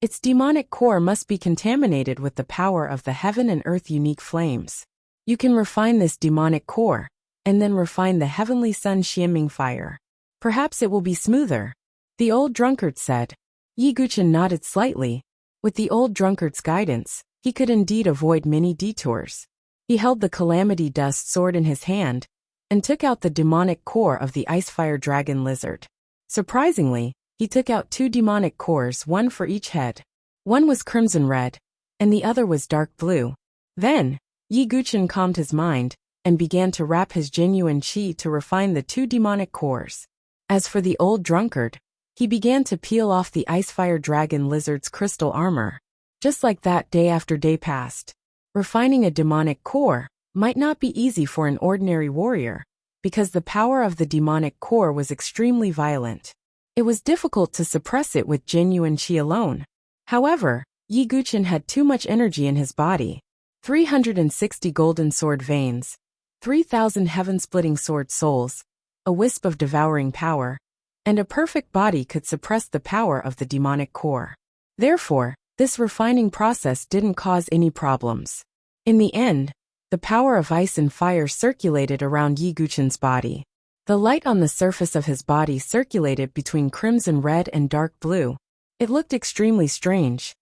its demonic core must be contaminated with the power of the heaven and earth unique flames. You can refine this demonic core, and then refine the heavenly sun Xianming fire. Perhaps it will be smoother, the old drunkard said. Yi Guchen nodded slightly. With the old drunkard's guidance, he could indeed avoid many detours. He held the calamity dust sword in his hand, and took out the demonic core of the icefire dragon lizard. Surprisingly, he took out 2 demonic cores, one for each head. One was crimson red, and the other was dark blue. Then, Yi Guchen calmed his mind, and began to wrap his genuine qi to refine the 2 demonic cores. As for the old drunkard, he began to peel off the icefire dragon lizard's crystal armor. Just like that, day after day passed. Refining a demonic core might not be easy for an ordinary warrior, because the power of the demonic core was extremely violent. It was difficult to suppress it with genuine qi alone. However, Yi Guchen had too much energy in his body. 360 golden sword veins, 3,000 heaven-splitting sword souls, a wisp of devouring power, and a perfect body could suppress the power of the demonic core. Therefore, this refining process didn't cause any problems. In the end, the power of ice and fire circulated around Yi Guchen's body. The light on the surface of his body circulated between crimson red and dark blue. It looked extremely strange.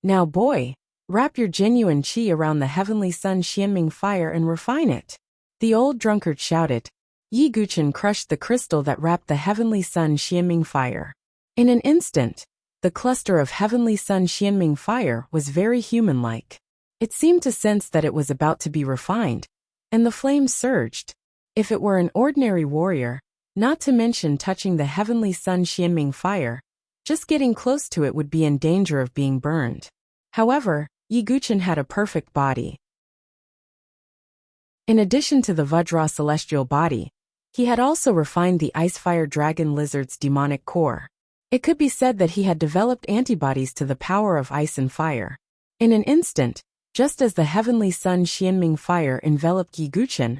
Now boy, wrap your genuine qi around the heavenly sun Xianming fire and refine it. The old drunkard shouted. Yi Guchen crushed the crystal that wrapped the heavenly sun Xianming fire. In an instant, the cluster of heavenly sun Xianming fire was very human-like. It seemed to sense that it was about to be refined, and the flames surged. If it were an ordinary warrior, not to mention touching the heavenly sun Xianming fire, just getting close to it would be in danger of being burned. However, Yi Guchen had a perfect body. In addition to the Vajra celestial body, he had also refined the icefire dragon lizard's demonic core. It could be said that he had developed antibodies to the power of ice and fire. In an instant, just as the heavenly sun Xianming fire enveloped Yi Guchen,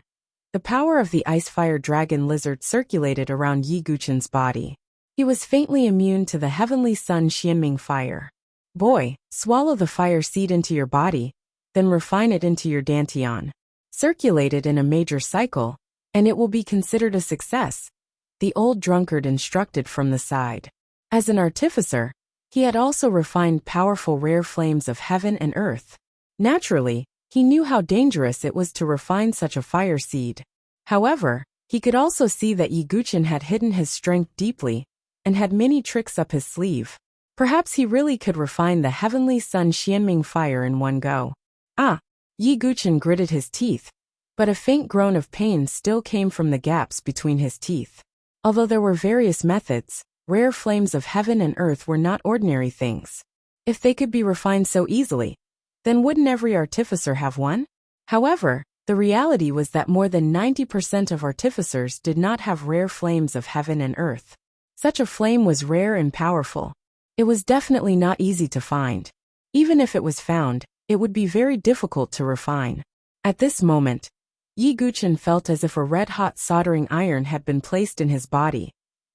the power of the icefire dragon lizard circulated around Yi Guchen's body. He was faintly immune to the heavenly sun Xianming fire. Boy, swallow the fire seed into your body, then refine it into your dantian. Circulate it in a major cycle, and it will be considered a success, the old drunkard instructed from the side. As an artificer, he had also refined powerful rare flames of heaven and earth. Naturally, he knew how dangerous it was to refine such a fire seed. However, he could also see that Yi Guchen had hidden his strength deeply, and had many tricks up his sleeve. Perhaps he really could refine the heavenly sun Xianming fire in one go. Ah! Yi Guchen gritted his teeth, but a faint groan of pain still came from the gaps between his teeth. Although there were various methods, rare flames of heaven and earth were not ordinary things. If they could be refined so easily, then wouldn't every artificer have one? However, the reality was that more than 90% of artificers did not have rare flames of heaven and earth. Such a flame was rare and powerful. It was definitely not easy to find. Even if it was found, it would be very difficult to refine. At this moment, Yi Guchen felt as if a red-hot soldering iron had been placed in his body,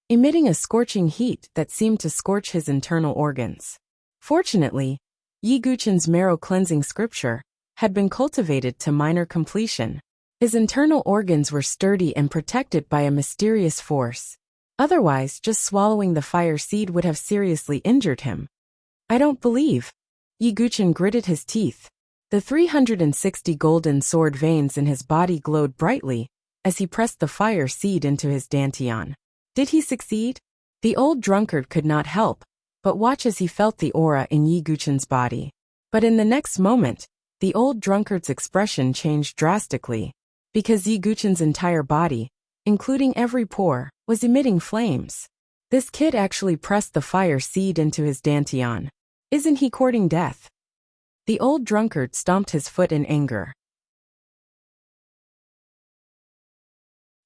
emitting a scorching heat that seemed to scorch his internal organs. Fortunately, Yi Guchen's marrow-cleansing scripture had been cultivated to minor completion. His internal organs were sturdy and protected by a mysterious force. Otherwise, just swallowing the fire seed would have seriously injured him. I don't believe. Yi Guchen gritted his teeth. The 360 golden sword veins in his body glowed brightly as he pressed the fire seed into his dantian. Did he succeed? The old drunkard could not help but watch as he felt the aura in Yi Guchen's body. But in the next moment, the old drunkard's expression changed drastically, because Yi Guchen's entire body, including every pore, was emitting flames. This kid actually pressed the fire seed into his dantian. Isn't he courting death? The old drunkard stomped his foot in anger.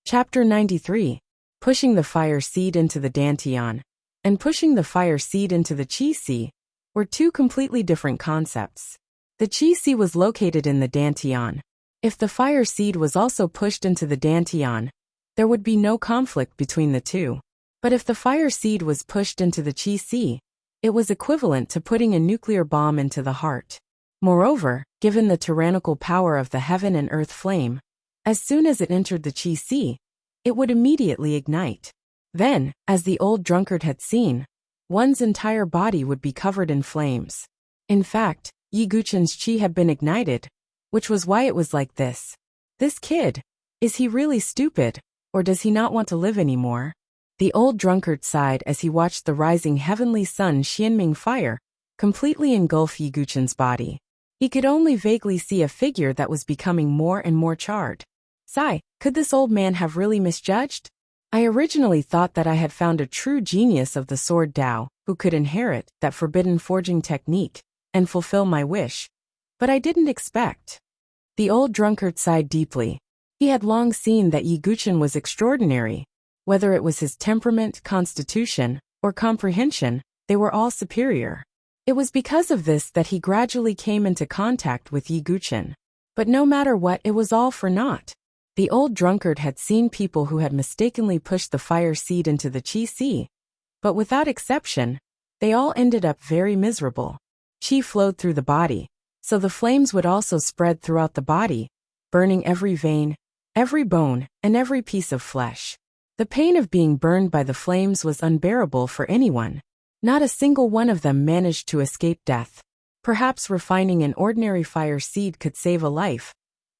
Chapter 93. Pushing the fire seed into the dantian and pushing the fire seed into the qi si were two completely different concepts. The qi si was located in the dantian. If the fire seed was also pushed into the dantian, there would be no conflict between the two. But if the fire seed was pushed into the chi si, it was equivalent to putting a nuclear bomb into the heart. Moreover, given the tyrannical power of the heaven and earth flame, as soon as it entered the chi si, it would immediately ignite. Then, as the old drunkard had seen, one's entire body would be covered in flames. In fact, Yi Guchen's chi had been ignited, which was why it was like this. This kid, is he really stupid, or does he not want to live anymore? The old drunkard sighed as he watched the rising heavenly sun Xianming fire completely engulf Yi Guchen's body. He could only vaguely see a figure that was becoming more and more charred. Sigh, could this old man have really misjudged? I originally thought that I had found a true genius of the sword Dao, who could inherit that forbidden forging technique and fulfill my wish. But I didn't expect. The old drunkard sighed deeply. He had long seen that Yi Guchen was extraordinary. Whether it was his temperament, constitution, or comprehension, they were all superior. It was because of this that he gradually came into contact with Yi Guchen. But no matter what, it was all for naught. The old drunkard had seen people who had mistakenly pushed the fire seed into the chi si, but without exception, they all ended up very miserable. Chi flowed through the body, so the flames would also spread throughout the body, burning every vein, every bone, and every piece of flesh. The pain of being burned by the flames was unbearable for anyone. Not a single one of them managed to escape death. Perhaps refining an ordinary fire seed could save a life,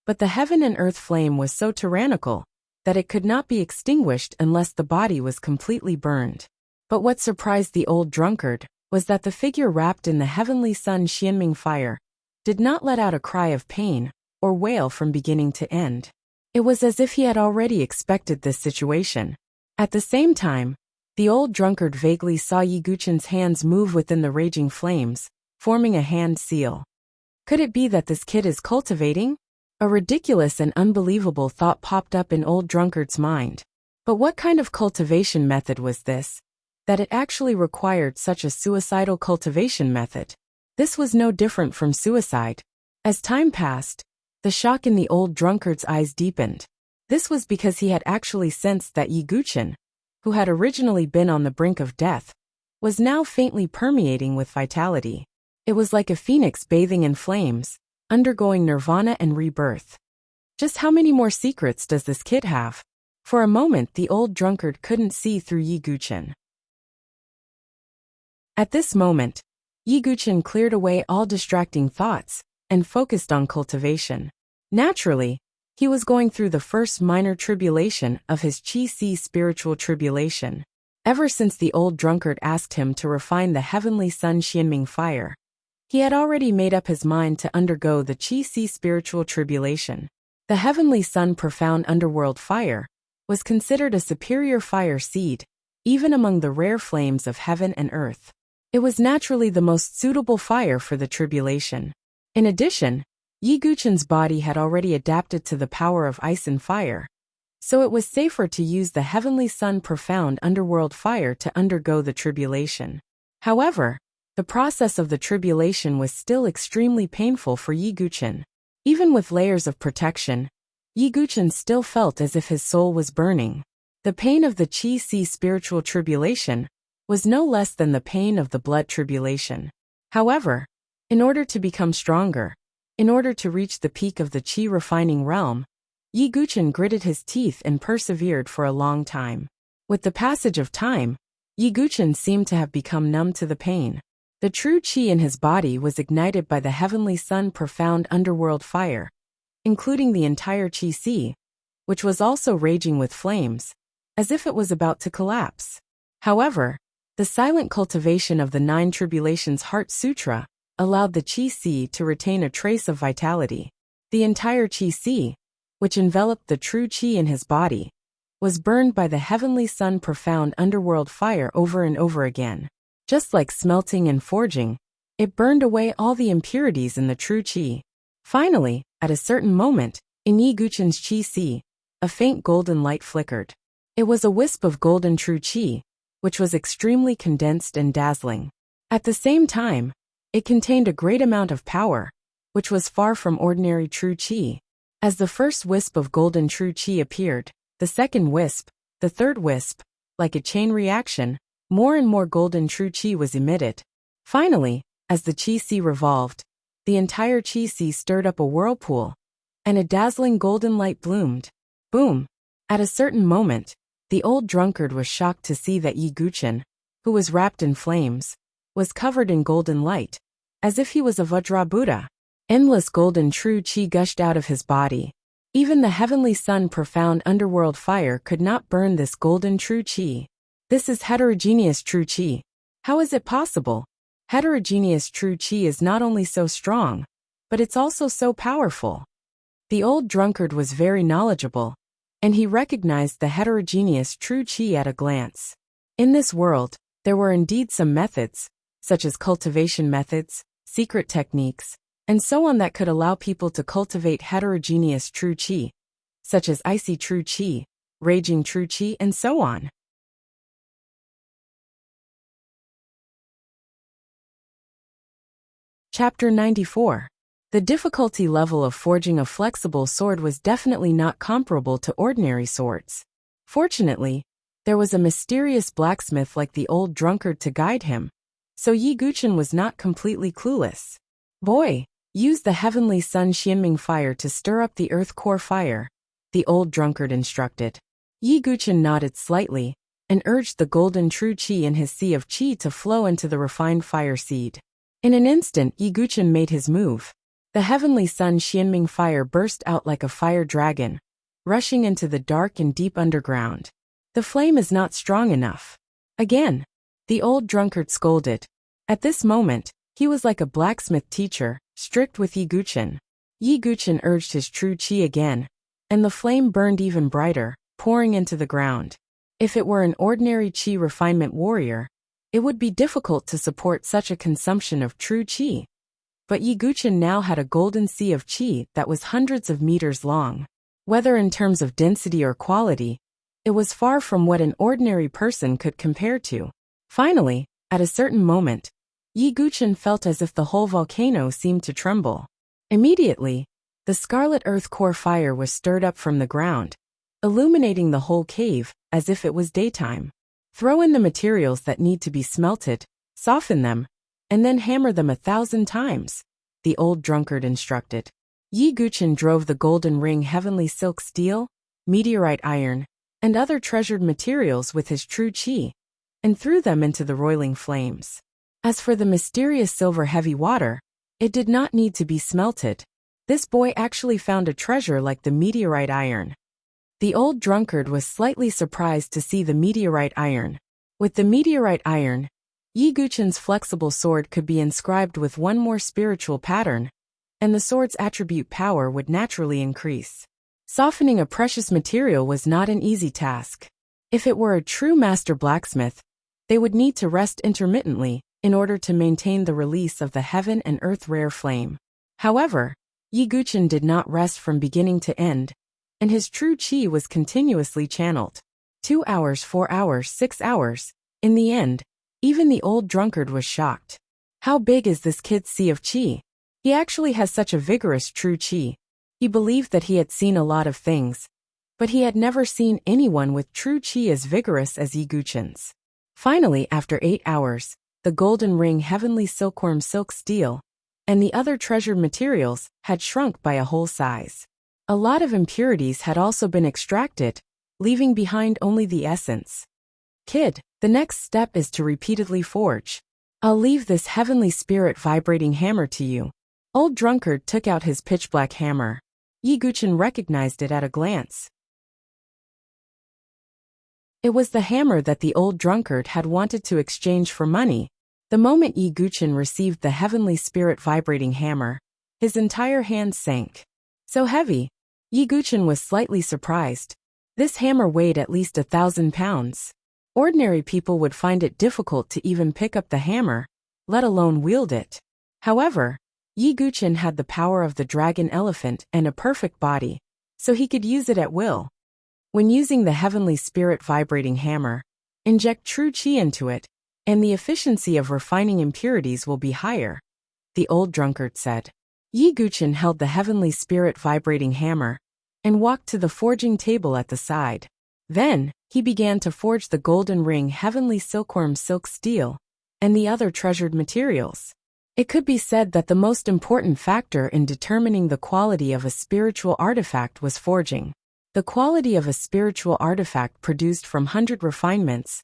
but the heaven and earth flame was so tyrannical that it could not be extinguished unless the body was completely burned. But what surprised the old drunkard was that the figure wrapped in the heavenly sun Xianming fire did not let out a cry of pain or wail from beginning to end. It was as if he had already expected this situation. At the same time, the old drunkard vaguely saw Yi Guchen's hands move within the raging flames, forming a hand seal. Could it be that this kid is cultivating? A ridiculous and unbelievable thought popped up in old drunkard's mind. But what kind of cultivation method was this, that it actually required such a suicidal cultivation method? This was no different from suicide. As time passed, the shock in the old drunkard's eyes deepened. This was because he had actually sensed that Yi Guchen, who had originally been on the brink of death, was now faintly permeating with vitality. It was like a phoenix bathing in flames, undergoing nirvana and rebirth. Just how many more secrets does this kid have? For a moment the old drunkard couldn't see through Yi Guchen. At this moment, Yi Guchen cleared away all distracting thoughts and focused on cultivation. Naturally, he was going through the first minor tribulation of his Chi Si spiritual tribulation. Ever since the old drunkard asked him to refine the heavenly sun Xianming fire, he had already made up his mind to undergo the Chi Si spiritual tribulation. The heavenly sun profound underworld fire was considered a superior fire seed, even among the rare flames of heaven and earth. It was naturally the most suitable fire for the tribulation. In addition, Yi Guchen's body had already adapted to the power of ice and fire, so it was safer to use the heavenly sun profound underworld fire to undergo the tribulation. However, the process of the tribulation was still extremely painful for Yi Guchen. Even with layers of protection, Yi Guchen still felt as if his soul was burning. The pain of the Chi Si spiritual tribulation was no less than the pain of the blood tribulation. However, in order to become stronger, in order to reach the peak of the Qi refining realm, Yi Guchen gritted his teeth and persevered for a long time. With the passage of time, Yi Guchen seemed to have become numb to the pain. The true Qi in his body was ignited by the heavenly sun profound underworld fire, including the entire Qi Si, which was also raging with flames, as if it was about to collapse. However, the silent cultivation of the Nine Tribulations Heart Sutra allowed the Qi Si to retain a trace of vitality. The entire Qi Si, which enveloped the true Qi in his body, was burned by the heavenly sun profound underworld fire over and over again. Just like smelting and forging, it burned away all the impurities in the true Qi. Finally, at a certain moment, in Yi Guchen's Qi Si, a faint golden light flickered. It was a wisp of golden true Qi, which was extremely condensed and dazzling. At the same time, it contained a great amount of power, which was far from ordinary true Qi. As the first wisp of golden true qi appeared, the second wisp, the third wisp, like a chain reaction, more and more golden true qi was emitted. Finally, as the qi sea revolved, the entire qi sea stirred up a whirlpool, and a dazzling golden light bloomed. Boom! At a certain moment, the old drunkard was shocked to see that Yi Guchen, who was wrapped in flames, was covered in golden light, as if he was a Vajra Buddha. Endless golden true qi gushed out of his body. Even the heavenly sun profound underworld fire could not burn this golden true qi. This is heterogeneous true qi. How is it possible? Heterogeneous true qi is not only so strong, but it's also so powerful. The old drunkard was very knowledgeable, and he recognized the heterogeneous true qi at a glance. In this world, there were indeed some methods, such as cultivation methods, secret techniques, and so on that could allow people to cultivate heterogeneous true qi, such as icy true qi, raging true qi, and so on. Chapter 94. The difficulty level of forging a flexible sword was definitely not comparable to ordinary swords. Fortunately, there was a mysterious blacksmith like the old drunkard to guide him, so Yi Guchen was not completely clueless. Boy, use the heavenly sun Xianming fire to stir up the earth core fire, the old drunkard instructed. Yi Guchen nodded slightly, and urged the golden true qi in his sea of qi to flow into the refined fire seed. In an instant, Yi Guchen made his move. The heavenly sun Xianming fire burst out like a fire dragon, rushing into the dark and deep underground. The flame is not strong enough. Again, the old drunkard scolded. At this moment, he was like a blacksmith teacher, strict with Yi Guchen. Yi Guchen urged his true qi again, and the flame burned even brighter, pouring into the ground. If it were an ordinary qi refinement warrior, it would be difficult to support such a consumption of true qi. But Yi Guchen now had a golden sea of qi that was hundreds of meters long. Whether in terms of density or quality, it was far from what an ordinary person could compare to. Finally, at a certain moment, Yi Guchen felt as if the whole volcano seemed to tremble. Immediately, the scarlet earth core fire was stirred up from the ground, illuminating the whole cave, as if it was daytime. Throw in the materials that need to be smelted, soften them, and then hammer them 1,000 times, the old drunkard instructed. Yi Guchen drove the golden ring heavenly silk steel, meteorite iron, and other treasured materials with his true qi, and threw them into the roiling flames. As for the mysterious silver heavy water, it did not need to be smelted. This boy actually found a treasure like the meteorite iron. The old drunkard was slightly surprised to see the meteorite iron. With the meteorite iron, Yi Guchen's flexible sword could be inscribed with one more spiritual pattern, and the sword's attribute power would naturally increase. Softening a precious material was not an easy task. If it were a true master blacksmith, they would need to rest intermittently in order to maintain the release of the heaven and earth rare flame. However, Yi Guchen did not rest from beginning to end, and his true qi was continuously channeled. 2 hours, 4 hours, 6 hours. In the end, even the old drunkard was shocked. How big is this kid's sea of qi? He actually has such a vigorous true qi. He believed that he had seen a lot of things, but he had never seen anyone with true qi as vigorous as Yi Guchen's. Finally, after 8 hours, the golden ring heavenly silkworm silk steel, and the other treasured materials had shrunk by a whole size. A lot of impurities had also been extracted, leaving behind only the essence. Kid, the next step is to repeatedly forge. I'll leave this heavenly spirit vibrating hammer to you. Old drunkard took out his pitch-black hammer. Yi Guchen recognized it at a glance. It was the hammer that the old drunkard had wanted to exchange for money. The moment Yi Guchen received the heavenly spirit vibrating hammer, his entire hand sank. So heavy, Yi Guchen was slightly surprised. This hammer weighed at least 1,000 pounds. Ordinary people would find it difficult to even pick up the hammer, let alone wield it. However, Yi Guchen had the power of the dragon elephant and a perfect body, so he could use it at will. When using the heavenly spirit vibrating hammer, inject true qi into it, and the efficiency of refining impurities will be higher, the old drunkard said. Yi Guchen held the heavenly spirit vibrating hammer and walked to the forging table at the side. Then, he began to forge the golden ring heavenly silkworm silk steel and the other treasured materials. It could be said that the most important factor in determining the quality of a spiritual artifact was forging. The quality of a spiritual artifact produced from 100 refinements,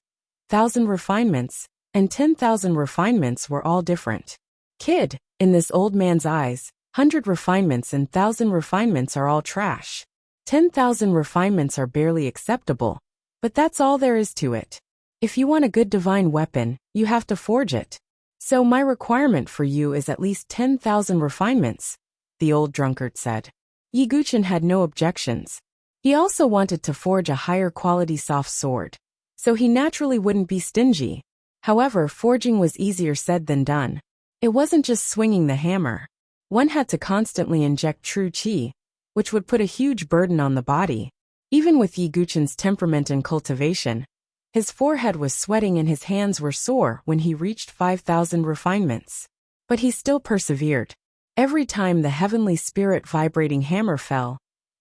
1,000 refinements, and 10,000 refinements were all different. Kid, in this old man's eyes, 100 refinements and 1,000 refinements are all trash. 10,000 refinements are barely acceptable, but that's all there is to it. If you want a good divine weapon, you have to forge it. So my requirement for you is at least 10,000 refinements, the old drunkard said. Yi Guchen had no objections. He also wanted to forge a higher quality soft sword, so he naturally wouldn't be stingy. However, forging was easier said than done. It wasn't just swinging the hammer. One had to constantly inject true qi, which would put a huge burden on the body. Even with Yi Guchen's temperament and cultivation, his forehead was sweating and his hands were sore when he reached 5,000 refinements. But he still persevered. Every time the heavenly spirit vibrating hammer fell,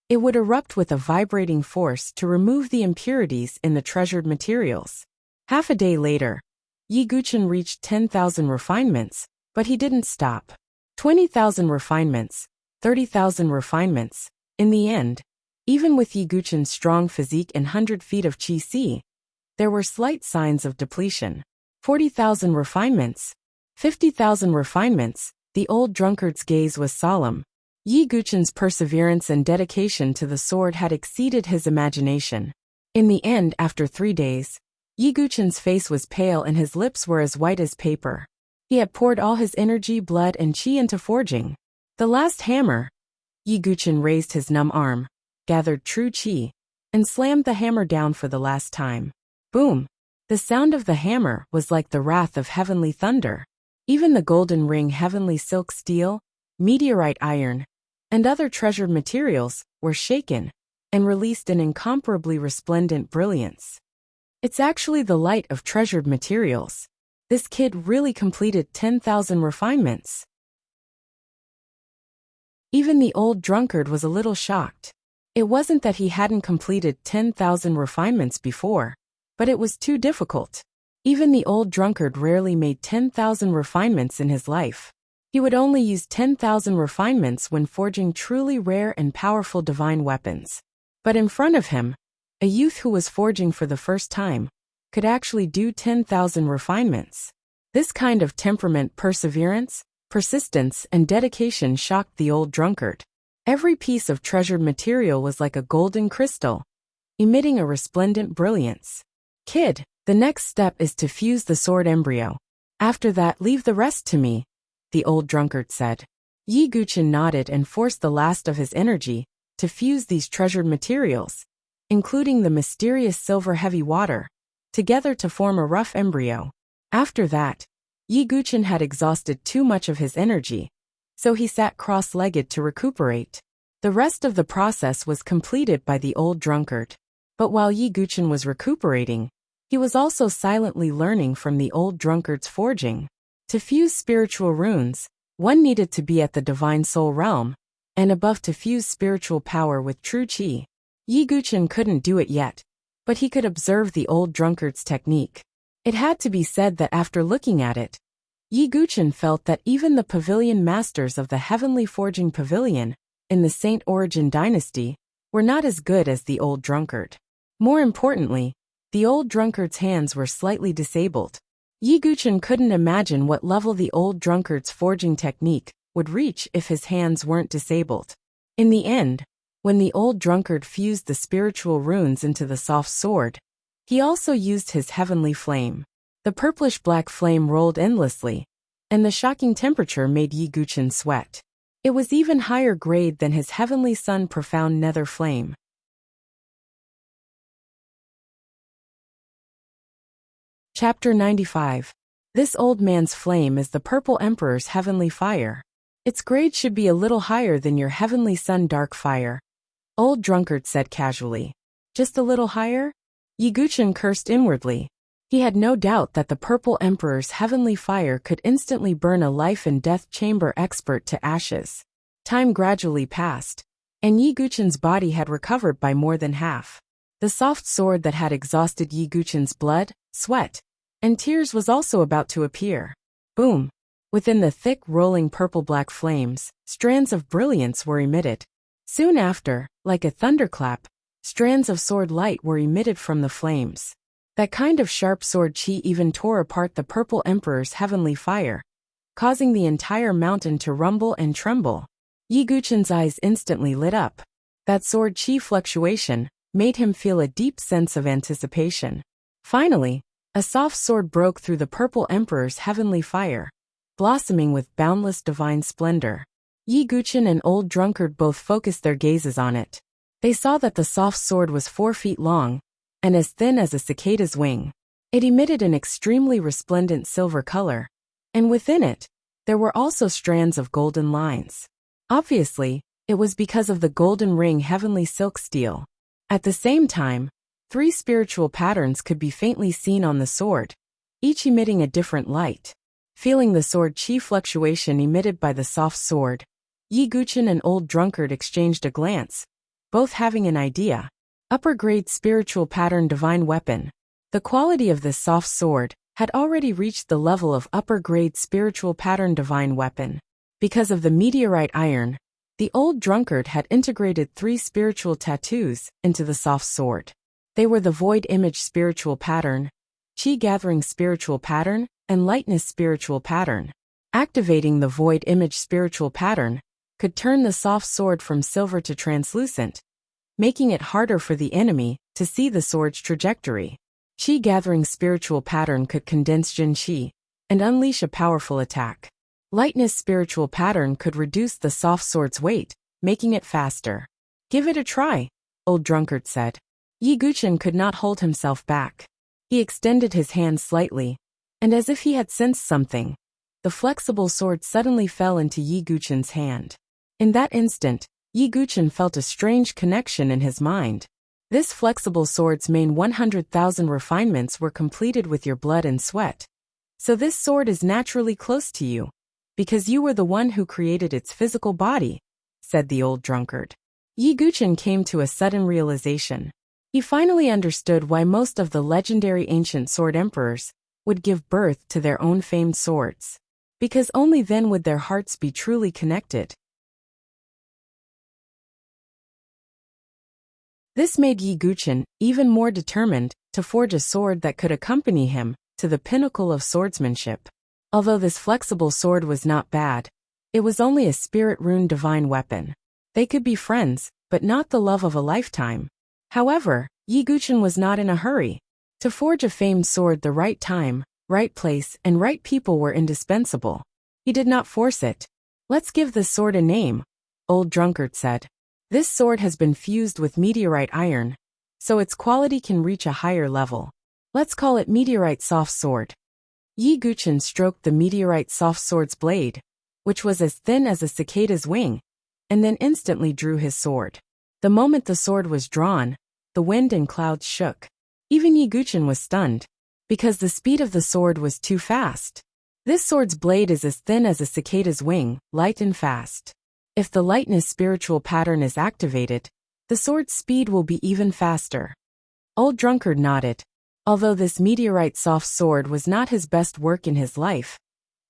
it would erupt with a vibrating force to remove the impurities in the treasured materials. Half a day later, Yi Guchen reached 10,000 refinements, but he didn't stop. 20,000 refinements, 30,000 refinements. In the end, even with Yi Guchen's strong physique and 100 feet of qi, there were slight signs of depletion. 40,000 refinements, 50,000 refinements. The old drunkard's gaze was solemn. Yi Guchen's perseverance and dedication to the sword had exceeded his imagination. In the end, after 3 days, Yi Guchen's face was pale and his lips were as white as paper. He had poured all his energy, blood, and qi into forging. The last hammer. Yi Guchen raised his numb arm, gathered true qi, and slammed the hammer down for the last time. Boom! The sound of the hammer was like the wrath of heavenly thunder. Even the golden ring heavenly silk steel, meteorite iron, and other treasured materials were shaken and released an incomparably resplendent brilliance. It's actually the light of treasured materials. This kid really completed 10,000 refinements. Even the old drunkard was a little shocked. It wasn't that he hadn't completed 10,000 refinements before, but it was too difficult. Even the old drunkard rarely made 10,000 refinements in his life. He would only use 10,000 refinements when forging truly rare and powerful divine weapons. But in front of him, a youth who was forging for the first time could actually do 10,000 refinements. This kind of temperament, perseverance, persistence, and dedication shocked the old drunkard. Every piece of treasured material was like a golden crystal, emitting a resplendent brilliance. Kid, the next step is to fuse the sword embryo. After that, leave the rest to me, the old drunkard said. Yi Guchen nodded and forced the last of his energy to fuse these treasured materials, including the mysterious silver heavy water, together to form a rough embryo. After that, Yi Guchen had exhausted too much of his energy, so he sat cross-legged to recuperate. The rest of the process was completed by the old drunkard. But while Yi Guchen was recuperating, he was also silently learning from the old drunkard's forging. To fuse spiritual runes, one needed to be at the divine soul realm, and above to fuse spiritual power with true qi. Yi Guchen couldn't do it yet, but he could observe the old drunkard's technique. It had to be said that after looking at it, Yi Guchen felt that even the pavilion masters of the heavenly forging pavilion in the Saint Origin dynasty were not as good as the old drunkard. More importantly, the old drunkard's hands were slightly disabled. Yi Guchen couldn't imagine what level the old drunkard's forging technique would reach if his hands weren't disabled. In the end, when the old drunkard fused the spiritual runes into the soft sword, he also used his heavenly flame. The purplish-black flame rolled endlessly, and the shocking temperature made Yi Guchen sweat. It was even higher grade than his heavenly sun profound nether flame. Chapter 95. This old man's flame is the purple emperor's heavenly fire. Its grade should be a little higher than your heavenly sun dark fire, old drunkard said casually. Just a little higher? Yi Guchen cursed inwardly. He had no doubt that the purple emperor's heavenly fire could instantly burn a life and death chamber expert to ashes. Time gradually passed, and Yi Guchen's body had recovered by more than half. The soft sword that had exhausted Yi Guchen's blood, sweat, and tears was also about to appear. Boom! Within the thick, rolling purple-black flames, strands of brilliance were emitted. Soon after, like a thunderclap, strands of sword light were emitted from the flames. That kind of sharp sword chi even tore apart the purple emperor's heavenly fire, causing the entire mountain to rumble and tremble. Yi Guchen's eyes instantly lit up. That sword chi fluctuation made him feel a deep sense of anticipation. Finally, a soft sword broke through the purple emperor's heavenly fire, blossoming with boundless divine splendor. Yi Guchen and Old Drunkard both focused their gazes on it. They saw that the soft sword was 4 feet long, and as thin as a cicada's wing. It emitted an extremely resplendent silver color, and within it, there were also strands of golden lines. Obviously, it was because of the golden ring heavenly silk steel. At the same time, 3 spiritual patterns could be faintly seen on the sword, each emitting a different light. Feeling the sword chi fluctuation emitted by the soft sword, Yi Guchen and Old Drunkard exchanged a glance, both having an idea. Upper grade spiritual pattern divine weapon. The quality of this soft sword had already reached the level of upper grade spiritual pattern divine weapon. Because of the meteorite iron, the Old Drunkard had integrated 3 spiritual tattoos into the soft sword. They were the void image spiritual pattern, chi gathering spiritual pattern, and lightness spiritual pattern. Activating the void image spiritual pattern could turn the soft sword from silver to translucent, making it harder for the enemy to see the sword's trajectory. Chi gathering spiritual pattern could condense Jin Chi and unleash a powerful attack. Lightness spiritual pattern could reduce the soft sword's weight, making it faster. Give it a try, Old Drunkard said. Yi Guchen could not hold himself back. He extended his hand slightly, and as if he had sensed something, the flexible sword suddenly fell into Yi Guchen's hand. In that instant, Yi Guchen felt a strange connection in his mind. This flexible sword's main 100,000 refinements were completed with your blood and sweat. So this sword is naturally close to you, because you were the one who created its physical body, said the Old Drunkard. Yi Guchen came to a sudden realization. He finally understood why most of the legendary ancient sword emperors would give birth to their own famed swords. Because only then would their hearts be truly connected. This made Yi Guchen even more determined to forge a sword that could accompany him to the pinnacle of swordsmanship. Although this flexible sword was not bad, it was only a spirit rune divine weapon. They could be friends, but not the love of a lifetime. However, Yi Guchen was not in a hurry. To forge a famed sword, the right time, right place, and right people were indispensable. He did not force it. Let's give this sword a name, Old Drunkard said. This sword has been fused with meteorite iron, so its quality can reach a higher level. Let's call it Meteorite Soft Sword. Yi Guchen stroked the meteorite soft sword's blade, which was as thin as a cicada's wing, and then instantly drew his sword. The moment the sword was drawn, the wind and clouds shook. Even Yi Guchen was stunned, because the speed of the sword was too fast. This sword's blade is as thin as a cicada's wing, light and fast. If the lightness spiritual pattern is activated, the sword's speed will be even faster. Old Drunkard nodded. Although this meteorite soft sword was not his best work in his life,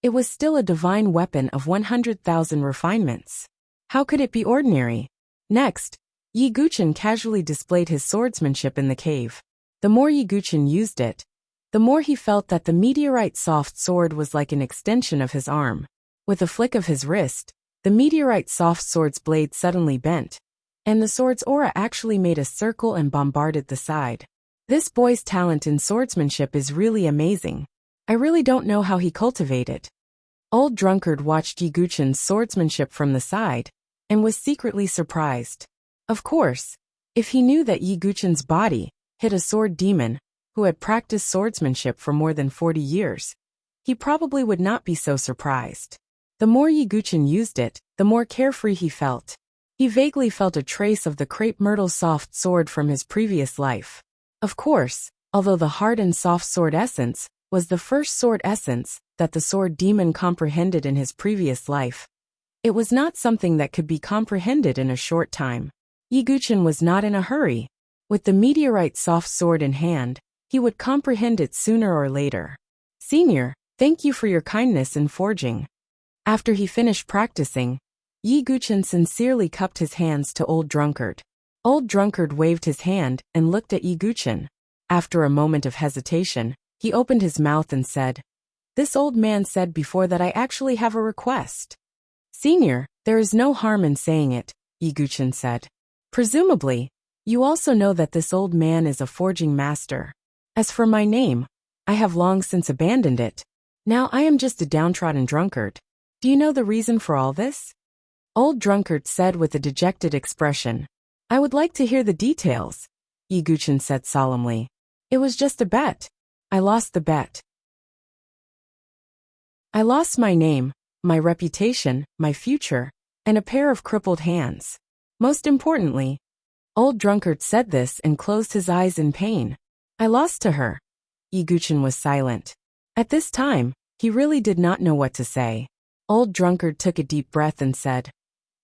it was still a divine weapon of 100,000 refinements. How could it be ordinary? Next, Yi Guchen casually displayed his swordsmanship in the cave. The more Yi Guchen used it, the more he felt that the meteorite soft sword was like an extension of his arm. With a flick of his wrist, the meteorite soft sword's blade suddenly bent, and the sword's aura actually made a circle and bombarded the side. This boy's talent in swordsmanship is really amazing. I really don't know how he cultivated. Old Drunkard watched Yi Guchen's swordsmanship from the side, and was secretly surprised. Of course, if he knew that Yi Guchen's body hid a sword demon who had practiced swordsmanship for more than 40 years, he probably would not be so surprised. The more Yi Guchen used it, the more carefree he felt. He vaguely felt a trace of the crepe myrtle soft sword from his previous life. Of course, although the hard and soft sword essence was the first sword essence that the sword demon comprehended in his previous life, It was not something that could be comprehended in a short time. Yiguchen was not in a hurry. With the meteorite soft sword in hand, he would comprehend it sooner or later. Senior, thank you for your kindness in forging. After he finished practicing, Yiguchen sincerely cupped his hands to Old Drunkard. Old Drunkard waved his hand and looked at Yiguchen. After a moment of hesitation, he opened his mouth and said, "This old man said before that I actually have a request." "Senior, there is no harm in saying it," Yiguchen said. "Presumably, you also know that this old man is a forging master. As for my name, I have long since abandoned it. Now I am just a downtrodden drunkard. Do you know the reason for all this?" Old Drunkard said with a dejected expression. "I would like to hear the details," Yiguchen said solemnly. "It was just a bet. I lost the bet. I lost my name, my reputation, my future, and a pair of crippled hands. Most importantly," Old Drunkard said this and closed his eyes in pain. "I lost to her." Yiguchen was silent. At this time, he really did not know what to say. Old Drunkard took a deep breath and said,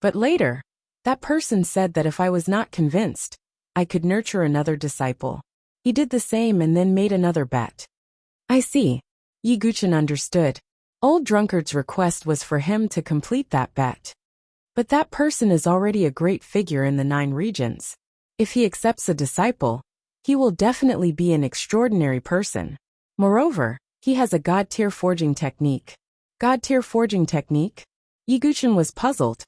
"But later, that person said that if I was not convinced, I could nurture another disciple. He did the same and then made another bet." "I see." Yiguchen understood. Old Drunkard's request was for him to complete that bet. But that person is already a great figure in the 9 regions. If he accepts a disciple, he will definitely be an extraordinary person. Moreover, he has a God-tier forging technique. God-tier forging technique? Yiguchen was puzzled.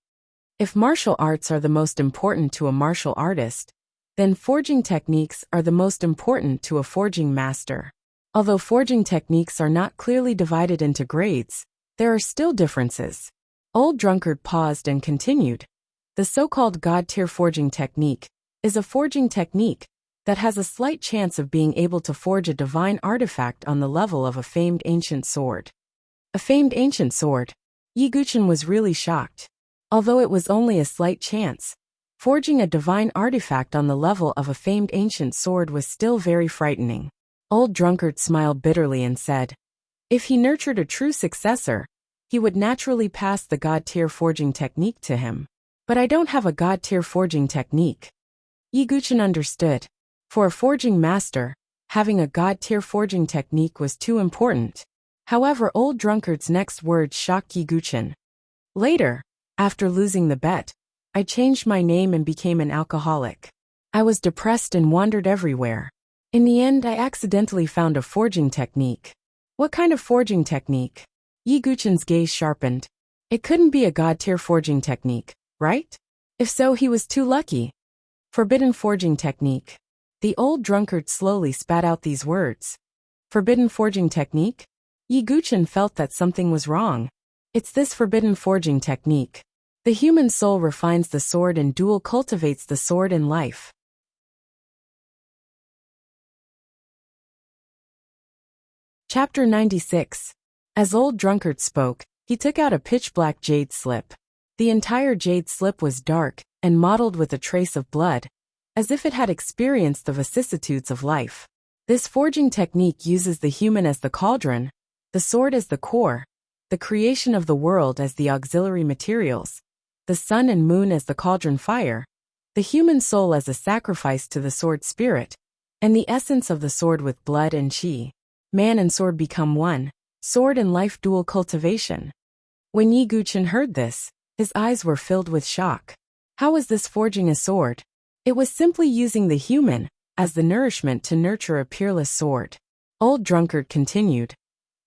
If martial arts are the most important to a martial artist, then forging techniques are the most important to a forging master. Although forging techniques are not clearly divided into grades, there are still differences. Old Drunkard paused and continued. The so-called God-tier forging technique is a forging technique that has a slight chance of being able to forge a divine artifact on the level of a famed ancient sword. A famed ancient sword? Yiguchen was really shocked. Although it was only a slight chance, forging a divine artifact on the level of a famed ancient sword was still very frightening. Old Drunkard smiled bitterly and said, "If he nurtured a true successor, he would naturally pass the God-tier forging technique to him. But I don't have a God-tier forging technique." Yiguchen understood. For a forging master, having a God-tier forging technique was too important. However, Old Drunkard's next words shocked Yiguchen. "Later, after losing the bet, I changed my name and became an alcoholic. I was depressed and wandered everywhere. In the end, I accidentally found a forging technique." "What kind of forging technique?" Yiguchen's gaze sharpened. "It couldn't be a God-tier forging technique, right? If so, he was too lucky." "Forbidden forging technique." The Old Drunkard slowly spat out these words. "Forbidden forging technique?" Yiguchen felt that something was wrong. "It's this forbidden forging technique. The human soul refines the sword and dual cultivates the sword in life." Chapter 96. As Old Drunkard spoke, he took out a pitch-black jade slip. The entire jade slip was dark and mottled with a trace of blood, as if it had experienced the vicissitudes of life. This forging technique uses the human as the cauldron, the sword as the core, the creation of the world as the auxiliary materials, the sun and moon as the cauldron fire, the human soul as a sacrifice to the sword spirit, and the essence of the sword with blood and chi. Man and sword become one, sword and life dual cultivation. When Yiguchen heard this, his eyes were filled with shock. How was this forging a sword? It was simply using the human as the nourishment to nurture a peerless sword. Old Drunkard continued.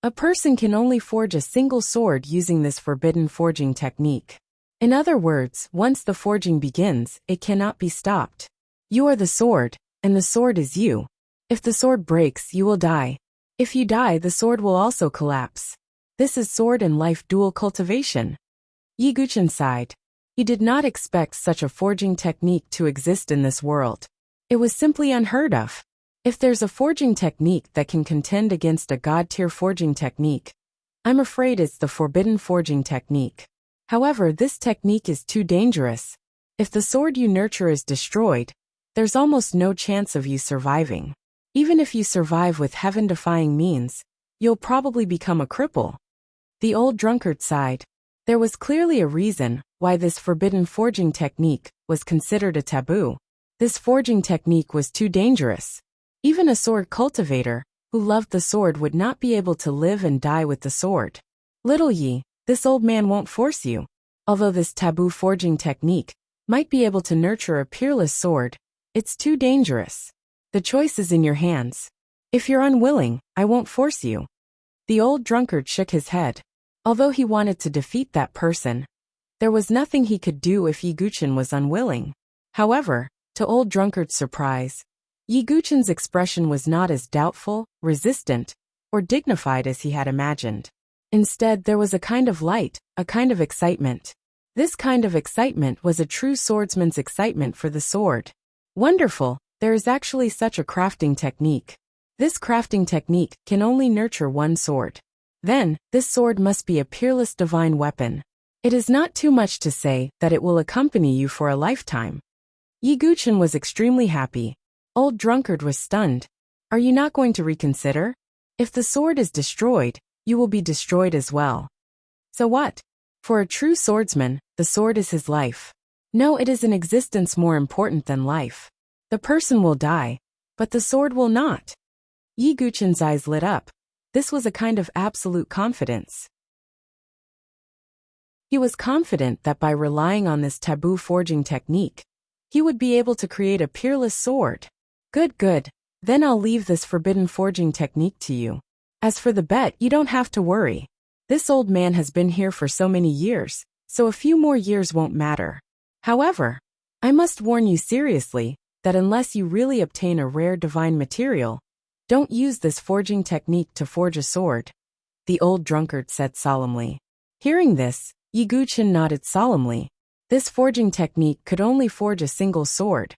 A person can only forge a single sword using this forbidden forging technique. In other words, once the forging begins, it cannot be stopped. You are the sword, and the sword is you. If the sword breaks, you will die. If you die, the sword will also collapse. This is sword and life dual cultivation. Yiguchen sighed. He did not expect such a forging technique to exist in this world. It was simply unheard of. If there's a forging technique that can contend against a God-tier forging technique, I'm afraid it's the forbidden forging technique. However, this technique is too dangerous. If the sword you nurture is destroyed, there's almost no chance of you surviving. Even if you survive with heaven-defying means, you'll probably become a cripple. The Old Drunkard sighed. There was clearly a reason why this forbidden forging technique was considered a taboo. This forging technique was too dangerous. Even a sword cultivator who loved the sword would not be able to live and die with the sword. Little Yi, this old man won't force you. Although this taboo forging technique might be able to nurture a peerless sword, it's too dangerous. The choice is in your hands. If you're unwilling, I won't force you. The old drunkard shook his head. Although he wanted to defeat that person, there was nothing he could do if Yi Guchen was unwilling. However, to old drunkard's surprise, Yi Guchen's expression was not as doubtful, resistant, or dignified as he had imagined. Instead, there was a kind of light, a kind of excitement. This kind of excitement was a true swordsman's excitement for the sword. Wonderful, there is actually such a crafting technique. This crafting technique can only nurture one sword. Then, this sword must be a peerless divine weapon. It is not too much to say that it will accompany you for a lifetime. Yi Guchen was extremely happy. Old drunkard was stunned. Are you not going to reconsider? If the sword is destroyed, you will be destroyed as well. So what? For a true swordsman, the sword is his life. No, it is an existence more important than life. The person will die, but the sword will not. Yi Guchen's eyes lit up. This was a kind of absolute confidence. He was confident that by relying on this taboo forging technique, he would be able to create a peerless sword. Good. Then I'll leave this forbidden forging technique to you. As for the bet, you don't have to worry. This old man has been here for so many years, so a few more years won't matter. However, I must warn you seriously that unless you really obtain a rare divine material, don't use this forging technique to forge a sword, the old drunkard said solemnly. Hearing this, Yi Guchen nodded solemnly. This forging technique could only forge a single sword,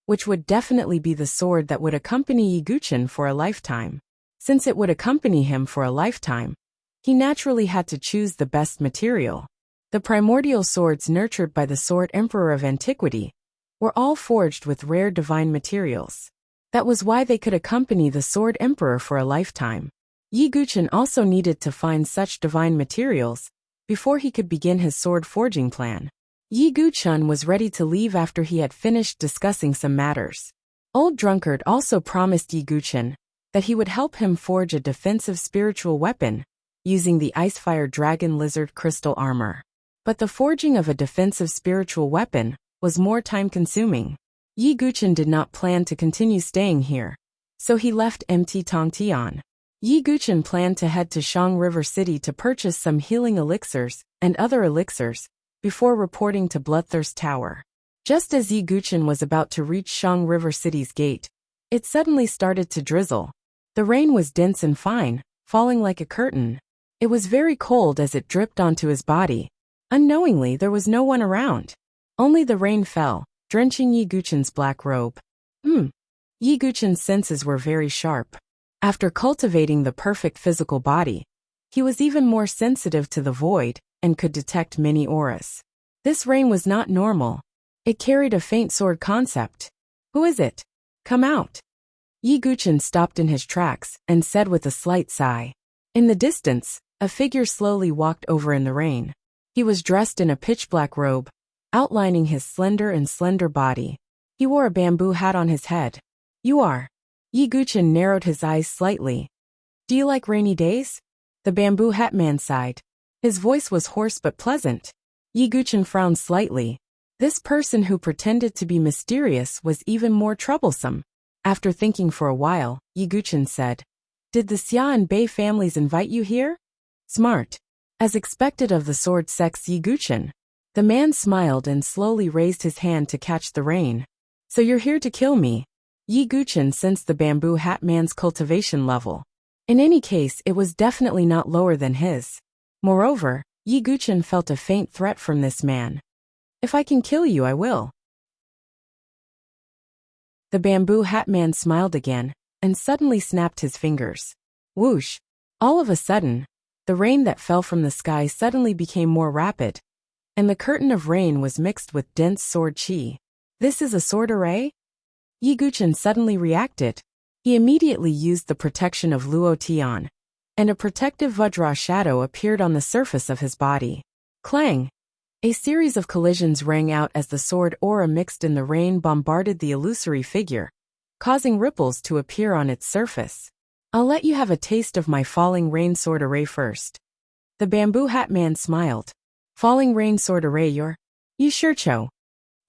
which would definitely be the sword that would accompany Yi Guchen for a lifetime. Since it would accompany him for a lifetime, he naturally had to choose the best material. The primordial swords nurtured by the Sword Emperor of antiquity were all forged with rare divine materials. That was why they could accompany the Sword Emperor for a lifetime. Yi Guchen also needed to find such divine materials before he could begin his sword forging plan. Yi Guchen was ready to leave after he had finished discussing some matters. Old drunkard also promised Yi Guchen that he would help him forge a defensive spiritual weapon using the Icefire Dragon Lizard crystal armor. But the forging of a defensive spiritual weapon was more time-consuming. Yi Guchen did not plan to continue staying here, so he left Mt Tongtian. Yi Guchen planned to head to Shang River City to purchase some healing elixirs and other elixirs before reporting to Bloodthirst Tower. Just as Yi Guchen was about to reach Shang River City's gate, it suddenly started to drizzle. The rain was dense and fine, falling like a curtain. It was very cold as it dripped onto his body. Unknowingly, there was no one around. Only the rain fell, drenching Yi Guchen's black robe. Yi Guchen's senses were very sharp. After cultivating the perfect physical body, he was even more sensitive to the void and could detect many auras. This rain was not normal. It carried a faint sword concept. Who is it? Come out. Yi Guchen stopped in his tracks and said with a slight sigh. In the distance, a figure slowly walked over in the rain. He was dressed in a pitch-black robe, outlining his slender body. He wore a bamboo hat on his head. You are. Yi Guchen narrowed his eyes slightly. Do you like rainy days? The bamboo hat man sighed. His voice was hoarse but pleasant. Yi Guchen frowned slightly. This person who pretended to be mysterious was even more troublesome. After thinking for a while, Yi Guchen said, Did the Xia and Bei families invite you here? Smart. As expected of the sword sex Yi Guchen. The man smiled and slowly raised his hand to catch the rain. So you're here to kill me? Yi Guchen sensed the bamboo hat man's cultivation level. In any case, it was definitely not lower than his. Moreover, Yi Guchen felt a faint threat from this man. If I can kill you, I will. The bamboo hat man smiled again, and suddenly snapped his fingers. Whoosh! All of a sudden, the rain that fell from the sky suddenly became more rapid, and the curtain of rain was mixed with dense sword chi. This is a sword array? Yi Guchen suddenly reacted. He immediately used the protection of Luo Tian, and a protective Vajra shadow appeared on the surface of his body. Clang! A series of collisions rang out as the sword aura mixed in the rain bombarded the illusory figure, causing ripples to appear on its surface. I'll let you have a taste of my falling rain sword array first. The bamboo hat man smiled. Falling rain sword array, you sure, Cho?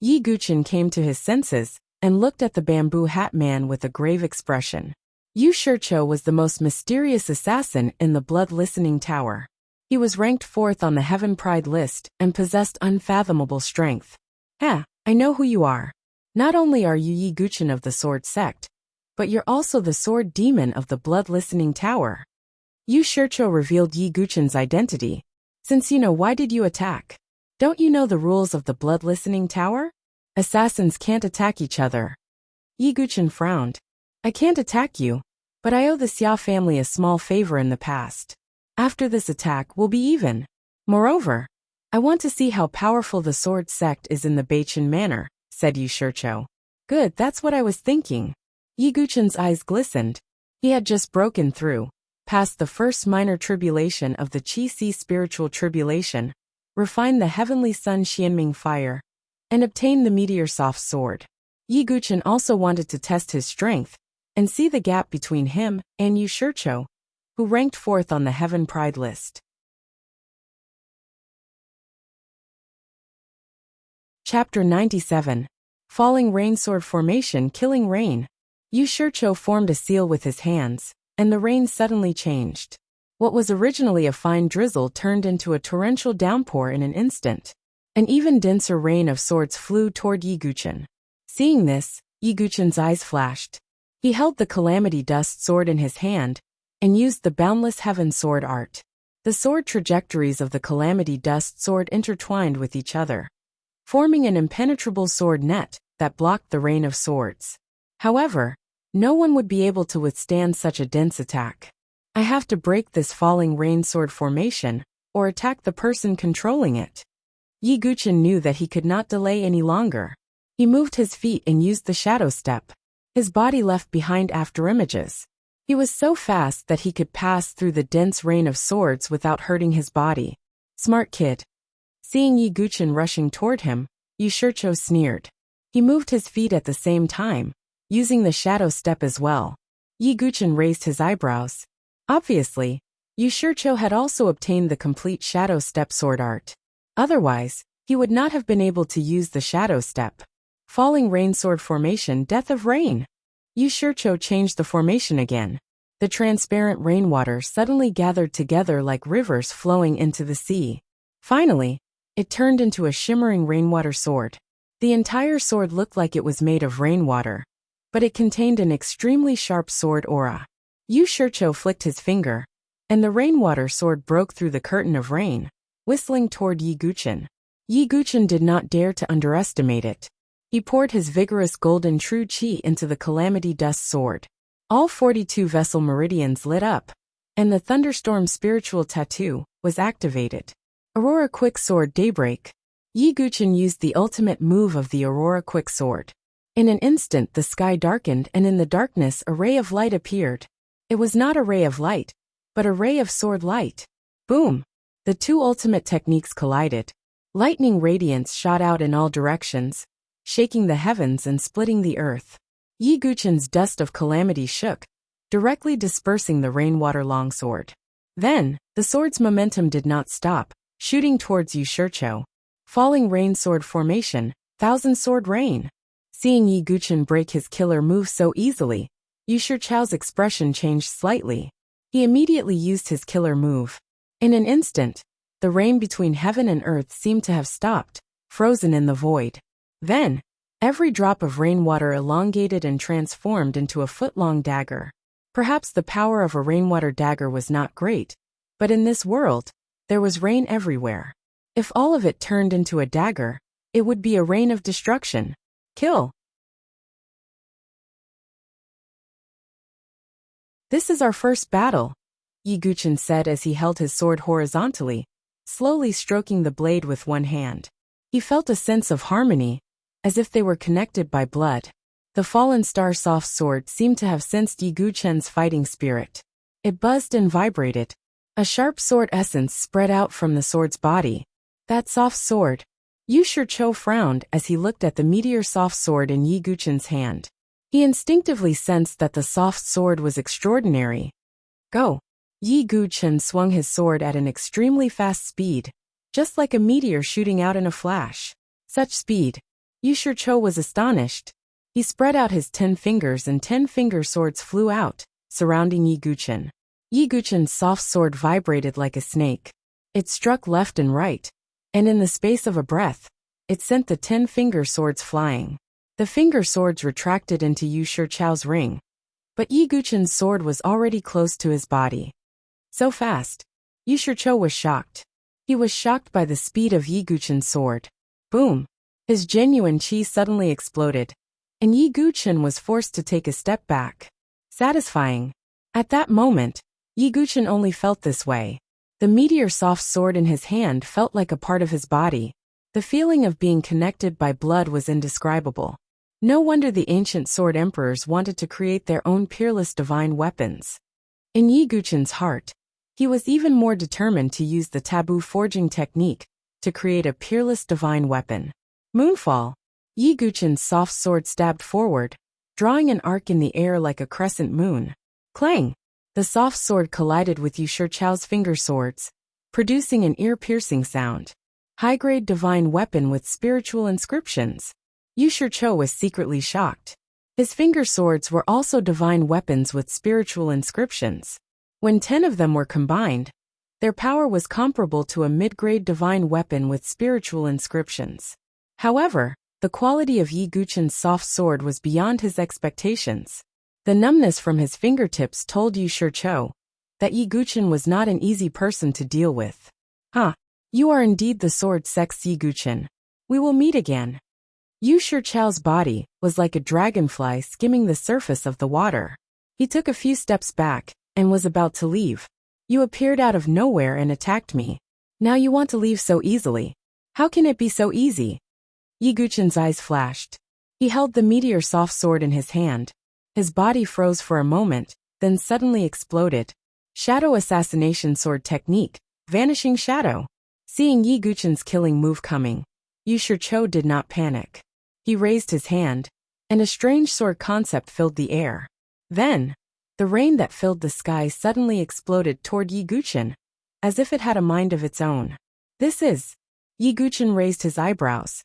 Yi Guchen came to his senses and looked at the bamboo hat man with a grave expression. Yu Shicho was the most mysterious assassin in the Blood Listening Tower. He was ranked 4th on the Heaven Pride list and possessed unfathomable strength. I know who you are. Not only are you Yi Guchen of the Sword Sect, but you're also the Sword Demon of the Blood Listening Tower. Yu Shicho revealed Yi Guchen's identity. Since you know, why did you attack? Don't you know the rules of the Blood Listening Tower? Assassins can't attack each other. Yi Guchen frowned. I can't attack you, but I owe the Xia family a small favor in the past. After this attack, we'll be even. Moreover, I want to see how powerful the Sword Sect is in the Beichen Manor, said Yu Shicho. Good, that's what I was thinking. Yi Guchen's eyes glistened. He had just broken through, past the first minor tribulation of the Qi-Si spiritual tribulation, refined the heavenly sun Xianming fire, and obtained the meteor soft sword. Yi Guchen also wanted to test his strength and see the gap between him and Yu Shicho, who ranked 4th on the Heaven Pride list. Chapter 97. Falling Rain Sword Formation Killing Rain. Yu Shicho formed a seal with his hands, and the rain suddenly changed. What was originally a fine drizzle turned into a torrential downpour in an instant. An even denser rain of swords flew toward Yi Guchen. Seeing this, Yi Guchen's eyes flashed. He held the Calamity Dust sword in his hand and used the Boundless Heaven sword art. The sword trajectories of the Calamity Dust sword intertwined with each other, forming an impenetrable sword net that blocked the rain of swords. However, no one would be able to withstand such a dense attack. I have to break this falling rain sword formation, or attack the person controlling it. Yi Guchen knew that he could not delay any longer. He moved his feet and used the shadow step. His body left behind afterimages. He was so fast that he could pass through the dense rain of swords without hurting his body. Smart kid. Seeing Yi Guchen rushing toward him, Yu Shicho sneered. He moved his feet at the same time, using the shadow step as well. Yi Guchen raised his eyebrows. Obviously, Yu Shicho had also obtained the complete shadow step sword art. Otherwise, he would not have been able to use the shadow step. Falling rain sword formation Death of Rain. Yu Shicho changed the formation again. The transparent rainwater suddenly gathered together like rivers flowing into the sea. Finally, it turned into a shimmering rainwater sword. The entire sword looked like it was made of rainwater, but it contained an extremely sharp sword aura. Yu Shicho flicked his finger, and the rainwater sword broke through the curtain of rain, whistling toward Yi Guchen. Yi Guchen did not dare to underestimate it. He poured his vigorous golden true qi into the Calamity Dust sword. All 42 vessel meridians lit up, and the thunderstorm spiritual tattoo was activated. Aurora Quick Sword Daybreak. Yi Guchen used the ultimate move of the Aurora Quick Sword. In an instant the sky darkened and in the darkness a ray of light appeared. It was not a ray of light, but a ray of sword light. Boom! The two ultimate techniques collided. Lightning radiance shot out in all directions, shaking the heavens and splitting the earth. Yi Guchen's dust of calamity shook, directly dispersing the rainwater longsword. Then, the sword's momentum did not stop, shooting towards Yu Shicho. Falling rain sword formation, Thousand Sword Rain. Seeing Yi Guchen break his killer move so easily, Yu Shicho's expression changed slightly. He immediately used his killer move. In an instant, the rain between heaven and earth seemed to have stopped, frozen in the void. Then, every drop of rainwater elongated and transformed into a foot-long dagger. Perhaps the power of a rainwater dagger was not great, but in this world, there was rain everywhere. If all of it turned into a dagger, it would be a rain of destruction. Kill. This is our first battle, Yi Guchen said as he held his sword horizontally, slowly stroking the blade with one hand. He felt a sense of harmony, as if they were connected by blood. The fallen star soft sword seemed to have sensed Yi Guchen's fighting spirit. It buzzed and vibrated. A sharp sword essence spread out from the sword's body. That soft sword. Yu Shicho frowned as he looked at the meteor soft sword in Yi Guchen's hand. He instinctively sensed that the soft sword was extraordinary. Go! Yi Guchen swung his sword at an extremely fast speed, just like a meteor shooting out in a flash. Such speed. Yu Shicho was astonished. He spread out his 10 fingers and 10-finger swords flew out, surrounding Yi Guchen. Yi Guchen's soft sword vibrated like a snake. It struck left and right, and in the space of a breath, it sent the 10-finger swords flying. The finger swords retracted into Yu Shicho's ring, but Yi Guchen's sword was already close to his body. So fast. Yu Shicho was shocked. He was shocked by the speed of Yi Guchen's sword. Boom! His genuine chi suddenly exploded, and Yi Guchen was forced to take a step back. Satisfying. At that moment, Yi Guchen only felt this way. The meteor soft sword in his hand felt like a part of his body. The feeling of being connected by blood was indescribable. No wonder the ancient sword emperors wanted to create their own peerless divine weapons. In Yi Guchen's heart, he was even more determined to use the taboo forging technique to create a peerless divine weapon. Moonfall. Yi Guchen's soft sword stabbed forward, drawing an arc in the air like a crescent moon. Clang! The soft sword collided with Yu Shicho's finger swords, producing an ear-piercing sound. High-grade divine weapon with spiritual inscriptions. Yu Shicho was secretly shocked. His finger swords were also divine weapons with spiritual inscriptions. When 10 of them were combined, their power was comparable to a mid-grade divine weapon with spiritual inscriptions. However, the quality of Yi Guchen's soft sword was beyond his expectations. The numbness from his fingertips told Yu Shicho that Yi Guchen was not an easy person to deal with. You are indeed the sword sex Yi Guchen. We will meet again. Yu Shicho's body was like a dragonfly skimming the surface of the water. He took a few steps back and was about to leave. You appeared out of nowhere and attacked me. Now you want to leave so easily. How can it be so easy? Yi Guchen's eyes flashed. He held the meteor soft sword in his hand. His body froze for a moment, then suddenly exploded. Shadow assassination sword technique, vanishing shadow. Seeing Yi Guchen's killing move coming, Yu Shicho did not panic. He raised his hand, and a strange sword concept filled the air. Then, the rain that filled the sky suddenly exploded toward Yi Guchen, as if it had a mind of its own. This is... Yi Guchen raised his eyebrows.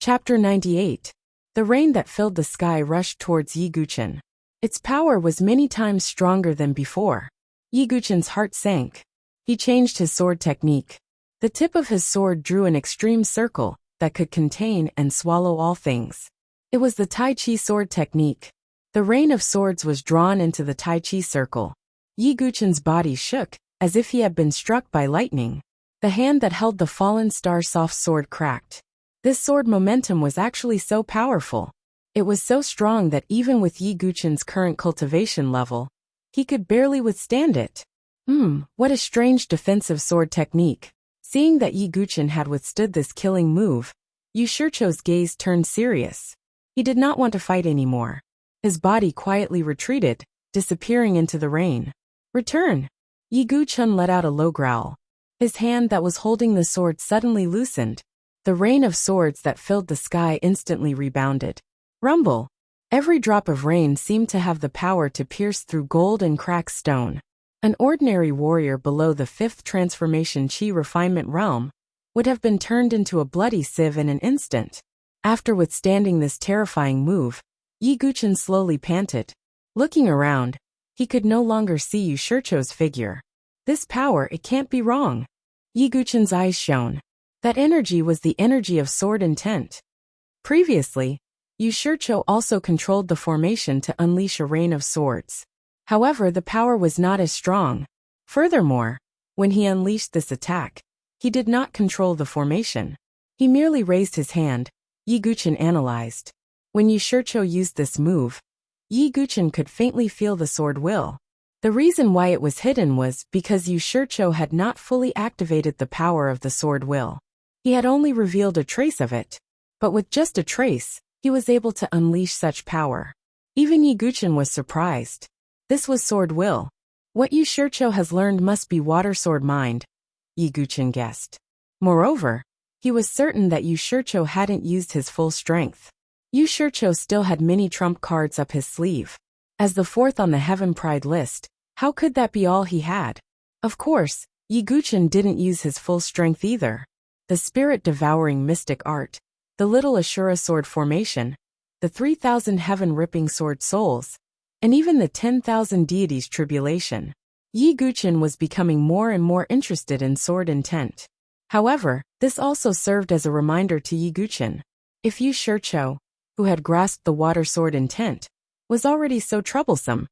Chapter 98. The rain that filled the sky rushed towards Yi Guchen. Its power was many times stronger than before. Yi Guchen's heart sank. He changed his sword technique. The tip of his sword drew an extreme circle that could contain and swallow all things. It was the Tai Chi sword technique. The rain of swords was drawn into the Tai Chi circle. Yi Guchen's body shook, as if he had been struck by lightning. The hand that held the fallen star soft sword cracked. This sword momentum was actually so powerful. It was so strong that even with Yi Guchen's current cultivation level, he could barely withstand it. What a strange defensive sword technique. Seeing that Yi Guchen had withstood this killing move, Yu Shicho's gaze turned serious. He did not want to fight anymore. His body quietly retreated, disappearing into the rain. Return! Yi Guchen let out a low growl. His hand that was holding the sword suddenly loosened. The rain of swords that filled the sky instantly rebounded. Rumble! Every drop of rain seemed to have the power to pierce through gold and crack stone. An ordinary warrior below the 5th transformation chi refinement realm would have been turned into a bloody sieve in an instant. After withstanding this terrifying move, Yi Guchen slowly panted. Looking around, he could no longer see Yu Shicho's figure. This power, it can't be wrong. Yi Guchen's eyes shone. That energy was the energy of sword intent. Previously, Yu Shicho also controlled the formation to unleash a rain of swords. However, the power was not as strong. Furthermore, when he unleashed this attack, he did not control the formation. He merely raised his hand. Yi Guchen analyzed. When Yu Shicho used this move, Yi Guchen could faintly feel the sword will. The reason why it was hidden was because Yu Shicho had not fully activated the power of the sword will. He had only revealed a trace of it. But with just a trace, he was able to unleash such power. Even Yi Guchen was surprised. This was sword will. What Yu Shicho has learned must be water sword mind, Yi Guqin guessed. Moreover, he was certain that Yu Shicho hadn't used his full strength. Yu Shicho still had many trump cards up his sleeve. As the fourth on the Heaven Pride list, how could that be all he had? Of course, Yi Guqin didn't use his full strength either. The spirit-devouring mystic art, the little Ashura sword formation, the 3,000 heaven-ripping sword souls, and even the 10,000 deities tribulation. Yi Guqin was becoming more and more interested in sword intent. However, this also served as a reminder to Yi Guqin. If Yu Shicho, who had grasped the water sword intent, was already so troublesome,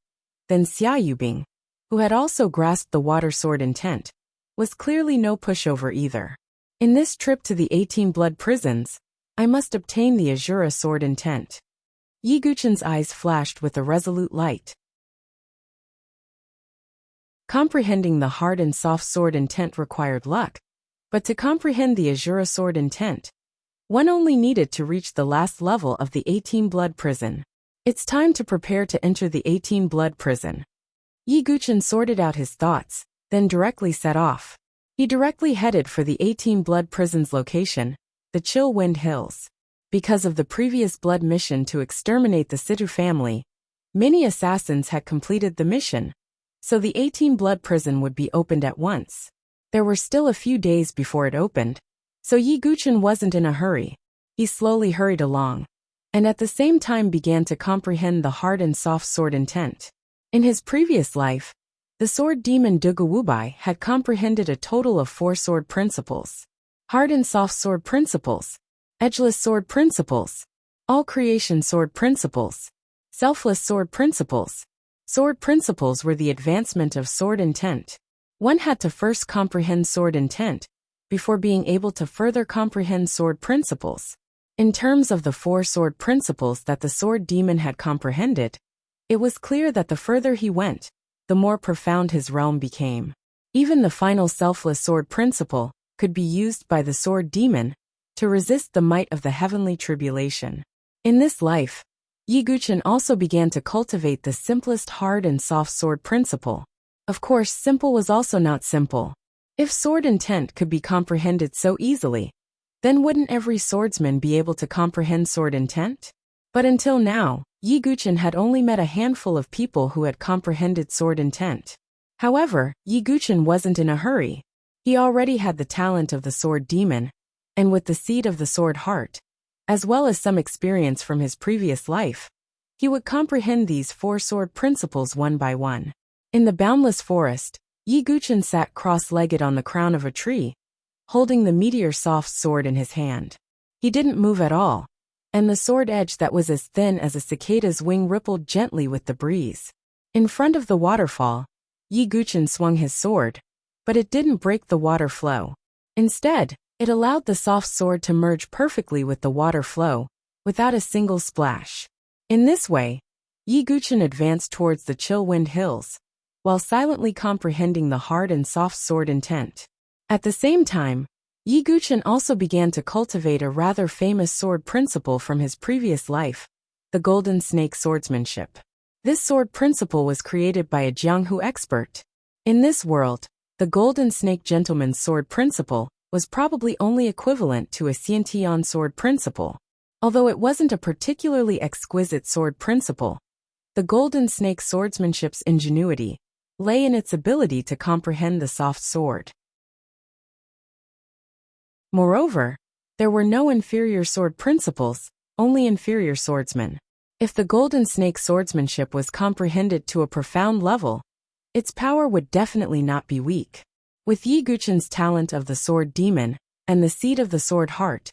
then Xia Yubing, who had also grasped the water sword intent, was clearly no pushover either. In this trip to the 18 blood prisons, I must obtain the Azura sword intent. Yi Guqin's eyes flashed with a resolute light. Comprehending the hard and soft sword intent required luck, but to comprehend the Azura sword intent, one only needed to reach the last level of the 18 blood prison. It's time to prepare to enter the 18 blood prison. Yi Guqin sorted out his thoughts, then directly set off. He directly headed for the 18 blood prison's location, the Chill Wind Hills. Because of the previous blood mission to exterminate the Situ family, many assassins had completed the mission, so the 18 blood prison would be opened at once. There were still a few days before it opened, so Yi Guqin wasn't in a hurry. He slowly hurried along, and at the same time began to comprehend the hard and soft sword intent. In his previous life, the sword demon Dugawubai had comprehended a total of 4 sword principles. Hard and soft sword principles, edgeless sword principles, all creation sword principles, selfless sword principles. Sword principles were the advancement of sword intent. One had to first comprehend sword intent, before being able to further comprehend sword principles. In terms of the 4 sword principles that the sword demon had comprehended, it was clear that the further he went, the more profound his realm became. Even the final selfless sword principle could be used by the sword demon to resist the might of the heavenly tribulation. In this life, Yi Guqin also began to cultivate the simplest hard and soft sword principle. Of course, simple was also not simple. If sword intent could be comprehended so easily, then wouldn't every swordsman be able to comprehend sword intent? But until now, Yi Guqin had only met a handful of people who had comprehended sword intent. However, Yi Guqin wasn't in a hurry. He already had the talent of the sword demon, and with the seed of the sword heart, as well as some experience from his previous life, he would comprehend these 4 sword principles one by one. In the boundless forest, Yi Guqin sat cross-legged on the crown of a tree, holding the meteor soft sword in his hand. He didn't move at all, and the sword edge that was as thin as a cicada's wing rippled gently with the breeze. In front of the waterfall, Yi Guqin swung his sword, but it didn't break the water flow. Instead, it allowed the soft sword to merge perfectly with the water flow, without a single splash. In this way, Yi Guqin advanced towards the Chill Wind Hills, while silently comprehending the hard and soft sword intent. At the same time, Yi Guqin also began to cultivate a rather famous sword principle from his previous life, the Golden Snake Swordsmanship. This sword principle was created by a Jianghu expert. In this world, the Golden Snake Gentleman's sword principle was probably only equivalent to a Xiantian sword principle. Although it wasn't a particularly exquisite sword principle, the Golden Snake Swordsmanship's ingenuity lay in its ability to comprehend the soft sword. Moreover, there were no inferior sword principles, only inferior swordsmen. If the Golden Snake Swordsmanship was comprehended to a profound level, its power would definitely not be weak. With Yi Guqin's talent of the sword demon and the seed of the sword heart,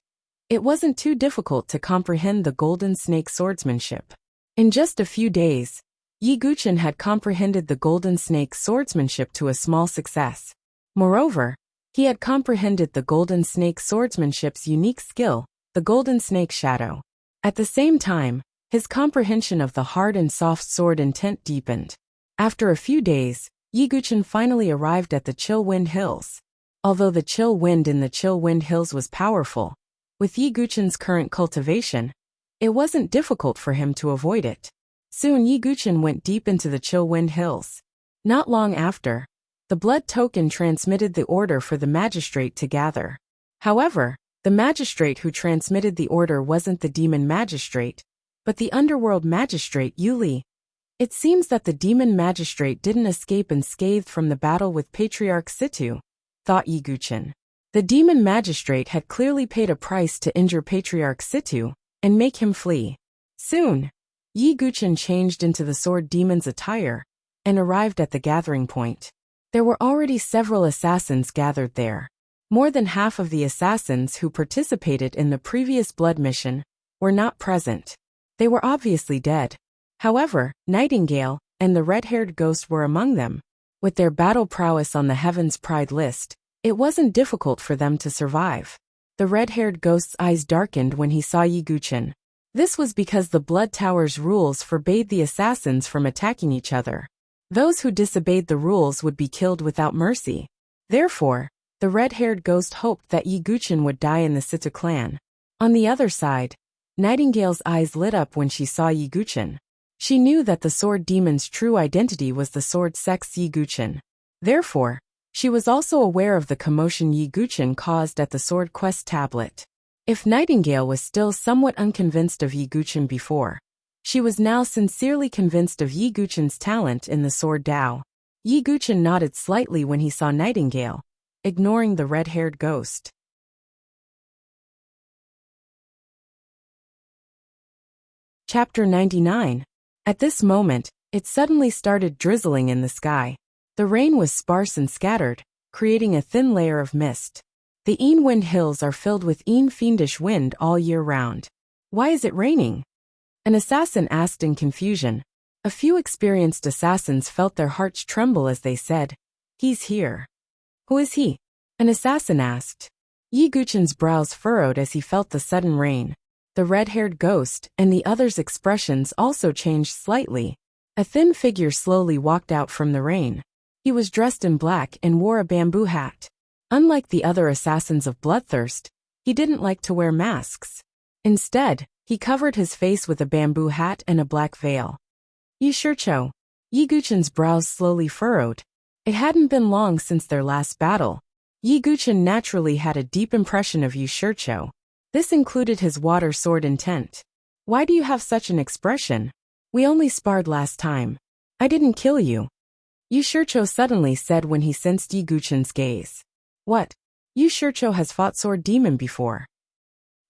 it wasn't too difficult to comprehend the Golden Snake Swordsmanship. In just a few days, Yi Guqin had comprehended the Golden Snake Swordsmanship to a small success. Moreover, he had comprehended the Golden Snake Swordsmanship's unique skill, the Golden Snake Shadow. At the same time, his comprehension of the hard and soft sword intent deepened. After a few days, Yi Guqin finally arrived at the Chill Wind Hills. Although the chill wind in the Chill Wind Hills was powerful, with Yi Guqin's current cultivation, it wasn't difficult for him to avoid it. Soon Yiguchen went deep into the chill wind hills. Not long after, the blood token transmitted the order for the magistrate to gather. However, the magistrate who transmitted the order wasn't the demon magistrate, but the underworld magistrate Yuli. It seems that the demon magistrate didn't escape unscathed from the battle with Patriarch Situ, thought Yiguchen. The demon magistrate had clearly paid a price to injure Patriarch Situ and make him flee. Soon, Yiguchen changed into the sword demon's attire and arrived at the gathering point. There were already several assassins gathered there. More than half of the assassins who participated in the previous blood mission were not present. They were obviously dead. However, Nightingale and the red-haired ghost were among them. With their battle prowess on the Heaven's Pride list, it wasn't difficult for them to survive. The red-haired ghost's eyes darkened when he saw Yiguchen. This was because the Blood Tower's rules forbade the assassins from attacking each other. Those who disobeyed the rules would be killed without mercy. Therefore, the red-haired ghost hoped that Yiguchen would die in the Sita clan. On the other side, Nightingale's eyes lit up when she saw Yiguchen. She knew that the sword demon's true identity was the sword sex Yiguchen. Therefore, she was also aware of the commotion Yiguchen caused at the Sword Quest tablet. If Nightingale was still somewhat unconvinced of Yiguchen before, she was now sincerely convinced of Yiguchen's talent in the sword Dao. Yiguchen nodded slightly when he saw Nightingale, ignoring the red-haired ghost. Chapter 99. At this moment, it suddenly started drizzling in the sky. The rain was sparse and scattered, creating a thin layer of mist. The Wind Hills are filled with fiendish wind all year round. Why is it raining? An assassin asked in confusion. A few experienced assassins felt their hearts tremble as they said, "He's here." "Who is he?" an assassin asked. Yiguchen's brows furrowed as he felt the sudden rain. The red-haired ghost and the others' expressions also changed slightly. A thin figure slowly walked out from the rain. He was dressed in black and wore a bamboo hat. Unlike the other assassins of Bloodthirst, he didn't like to wear masks. Instead, he covered his face with a bamboo hat and a black veil. Yushircho. Yiguchen's brows slowly furrowed. It hadn't been long since their last battle. Yiguchen naturally had a deep impression of Yushircho. This included his water sword intent. "Why do you have such an expression? We only sparred last time. I didn't kill you," Yushircho suddenly said when he sensed Yiguchen's gaze. "What? Yushircho has fought Sword Demon before."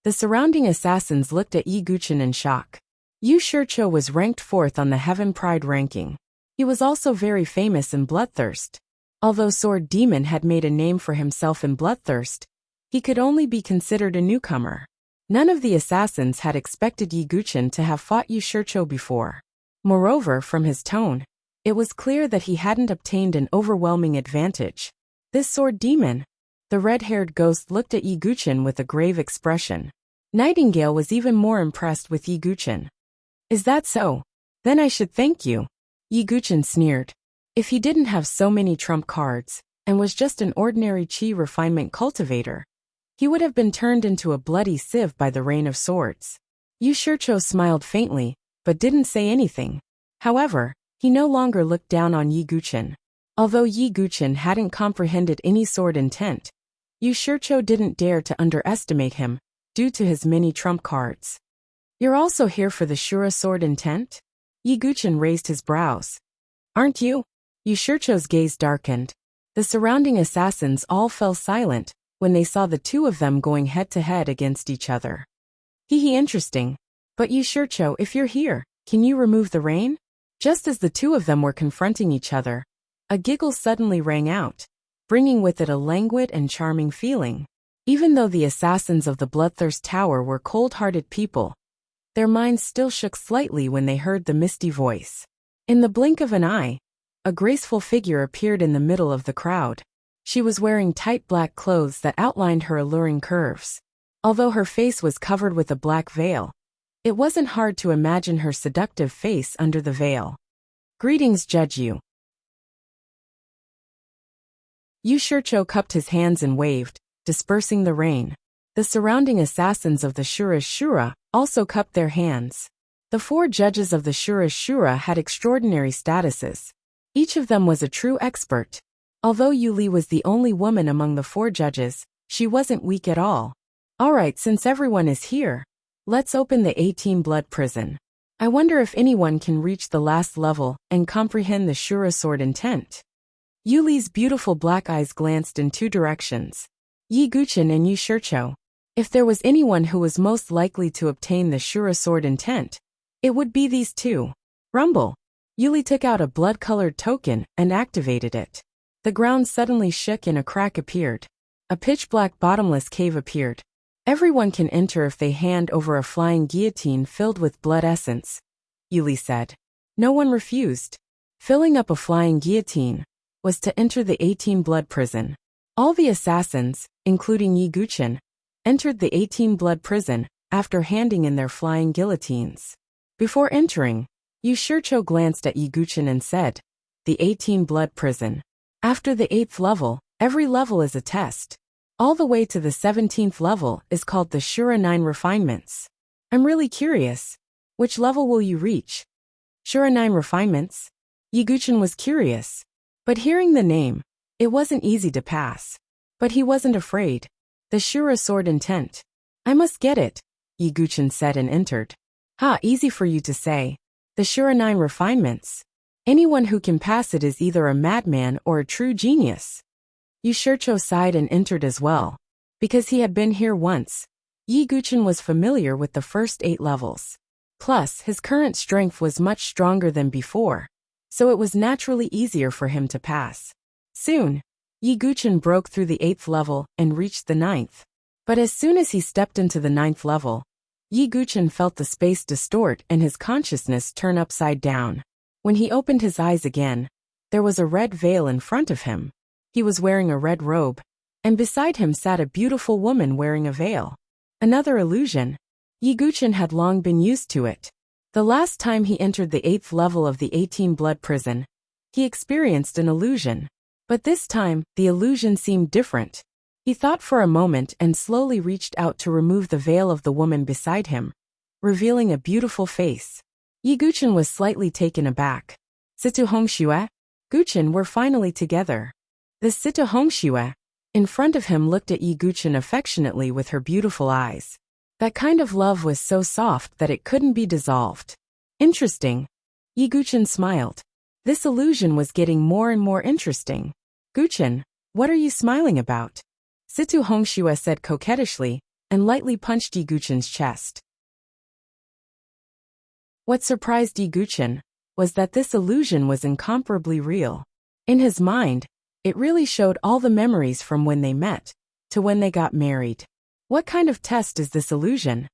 The surrounding assassins looked at Yiguchen in shock. Yushircho was ranked 4th on the Heaven Pride ranking. He was also very famous in Bloodthirst. Although Sword Demon had made a name for himself in Bloodthirst, he could only be considered a newcomer. None of the assassins had expected Yiguchen to have fought Yushircho before. Moreover, from his tone, it was clear that he hadn't obtained an overwhelming advantage. This Sword Demon? The red-haired ghost looked at Yiguchen with a grave expression. Nightingale was even more impressed with Yiguchen. "Is that so? Then I should thank you," Yiguchen sneered. If he didn't have so many trump cards, and was just an ordinary chi refinement cultivator, he would have been turned into a bloody sieve by the rain of swords. Yushircho smiled faintly, but didn't say anything. However, he no longer looked down on Yiguchen. Although Yiguchen hadn't comprehended any sword intent, Yushircho didn't dare to underestimate him, due to his many trump cards. "You're also here for the Shura sword intent?" Yiguchen raised his brows. "Aren't you?" Yushircho's gaze darkened. The surrounding assassins all fell silent when they saw the two of them going head-to-head against each other. Hee interesting. But Yushircho, if you're here, can you remove the rain? Just as the two of them were confronting each other, a giggle suddenly rang out, bringing with it a languid and charming feeling. Even though the assassins of the Bloodthirst Tower were cold-hearted people, their minds still shook slightly when they heard the misty voice. In the blink of an eye, a graceful figure appeared in the middle of the crowd. She was wearing tight black clothes that outlined her alluring curves. Although her face was covered with a black veil, it wasn't hard to imagine her seductive face under the veil. "Greetings, Judge Yu." Yushircho cupped his hands and waved, dispersing the rain. The surrounding assassins of the Shura also cupped their hands. The 4 judges of the Shura's Shura had extraordinary statuses. Each of them was a true expert. Although Yuli was the only woman among the 4 judges, she wasn't weak at all. Alright, since everyone is here, let's open the 18 blood prison. I wonder if anyone can reach the last level and comprehend the Shura sword intent. Yuli's beautiful black eyes glanced in 2 directions. Yi Guqin and Yi Shicho. If there was anyone who was most likely to obtain the Shura sword intent, it would be these 2. Rumble. Yuli took out a blood-colored token and activated it. The ground suddenly shook and a crack appeared. A pitch-black bottomless cave appeared. Everyone can enter if they hand over a flying guillotine filled with blood essence, Yuli said. No one refused. Filling up a flying guillotine was to enter the 18 blood prison. All the assassins, including Yi Guqin, entered the 18 blood prison after handing in their flying guillotines. Before entering, Yi Shicho glanced at Yi Guqin and said, "The 18 blood prison. After the 8th level, every level is a test. All the way to the 17th level is called the Shura 9 refinements. I'm really curious. Which level will you reach?" Shura 9 refinements? Yi Guqin was curious. But hearing the name, it wasn't easy to pass. But he wasn't afraid. The Shura sword intent. I must get it, Yi Guqin said and entered. Ha, easy for you to say. The Shura 9 refinements. Anyone who can pass it is either a madman or a true genius. Yi Shicho sighed and entered as well. Because he had been here once, Yi Guqin was familiar with the first 8 levels. Plus, his current strength was much stronger than before, so it was naturally easier for him to pass. Soon, Yi Guqin broke through the 8th level and reached the 9th. But as soon as he stepped into the 9th level, Yi Guqin felt the space distort and his consciousness turn upside down. When he opened his eyes again, there was a red veil in front of him. He was wearing a red robe, and beside him sat a beautiful woman wearing a veil. Another illusion. Yi Guqin had long been used to it. The last time he entered the 8th level of the 18 blood prison, he experienced an illusion. But this time, the illusion seemed different. He thought for a moment and slowly reached out to remove the veil of the woman beside him, revealing a beautiful face. Yi Guqin was slightly taken aback. Situ Hongxue? Guqin, we're finally together. The Situ Hongxue, in front of him, looked at Yi Guqin affectionately with her beautiful eyes. That kind of love was so soft that it couldn't be dissolved. Interesting. Yi Guqin smiled. This illusion was getting more and more interesting. Guqin, what are you smiling about? Situ Hongxue said coquettishly, and lightly punched Yi Guqin's chest. What surprised Yi Guqin was that this illusion was incomparably real. In his mind, it really showed all the memories from when they met to when they got married. What kind of test is this illusion?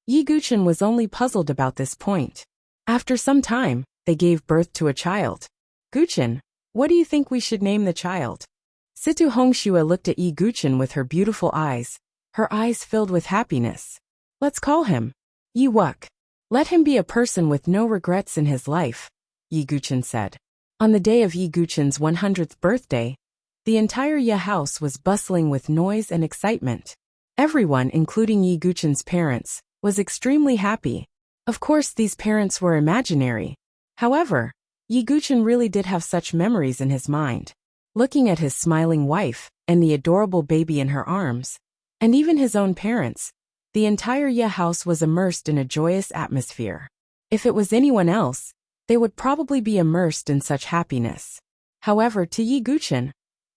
Yi Guqin was only puzzled about this point. After some time, they gave birth to a child. Guqin, what do you think we should name the child? Situ Hongxue looked at Yi Guqin with her beautiful eyes, her eyes filled with happiness. Let's call him Yi Wuk. Let him be a person with no regrets in his life, Yi Guqin said. On the day of Yi Guqin's 100th birthday, the entire Ye house was bustling with noise and excitement. Everyone, including Yi Guqin's parents, was extremely happy. Of course, these parents were imaginary. However, Yi Guqin really did have such memories in his mind. Looking at his smiling wife and the adorable baby in her arms, and even his own parents, the entire Ye house was immersed in a joyous atmosphere. If it was anyone else, they would probably be immersed in such happiness. However, to Yi Guqin,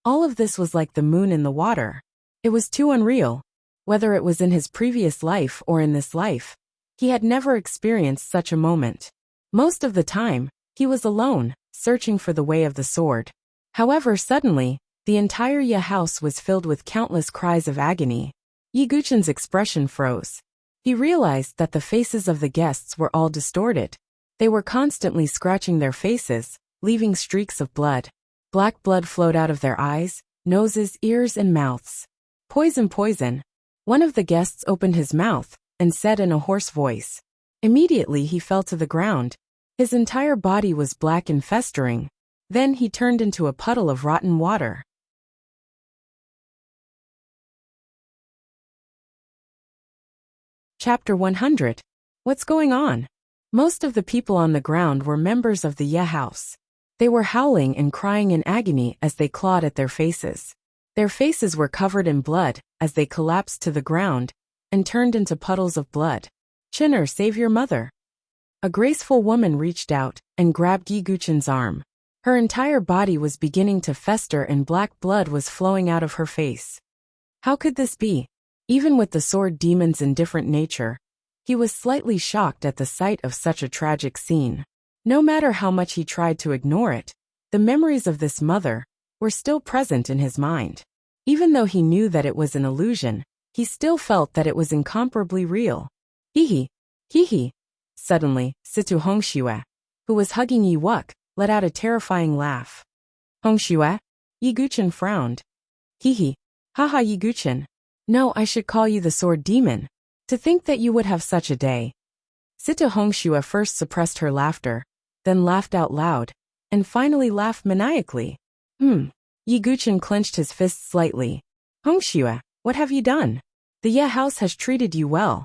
all of this was like the moon in the water. It was too unreal. Whether it was in his previous life or in this life, he had never experienced such a moment. Most of the time, he was alone, searching for the way of the sword. However, suddenly, the entire Ye house was filled with countless cries of agony. Yi Guqin's expression froze. He realized that the faces of the guests were all distorted. They were constantly scratching their faces, leaving streaks of blood. Black blood flowed out of their eyes, noses, ears, and mouths. Poison, poison. One of the guests opened his mouth and said in a hoarse voice. Immediately he fell to the ground. His entire body was black and festering. Then he turned into a puddle of rotten water. Chapter 100. What's going on? Most of the people on the ground were members of the Ye house. They were howling and crying in agony as they clawed at their faces. Their faces were covered in blood as they collapsed to the ground and turned into puddles of blood. Chinner, save your mother. A graceful woman reached out and grabbed Yi Guchen's arm. Her entire body was beginning to fester and black blood was flowing out of her face. How could this be? Even with the sword demon's indifferent nature, he was slightly shocked at the sight of such a tragic scene. No matter how much he tried to ignore it, the memories of this mother were still present in his mind. Even though he knew that it was an illusion, he still felt that it was incomparably real. Hee hee. Suddenly, Situ Hongxue, who was hugging Yi Wuk, let out a terrifying laugh. Hongxue? Yi Guchen frowned. Hee. Haha, Yi Guchen. No, I should call you the sword demon. To think that you would have such a day. Situ Hongxue first suppressed her laughter, then laughed out loud, and finally laughed maniacally. Yi Guchen clenched his fists slightly. Hongxue, what have you done? The Ye house has treated you well.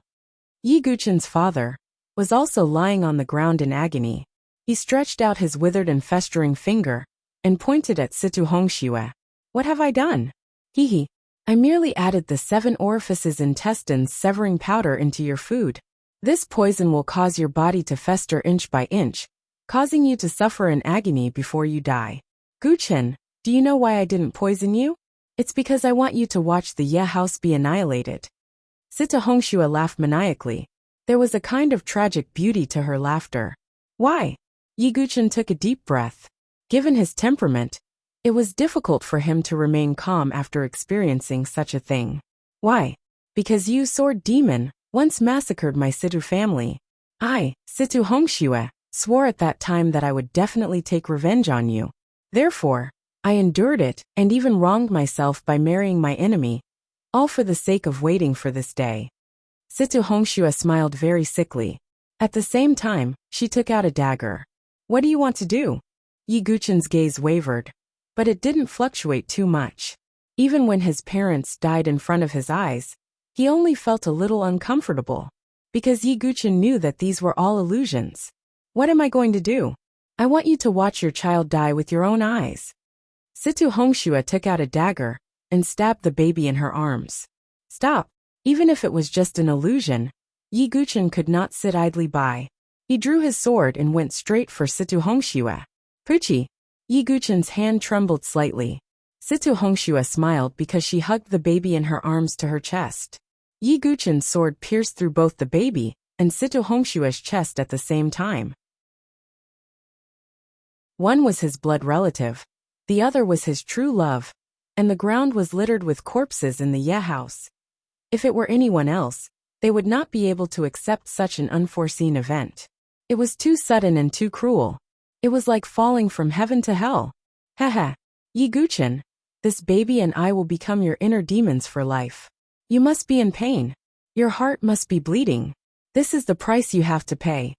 Yi Guchen's father was also lying on the ground in agony. He stretched out his withered and festering finger and pointed at Situ Hongxue. What have I done? Hee. I merely added the 7 orifices intestines severing powder into your food. This poison will cause your body to fester inch by inch, causing you to suffer in agony before you die. Guchen, do you know why I didn't poison you? It's because I want you to watch the Ye house be annihilated. Situ Hongxue laughed maniacally. There was a kind of tragic beauty to her laughter. Why? Yi Guchen took a deep breath. Given his temperament, it was difficult for him to remain calm after experiencing such a thing. Why? Because you, sword demon, once massacred my Situ family. I, Situ Hongxue, swore at that time that I would definitely take revenge on you. Therefore, I endured it and even wronged myself by marrying my enemy, all for the sake of waiting for this day. Situ Hongxue smiled very sickly. At the same time, she took out a dagger. What do you want to do? Yi Guchen's gaze wavered, but it didn't fluctuate too much. Even when his parents died in front of his eyes, he only felt a little uncomfortable, because Yi Guchen knew that these were all illusions. What am I going to do? I want you to watch your child die with your own eyes. Situ Hongxue took out a dagger and stabbed the baby in her arms. Stop. Even if it was just an illusion, Yi Guchen could not sit idly by. He drew his sword and went straight for Situ Hongxue. Puchi! Yi Guchen's hand trembled slightly. Situ Hongxue smiled because she hugged the baby in her arms to her chest. Yi Guchen's sword pierced through both the baby and Situ Hongxue's chest at the same time. One was his blood relative, the other was his true love, and the ground was littered with corpses in the Ye house. If it were anyone else, they would not be able to accept such an unforeseen event. It was too sudden and too cruel. It was like falling from heaven to hell. Haha. Yi Guchen, this baby and I will become your inner demons for life. You must be in pain. Your heart must be bleeding. This is the price you have to pay.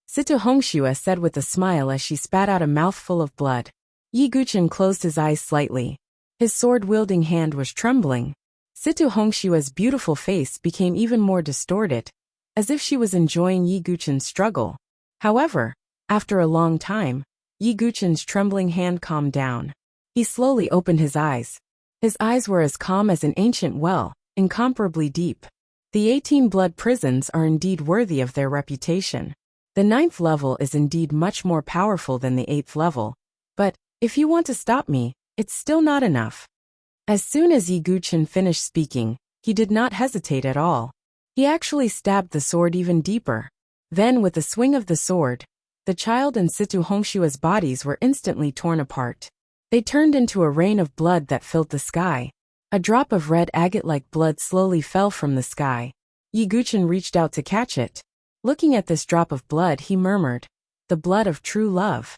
Situ Hongxue said with a smile as she spat out a mouthful of blood. Yi Guchen closed his eyes slightly. His sword-wielding hand was trembling. Situ Hongxue's beautiful face became even more distorted, as if she was enjoying Yi Guchen's struggle. However, after a long time, Yi Guchen's trembling hand calmed down. He slowly opened his eyes. His eyes were as calm as an ancient well, incomparably deep. The 18 blood prisons are indeed worthy of their reputation. The 9th level is indeed much more powerful than the 8th level, but, if you want to stop me, it's still not enough. As soon as Yi Guchen finished speaking, he did not hesitate at all. He actually stabbed the sword even deeper. Then with a swing of the sword, the child and Situ Hongxue's bodies were instantly torn apart. They turned into a rain of blood that filled the sky. A drop of red agate-like blood slowly fell from the sky. Yi Guchen reached out to catch it. Looking at this drop of blood, he murmured, "The blood of true love."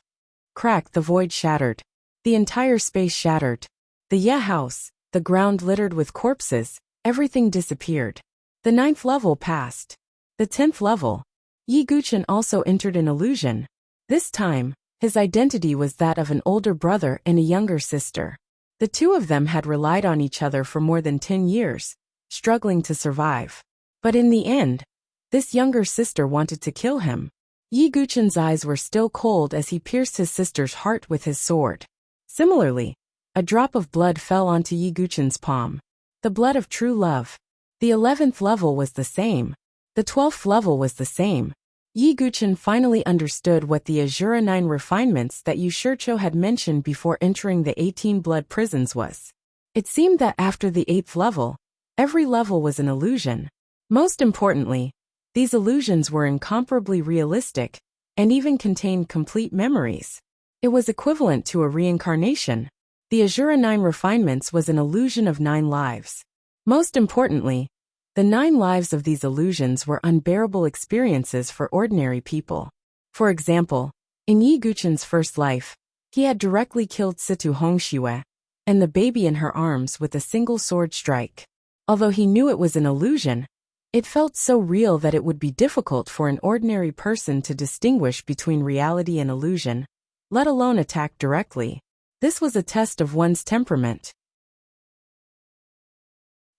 Crack, the void shattered. The entire space shattered. The Ye house, the ground littered with corpses, everything disappeared. The 9th level passed. The 10th level. Yi Guchen also entered an illusion. This time, his identity was that of an older brother and a younger sister. The two of them had relied on each other for more than 10 years, struggling to survive. But in the end, this younger sister wanted to kill him. Yi Guchen's eyes were still cold as he pierced his sister's heart with his sword. Similarly, a drop of blood fell onto Yi Guchen's palm. The blood of true love. The 11th level was the same. The 12th level was the same. Yi Guchen finally understood what the Azura 9 refinements that Yu Shicho had mentioned before entering the 18 blood prisons was. It seemed that after the 8th level, every level was an illusion. Most importantly, these illusions were incomparably realistic, and even contained complete memories. It was equivalent to a reincarnation. The Azura 9 refinements was an illusion of 9 lives. Most importantly, the 9 lives of these illusions were unbearable experiences for ordinary people. For example, in Yi Guchen's first life, he had directly killed Situ Hongxue and the baby in her arms with a single sword strike. Although he knew it was an illusion, it felt so real that it would be difficult for an ordinary person to distinguish between reality and illusion, let alone attack directly. This was a test of one's temperament.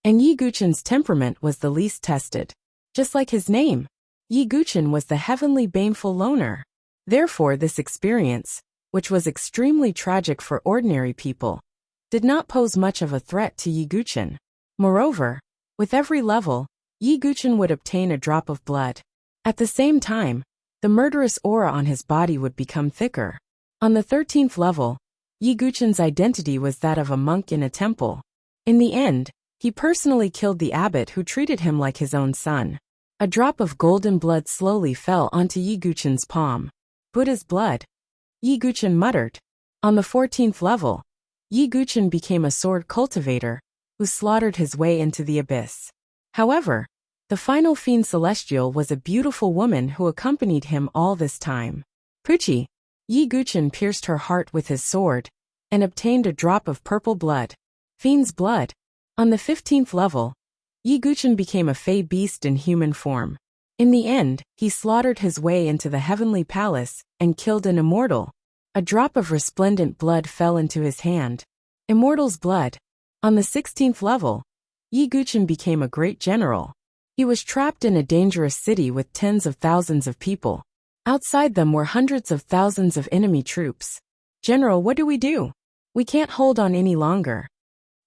And Yi Guchen's temperament was the least tested. Just like his name, Yi Guchen was the heavenly baneful loner. Therefore this experience, which was extremely tragic for ordinary people, did not pose much of a threat to Yi Guchen. Moreover, with every level, Yi Guchen would obtain a drop of blood. At the same time, the murderous aura on his body would become thicker. On the 13th level, Yi Guchen's identity was that of a monk in a temple. In the end, he personally killed the abbot who treated him like his own son. A drop of golden blood slowly fell onto Yi Guchen's palm. Buddha's blood. Yi Guchen muttered. On the 14th level, Yi Guchen became a sword cultivator, who slaughtered his way into the abyss. However, the final fiend celestial was a beautiful woman who accompanied him all this time. Puchi. Yi Guchen pierced her heart with his sword, and obtained a drop of purple blood. Fiend's blood. On the 15th level, Yi Guchen became a fey beast in human form. In the end, he slaughtered his way into the heavenly palace, and killed an immortal. A drop of resplendent blood fell into his hand. Immortal's blood. On the 16th level, Yi Guchen became a great general. He was trapped in a dangerous city with tens of thousands of people. Outside them were hundreds of thousands of enemy troops. General, what do? We can't hold on any longer.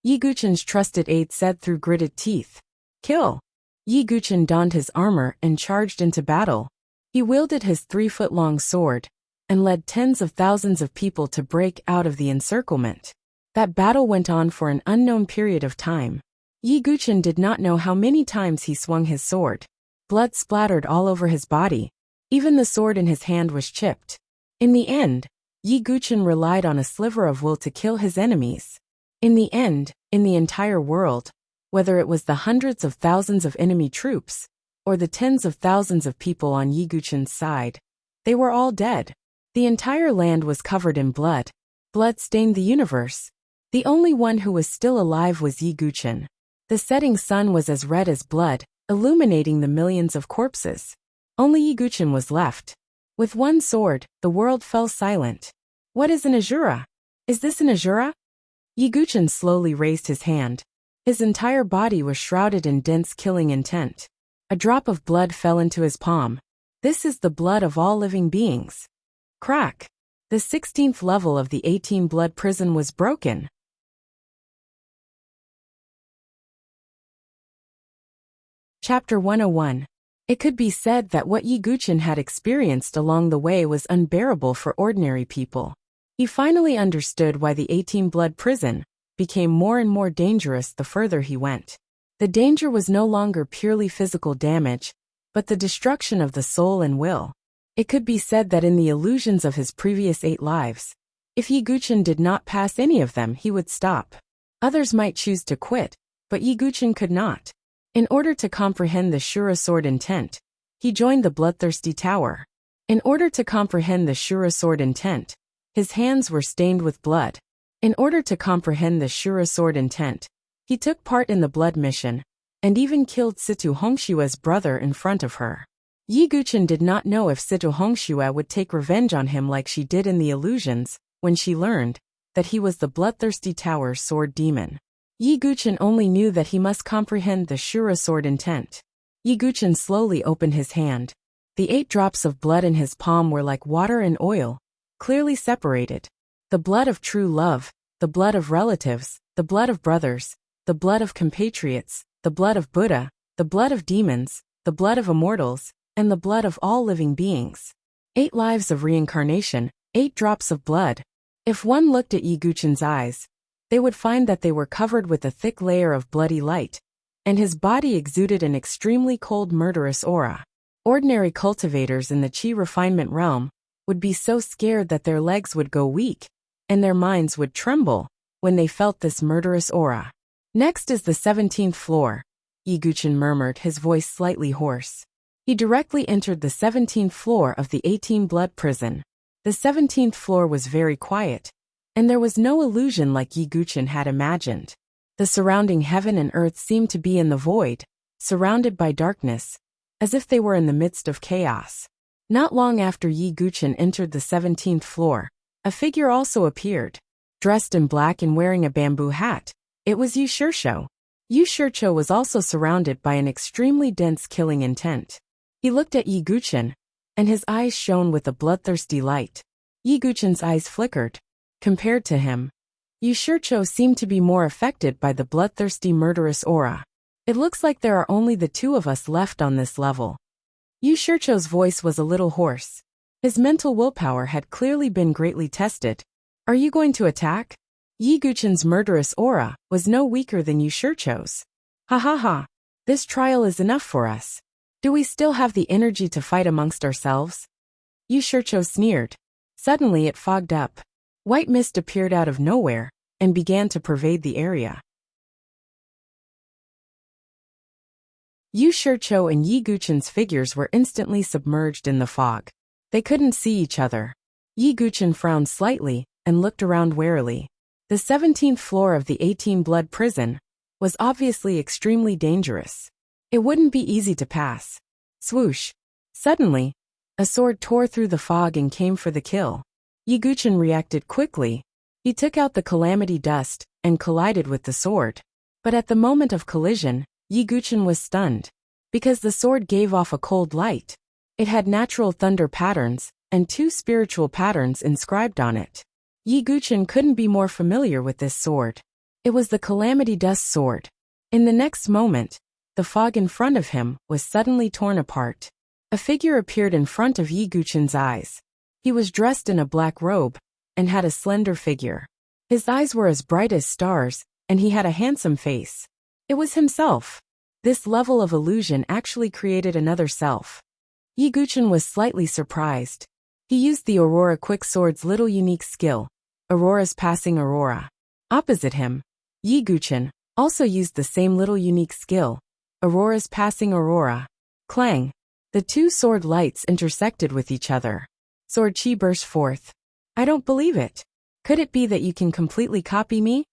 Yi Guchen's trusted aide said through gritted teeth. Kill. Yi Guchen donned his armor and charged into battle. He wielded his 3-foot-long sword, and led tens of thousands of people to break out of the encirclement. That battle went on for an unknown period of time. Yi Guchen did not know how many times he swung his sword. Blood splattered all over his body. Even the sword in his hand was chipped. In the end, Yi Guchen relied on a sliver of will to kill his enemies. In the end, in the entire world, whether it was the hundreds of thousands of enemy troops, or the tens of thousands of people on Yi Guchen's side, they were all dead. The entire land was covered in blood. Blood stained the universe. The only one who was still alive was Yi Guchen. The setting sun was as red as blood, illuminating the millions of corpses. Only Yi Guchen was left. With one sword, the world fell silent. What is an Azura? Is this an Azura? Yi Guchen slowly raised his hand. His entire body was shrouded in dense killing intent. A drop of blood fell into his palm. This is the blood of all living beings. Crack. The 16th level of the 18 blood prison was broken. Chapter 101. It could be said that what Yi Guchen had experienced along the way was unbearable for ordinary people. He finally understood why the 18 blood prison became more and more dangerous the further he went. The danger was no longer purely physical damage, but the destruction of the soul and will. It could be said that in the illusions of his previous 8 lives, if Yi Guchen did not pass any of them, he would stop. Others might choose to quit, but Yi Guchen could not. In order to comprehend the Shura sword intent, he joined the bloodthirsty tower. In order to comprehend the Shura sword intent, his hands were stained with blood. In order to comprehend the Shura sword intent, he took part in the blood mission, and even killed Situ Hongshue's brother in front of her. Yi Guchen did not know if Situ Hongxue would take revenge on him like she did in the illusions, when she learned that he was the bloodthirsty tower sword demon. Yi Guchen only knew that he must comprehend the Shura sword intent. Yi Guchen slowly opened his hand. The 8 drops of blood in his palm were like water and oil, clearly separated. The blood of true love, the blood of relatives, the blood of brothers, the blood of compatriots, the blood of Buddha, the blood of demons, the blood of immortals, and the blood of all living beings. 8 lives of reincarnation, 8 drops of blood. If one looked at Yi Guchen's eyes, they would find that they were covered with a thick layer of bloody light, and his body exuded an extremely cold murderous aura. Ordinary cultivators in the Qi refinement realm would be so scared that their legs would go weak, and their minds would tremble when they felt this murderous aura. Next is the 17th floor, Yi Guchen murmured, his voice slightly hoarse. He directly entered the 17th floor of the 18-blood prison. The 17th floor was very quiet, and there was no illusion like Yi Guchen had imagined. The surrounding heaven and earth seemed to be in the void, surrounded by darkness, as if they were in the midst of chaos. Not long after Yi Guchen entered the 17th floor, a figure also appeared. Dressed in black and wearing a bamboo hat, it was Yu Shirsho. Yu Shirsho was also surrounded by an extremely dense killing intent. He looked at Yi Guchen, and his eyes shone with a bloodthirsty light. Yi Guchen's eyes flickered. Compared to him, Yu Shirsho seemed to be more affected by the bloodthirsty murderous aura. It looks like there are only the 2 of us left on this level. Yu Shirsho's voice was a little hoarse. His mental willpower had clearly been greatly tested. Are you going to attack? Yi Guchen's murderous aura was no weaker than Yu Shirsho's. Ha ha ha. This trial is enough for us. Do we still have the energy to fight amongst ourselves? Yu Shirsho sneered. Suddenly it fogged up. White mist appeared out of nowhere and began to pervade the area. Yu Shirsho and Yi Guchen's figures were instantly submerged in the fog. They couldn't see each other. Yi Guchen frowned slightly and looked around warily. The 17th floor of the 18-blood prison was obviously extremely dangerous. It wouldn't be easy to pass. Swoosh. Suddenly, a sword tore through the fog and came for the kill. Yi Guchen reacted quickly. He took out the calamity dust and collided with the sword. But at the moment of collision, Yi Guchen was stunned, because the sword gave off a cold light. It had natural thunder patterns and 2 spiritual patterns inscribed on it. Yi Guchen couldn't be more familiar with this sword. It was the calamity dust sword. In the next moment, the fog in front of him was suddenly torn apart. A figure appeared in front of Yi Guchen's eyes. He was dressed in a black robe and had a slender figure. His eyes were as bright as stars, and he had a handsome face. It was himself. This level of illusion actually created another self. Yi Guchen was slightly surprised. He used the Aurora Quicksword's little unique skill, Aurora's Passing Aurora. Opposite him, Yi Guchen also used the same little unique skill, Aurora's Passing Aurora. Clang! The 2 sword lights intersected with each other. Sword chi burst forth. I don't believe it. Could it be that you can completely copy me?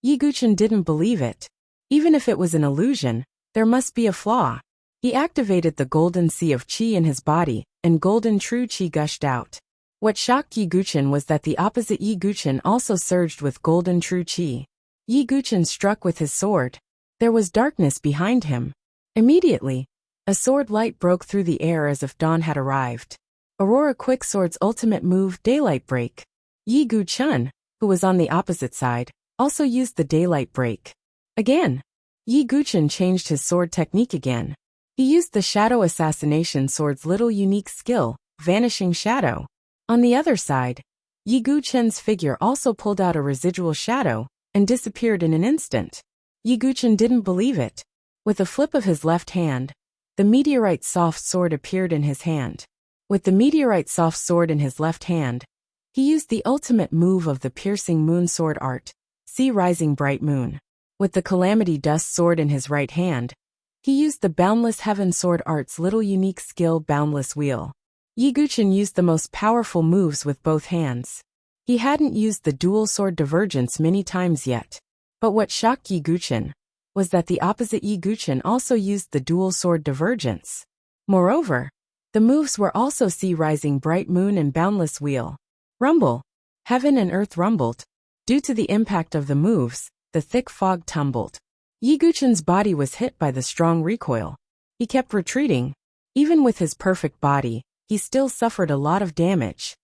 Yi Guchen didn't believe it. Even if it was an illusion, there must be a flaw. He activated the golden sea of qi in his body, and golden true qi gushed out. What shocked Yi Guchen was that the opposite Yi Guchen also surged with golden true qi. Yi Guchen struck with his sword. There was darkness behind him. Immediately, a sword light broke through the air as if dawn had arrived. Aurora Quicksword's ultimate move, Daylight Break. Yi Guchen, who was on the opposite side, also used the Daylight Break. Again, Yi Guchen changed his sword technique again. He used the Shadow Assassination Sword's little unique skill, Vanishing Shadow. On the other side, Yi Guchen's figure also pulled out a residual shadow and disappeared in an instant. Yi Guchen didn't believe it. With a flip of his left hand, the Meteorite Soft Sword appeared in his hand. With the Meteorite Soft Sword in his left hand, he used the ultimate move of the Piercing Moon Sword art, See Rising Bright Moon. With the Calamity Dust Sword in his right hand, he used the Boundless Heaven Sword art's little unique skill, Boundless Wheel. Yi Guchen used the most powerful moves with both hands. He hadn't used the dual sword Divergence many times yet. But what shocked Yi Guchen was that the opposite Yi Guchen also used the dual sword Divergence. Moreover, the moves were also See Rising Bright Moon and Boundless Wheel. Rumble. Heaven and earth rumbled. Due to the impact of the moves, the thick fog tumbled. Yi Guchen's body was hit by the strong recoil. He kept retreating, Even with his perfect body, he still suffered a lot of damage.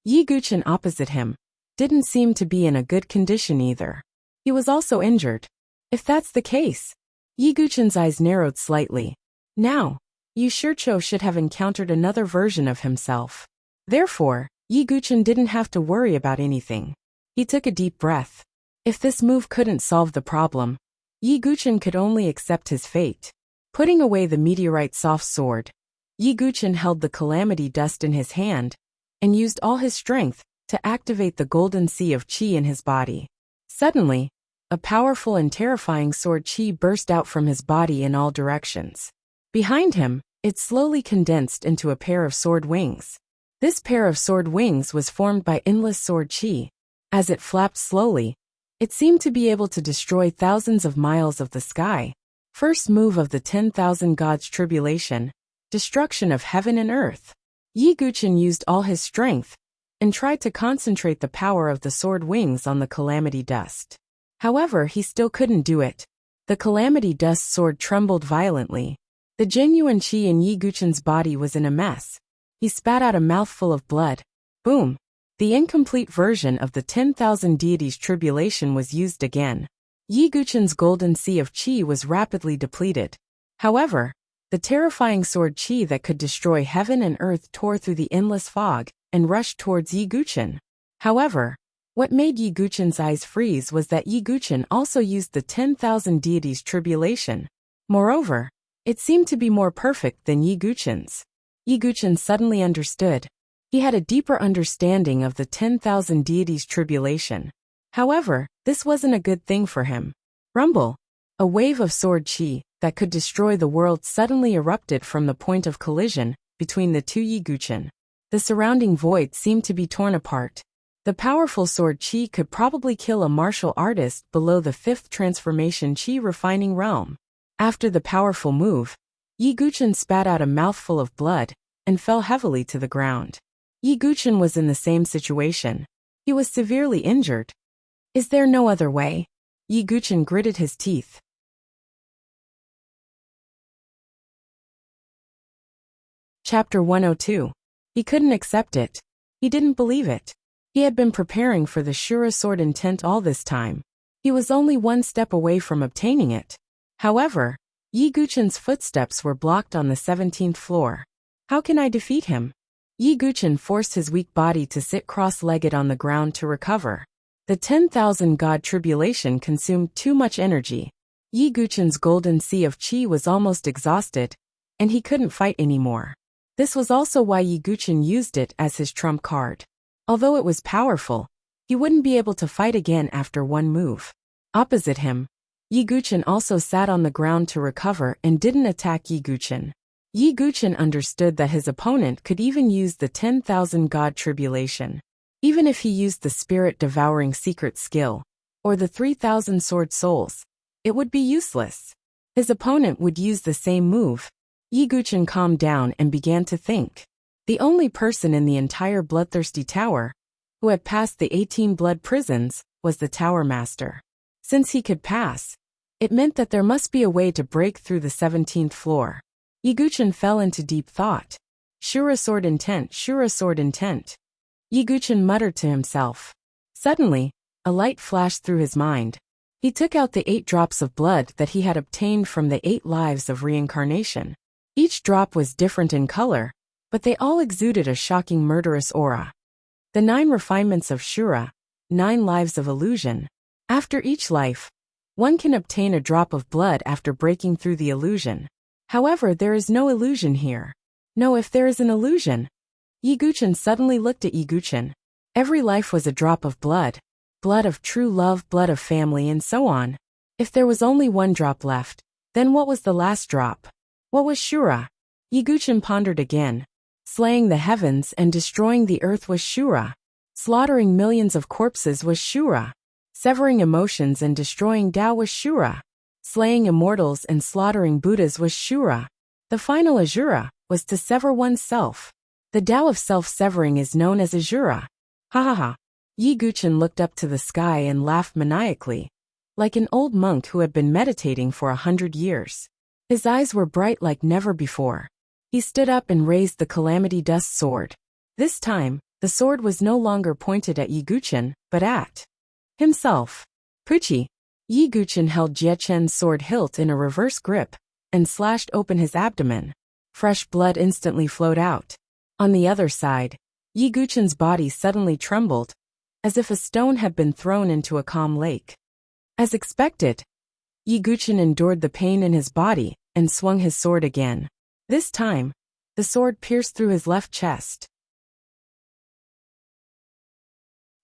Yi Guchen opposite him didn't seem to be in a good condition either. He was also injured. If that's the case, Yi Guchen's eyes narrowed slightly. Now, Yu Shicho should have encountered another version of himself. Therefore, Yi Guchen didn't have to worry about anything. He took a deep breath. If this move couldn't solve the problem, Yi Guchen could only accept his fate. Putting away the meteorite soft sword, Yi Guchen held the calamity dust in his hand and used all his strength to activate the golden sea of qi in his body. Suddenly, a powerful and terrifying sword qi burst out from his body in all directions. Behind him, it slowly condensed into a pair of sword wings. This pair of sword wings was formed by endless sword qi. As it flapped slowly, it seemed to be able to destroy thousands of miles of the sky. First move of the 10,000 gods tribulation, destruction of heaven and earth. Yi Guchen used all his strength and tried to concentrate the power of the sword wings on the calamity dust. However, he still couldn't do it. The calamity dust sword trembled violently. The genuine qi in Yi Guchen's body was in a mess. He spat out a mouthful of blood. Boom! The incomplete version of the 10,000 deities tribulation was used again. Yi Guchen's golden sea of qi was rapidly depleted. However, the terrifying sword qi that could destroy heaven and earth tore through the endless fog and rushed towards Yi Guchen. However, what made Yi Guchen's eyes freeze was that Yi Guchen also used the 10,000 deities tribulation. Moreover, it seemed to be more perfect than Yi Guchen's. Yi Guchen suddenly understood. He had a deeper understanding of the 10,000 deities tribulation. However, this wasn't a good thing for him. Rumble! A wave of sword qi that could destroy the world suddenly erupted from the point of collision between the two Yi Guchen. The surrounding void seemed to be torn apart. The powerful sword qi could probably kill a martial artist below the 5th transformation qi refining realm. After the powerful move, Yi Guchen spat out a mouthful of blood and fell heavily to the ground. Yi Guchen was in the same situation. He was severely injured. Is there no other way? Yi Guchen gritted his teeth. Chapter 102. He couldn't accept it. He didn't believe it. He had been preparing for the Shura sword intent all this time. He was only one step away from obtaining it. However, Yi Guchen's footsteps were blocked on the 17th floor. How can I defeat him? Yi Guchen forced his weak body to sit cross-legged on the ground to recover. The 10,000 god tribulation consumed too much energy. Yi Guchen's golden sea of qi was almost exhausted, and he couldn't fight anymore. This was also why Yi Guchen used it as his trump card. Although it was powerful, he wouldn't be able to fight again after one move. Opposite him, Yi Guchen also sat on the ground to recover and didn't attack Yi Guchen. Yi Guchen understood that his opponent could even use the 10,000 god tribulation. Even if he used the spirit-devouring secret skill, or the 3,000 sword souls, it would be useless. His opponent would use the same move. Yi Guchen calmed down and began to think. The only person in the entire bloodthirsty tower who had passed the 18 blood prisons was the tower master. Since he could pass, it meant that there must be a way to break through the 17th floor. Yi Guchen fell into deep thought. Shura sword intent, Shura sword intent. Yi Guchen muttered to himself. Suddenly, a light flashed through his mind. He took out the 8 drops of blood that he had obtained from the 8 lives of reincarnation. Each drop was different in color, but they all exuded a shocking murderous aura. The 9 refinements of Shura, 9 lives of illusion. After each life, one can obtain a drop of blood after breaking through the illusion. However, there is no illusion here. No, if there is an illusion. Yi Guchen suddenly looked at Yi Guchen. Every life was a drop of blood. Blood of true love, blood of family, and so on. If there was only one drop left, then what was the last drop? What was Shura? Yi Guchen pondered again. Slaying the heavens and destroying the earth was Shura. Slaughtering millions of corpses was Shura. Severing emotions and destroying Tao was Shura. Slaying immortals and slaughtering Buddhas was Shura. The final Ajura was to sever oneself. The Tao of self-severing is known as Ajura. Ha ha ha. Yi Guchen looked up to the sky and laughed maniacally, like an old monk who had been meditating for 100 years. His eyes were bright like never before. He stood up and raised the Calamity Dust sword. This time, the sword was no longer pointed at Yi Guchen, but at himself. Puchi. Yi Guchen held Jie Chen's sword hilt in a reverse grip and slashed open his abdomen. Fresh blood instantly flowed out. On the other side, Yi Guchen's body suddenly trembled, as if a stone had been thrown into a calm lake. As expected, Yi Guchen endured the pain in his body and swung his sword again. This time, the sword pierced through his left chest.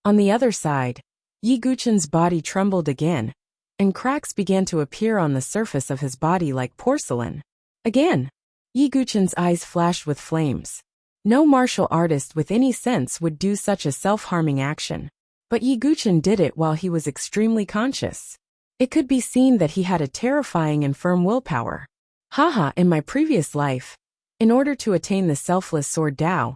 On the other side, Yi Guchen's body trembled again, and cracks began to appear on the surface of his body like porcelain. Again, Yi Guchen's eyes flashed with flames. No martial artist with any sense would do such a self-harming action, but Yi Guchen did it while he was extremely conscious. It could be seen that he had a terrifying and firm willpower. Haha, in my previous life, in order to attain the selfless sword Dao,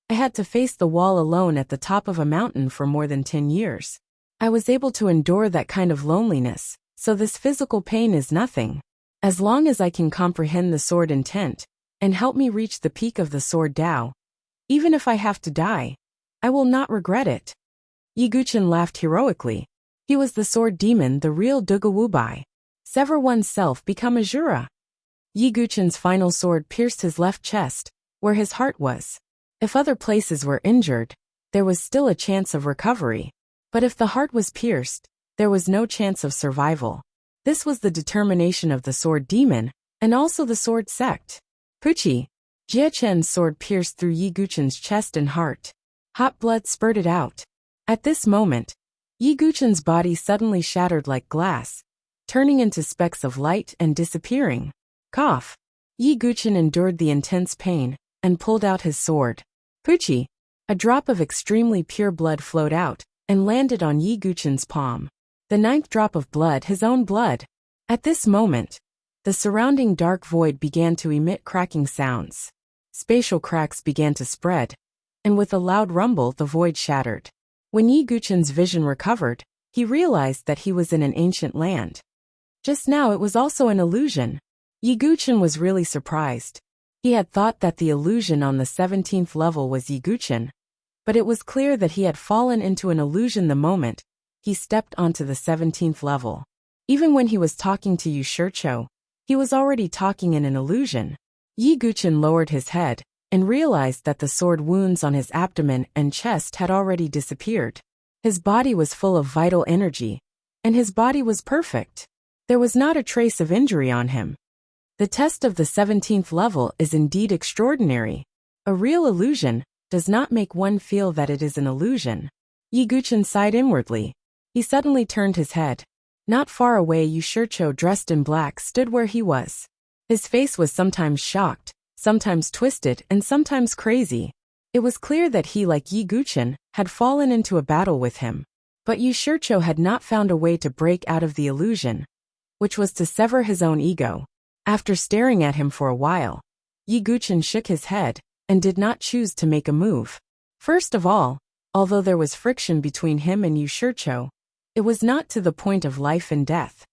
I had to face the wall alone at the top of a mountain for more than 10 years. I was able to endure that kind of loneliness, so this physical pain is nothing. As long as I can comprehend the sword intent, and help me reach the peak of the sword Dao, even if I have to die, I will not regret it. Yi Guchen laughed heroically. He was the sword demon, the real Duga Wubai. Sever oneself, become a Jura. Yi Guchen's final sword pierced his left chest, where his heart was. If other places were injured, there was still a chance of recovery. But if the heart was pierced, there was no chance of survival. This was the determination of the sword demon, and also the sword sect. Puchi. Jie Chen's sword pierced through Yi Guchen's chest and heart. Hot blood spurted out. At this moment, Yi Guchen's body suddenly shattered like glass, turning into specks of light and disappearing. Cough. Yi Guchen endured the intense pain and pulled out his sword. Puchi. A drop of extremely pure blood flowed out and landed on Yi Guchen's palm. The 9th drop of blood, his own blood. At this moment, the surrounding dark void began to emit cracking sounds. Spatial cracks began to spread, and with a loud rumble the void shattered. When Yi Guchen's vision recovered, he realized that he was in an ancient land. Just now it was also an illusion. Yi Guchen was really surprised. He had thought that the illusion on the 17th level was Yi Guchen, but it was clear that he had fallen into an illusion the moment he stepped onto the 17th level. Even when he was talking to Yu Shicho, he was already talking in an illusion. Yi Guchen lowered his head and realized that the sword wounds on his abdomen and chest had already disappeared. His body was full of vital energy, and his body was perfect. There was not a trace of injury on him. The test of the 17th level is indeed extraordinary. A real illusion does not make one feel that it is an illusion. Yi Guchen sighed inwardly. He suddenly turned his head. Not far away, Yu Shicho, dressed in black, stood where he was. His face was sometimes shocked, sometimes twisted, and sometimes crazy. It was clear that he, like Yi Guchen, had fallen into a battle with him. But Yu Shicho had not found a way to break out of the illusion, which was to sever his own ego. After staring at him for a while, Yi Guchen shook his head and did not choose to make a move. First of all, although there was friction between him and Yu Shicho, it was not to the point of life and death.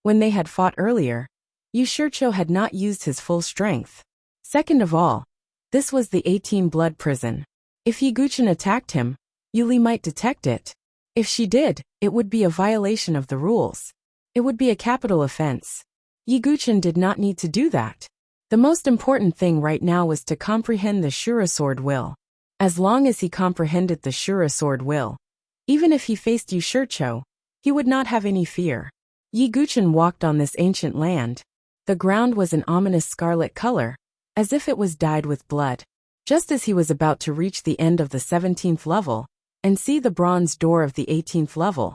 When they had fought earlier, Yu Shicho had not used his full strength. Second of all, this was the 18 blood prison. If Yi Guchen attacked him, Yuli might detect it. If she did, it would be a violation of the rules. It would be a capital offense. Yi Guchen did not need to do that. The most important thing right now was to comprehend the Shura sword will. As long as he comprehended the Shura sword will, even if he faced Yu Shicho, he would not have any fear. Yi Guchen walked on this ancient land. The ground was an ominous scarlet color, as if it was dyed with blood. Just as he was about to reach the end of the 17th level and see the bronze door of the 18th level,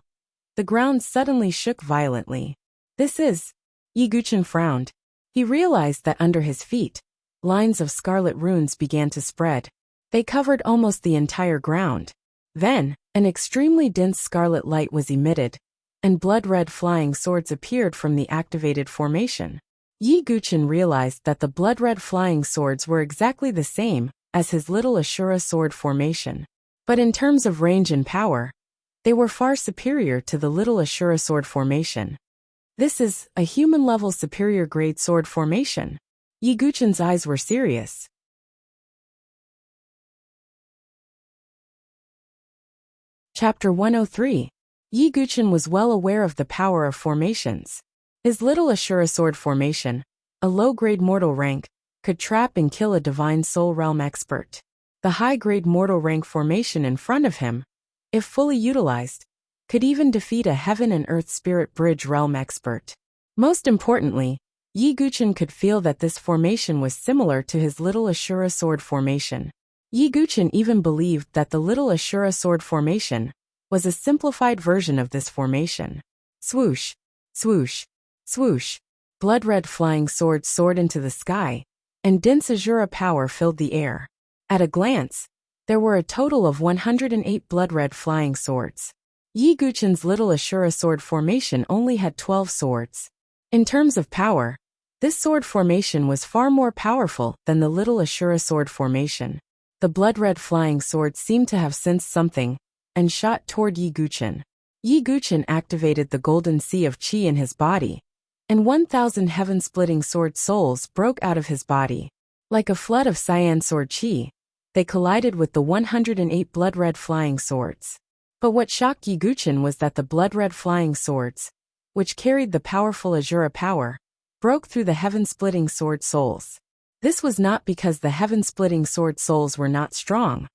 the ground suddenly shook violently. This is... Yi Guchen frowned. He realized that under his feet, lines of scarlet runes began to spread. They covered almost the entire ground. Then, an extremely dense scarlet light was emitted, and blood-red flying swords appeared from the activated formation. Yi Guchen realized that the blood-red flying swords were exactly the same as his little Ashura sword formation. But in terms of range and power, they were far superior to the little Ashura sword formation. This is a human-level superior-grade sword formation. Yi Guchen's eyes were serious. Chapter 103. Yi Guchen was well aware of the power of formations. His little Ashura sword formation, a low-grade mortal rank, could trap and kill a divine soul realm expert. The high-grade mortal rank formation in front of him, if fully utilized, could even defeat a heaven and earth spirit bridge realm expert. Most importantly, Yi Guchen could feel that this formation was similar to his little Ashura sword formation. Yi Guchen even believed that the little Ashura sword formation was a simplified version of this formation. Swoosh, swoosh, swoosh. Blood-red flying swords soared into the sky, and dense Ashura power filled the air. At a glance, there were a total of 108 blood-red flying swords. Yi Guchen's little Ashura sword formation only had 12 swords. In terms of power, this sword formation was far more powerful than the little Ashura sword formation. The blood-red flying swords seemed to have sensed something, and shot toward Yi Guchen. Yi Guchen activated the golden sea of qi in his body, and 1,000 heaven-splitting sword souls broke out of his body. Like a flood of cyan sword qi, they collided with the 108 blood-red flying swords. But what shocked Yi Guchen was that the blood-red flying swords, which carried the powerful Ashura power, broke through the heaven-splitting sword souls. This was not because the heaven-splitting sword souls were not strong,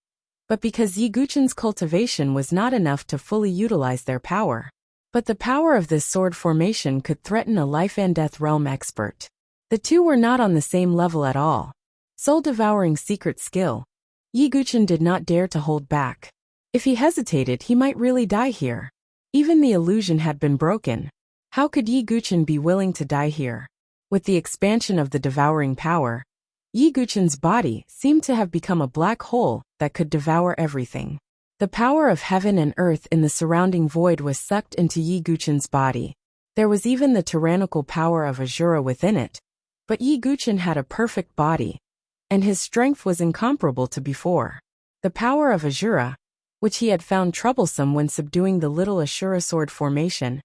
but because Yi Guchen's cultivation was not enough to fully utilize their power. But the power of this sword formation could threaten a life-and-death realm expert. The two were not on the same level at all. Soul-devouring secret skill. Yi Guchen did not dare to hold back. If he hesitated, he might really die here. Even the illusion had been broken. How could Yi Guchen be willing to die here? With the expansion of the devouring power, Yi Guchen's body seemed to have become a black hole that could devour everything. The power of heaven and earth in the surrounding void was sucked into Yi Guchen's body. There was even the tyrannical power of Ashura within it. But Yi Guchen had a perfect body, and his strength was incomparable to before. The power of Ashura, which he had found troublesome when subduing the little Ashura sword formation,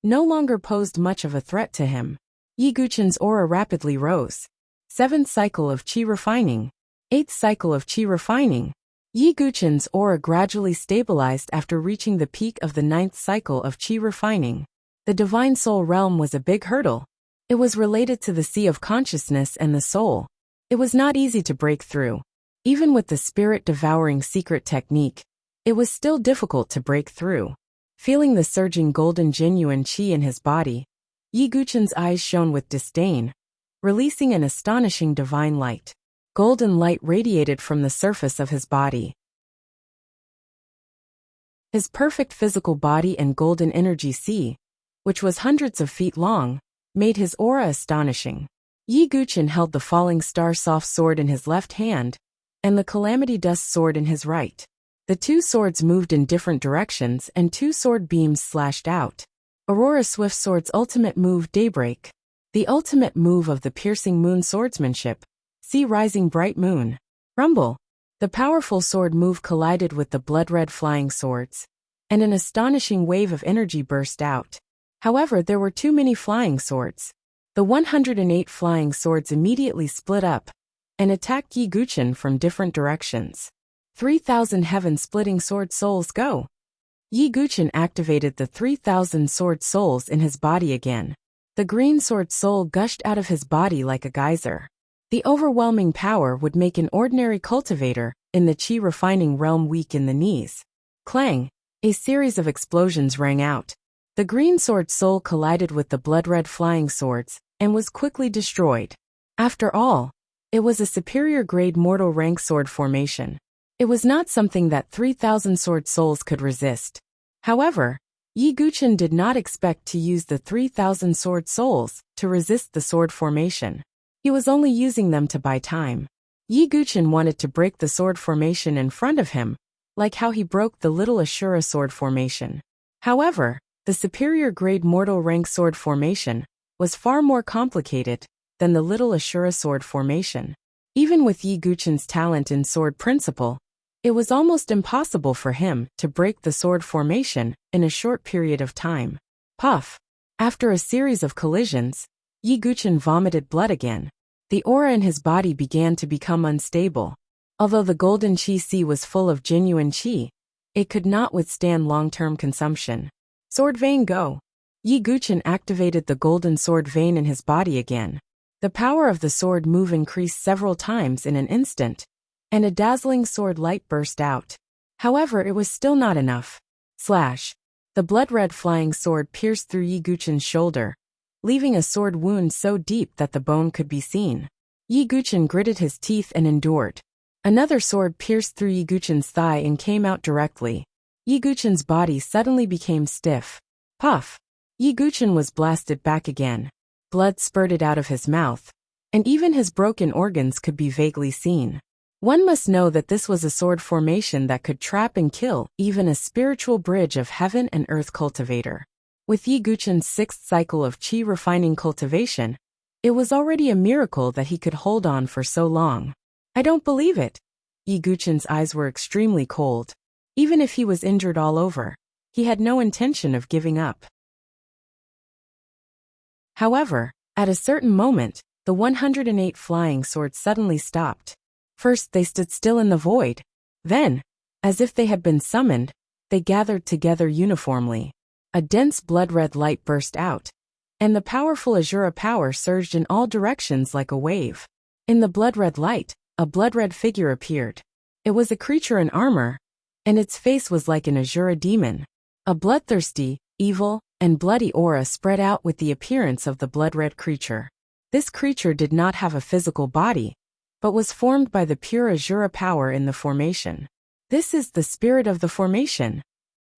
no longer posed much of a threat to him. Yi Guchen's aura rapidly rose. 7th cycle of qi refining. 8th cycle of qi refining. Yi Guchen's aura gradually stabilized after reaching the peak of the 9th cycle of qi refining. The divine soul realm was a big hurdle. It was related to the sea of consciousness and the soul. It was not easy to break through. Even with the spirit-devouring secret technique, it was still difficult to break through. Feeling the surging golden genuine qi in his body, Yi Guchen's eyes shone with disdain, releasing an astonishing divine light. Golden light radiated from the surface of his body. His perfect physical body and golden energy sea, which was hundreds of feet long, made his aura astonishing. Yi Guchen held the falling star soft sword in his left hand, and the calamity dust sword in his right. The two swords moved in different directions and two sword beams slashed out. Aurora Swift Sword's ultimate move Daybreak. The ultimate move of the piercing moon swordsmanship. See Rising Bright Moon. Rumble. The powerful sword move collided with the blood-red flying swords, and an astonishing wave of energy burst out. However, there were too many flying swords. The 108 flying swords immediately split up and attacked Yi Guchen from different directions. 3,000 heaven-splitting sword souls go. Yi Guchen activated the 3,000 sword souls in his body again. The green sword soul gushed out of his body like a geyser. The overwhelming power would make an ordinary cultivator in the qi refining realm weak in the knees. Clang! A series of explosions rang out. The green sword soul collided with the blood-red flying swords and was quickly destroyed. After all, it was a superior grade mortal rank sword formation. It was not something that 3,000 sword souls could resist. However, Yi Guchen did not expect to use the 3,000 sword souls to resist the sword formation. He was only using them to buy time. Yi Guchen wanted to break the sword formation in front of him, like how he broke the little Ashura sword formation. However, the superior grade mortal rank sword formation was far more complicated than the little Ashura sword formation. Even with Yi Guchen's talent in sword principle, it was almost impossible for him to break the sword formation in a short period of time. Puff! After a series of collisions, Yi Guchen vomited blood again. The aura in his body began to become unstable. Although the golden qi sea was full of genuine qi, it could not withstand long-term consumption. Sword vein go! Yi Guchen activated the golden sword vein in his body again. The power of the sword move increased several times in an instant, and a dazzling sword light burst out. However, it was still not enough. Slash! The blood-red flying sword pierced through Yi Guchen's shoulder, leaving a sword wound so deep that the bone could be seen. Yi Guchen gritted his teeth and endured. Another sword pierced through Yi Guchen's thigh and came out directly. Yi Guchen's body suddenly became stiff. Puff! Yi Guchen was blasted back again. Blood spurted out of his mouth, and even his broken organs could be vaguely seen. One must know that this was a sword formation that could trap and kill even a spiritual bridge of heaven and earth cultivator. With Yi Guchen's sixth cycle of qi refining cultivation, it was already a miracle that he could hold on for so long. I don't believe it. Yi Guchen's eyes were extremely cold. Even if he was injured all over, he had no intention of giving up. However, at a certain moment, the 108 flying swords suddenly stopped. First they stood still in the void. Then, as if they had been summoned, they gathered together uniformly. A dense blood-red light burst out, and the powerful Azura power surged in all directions like a wave. In the blood-red light, a blood-red figure appeared. It was a creature in armor, and its face was like an Azura demon. A bloodthirsty, evil, and bloody aura spread out with the appearance of the blood-red creature. This creature did not have a physical body, but was formed by the pure Azura power in the formation. This is the spirit of the formation.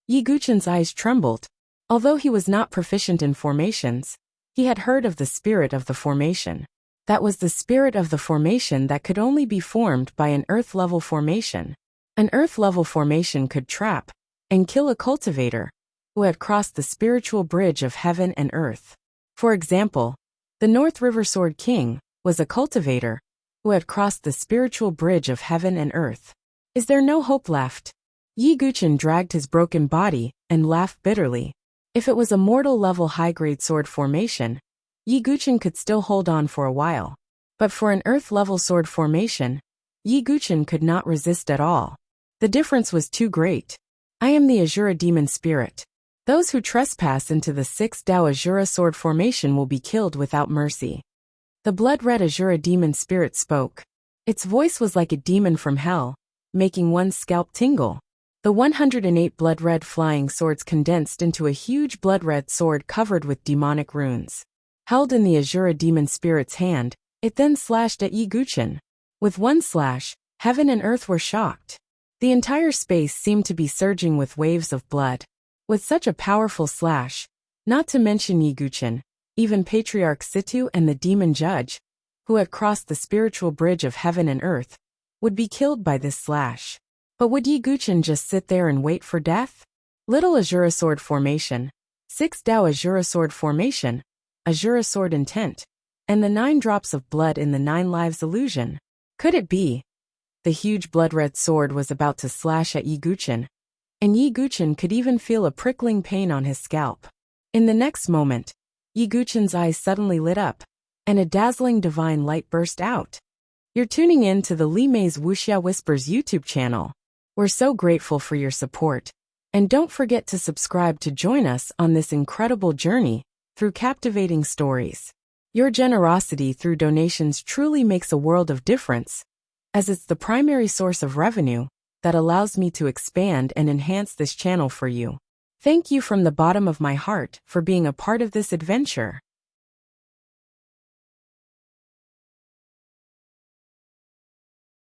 Yi Guchen's eyes trembled. Although he was not proficient in formations, he had heard of the spirit of the formation. That was the spirit of the formation that could only be formed by an earth-level formation. An earth-level formation could trap and kill a cultivator who had crossed the spiritual bridge of heaven and earth. For example, the North River Sword King was a cultivator who had crossed the spiritual bridge of heaven and earth. Is there no hope left? Yi Guchen dragged his broken body and laughed bitterly. If it was a mortal-level high-grade sword formation, Yi Guchen could still hold on for a while. But for an earth-level sword formation, Yi Guchen could not resist at all. The difference was too great. I am the Azura demon spirit. Those who trespass into the 6th Dao Azura sword formation will be killed without mercy. The blood-red Azura demon spirit spoke. Its voice was like a demon from hell, making one's scalp tingle. The 108 blood-red flying swords condensed into a huge blood-red sword covered with demonic runes. Held in the Azura demon spirit's hand, it then slashed at Yi Guchen. With one slash, heaven and earth were shocked. The entire space seemed to be surging with waves of blood. With such a powerful slash, not to mention Yi Guchen, even Patriarch Situ and the demon judge, who had crossed the spiritual bridge of heaven and earth, would be killed by this slash. But would Yi Guchen just sit there and wait for death? Little Azura Sword Formation, 6 Dao Azura Sword Formation, Azura Sword Intent, and the 9 drops of blood in the 9 lives illusion. Could it be? The huge blood-red sword was about to slash at Yi Guchen, and Yi Guchen could even feel a prickling pain on his scalp. In the next moment, Yi Guchen's eyes suddenly lit up, and a dazzling divine light burst out. You're tuning in to the Li Mei's Wuxia Whispers YouTube channel. We're so grateful for your support, and don't forget to subscribe to join us on this incredible journey through captivating stories. Your generosity through donations truly makes a world of difference, as it's the primary source of revenue that allows me to expand and enhance this channel for you. Thank you from the bottom of my heart for being a part of this adventure.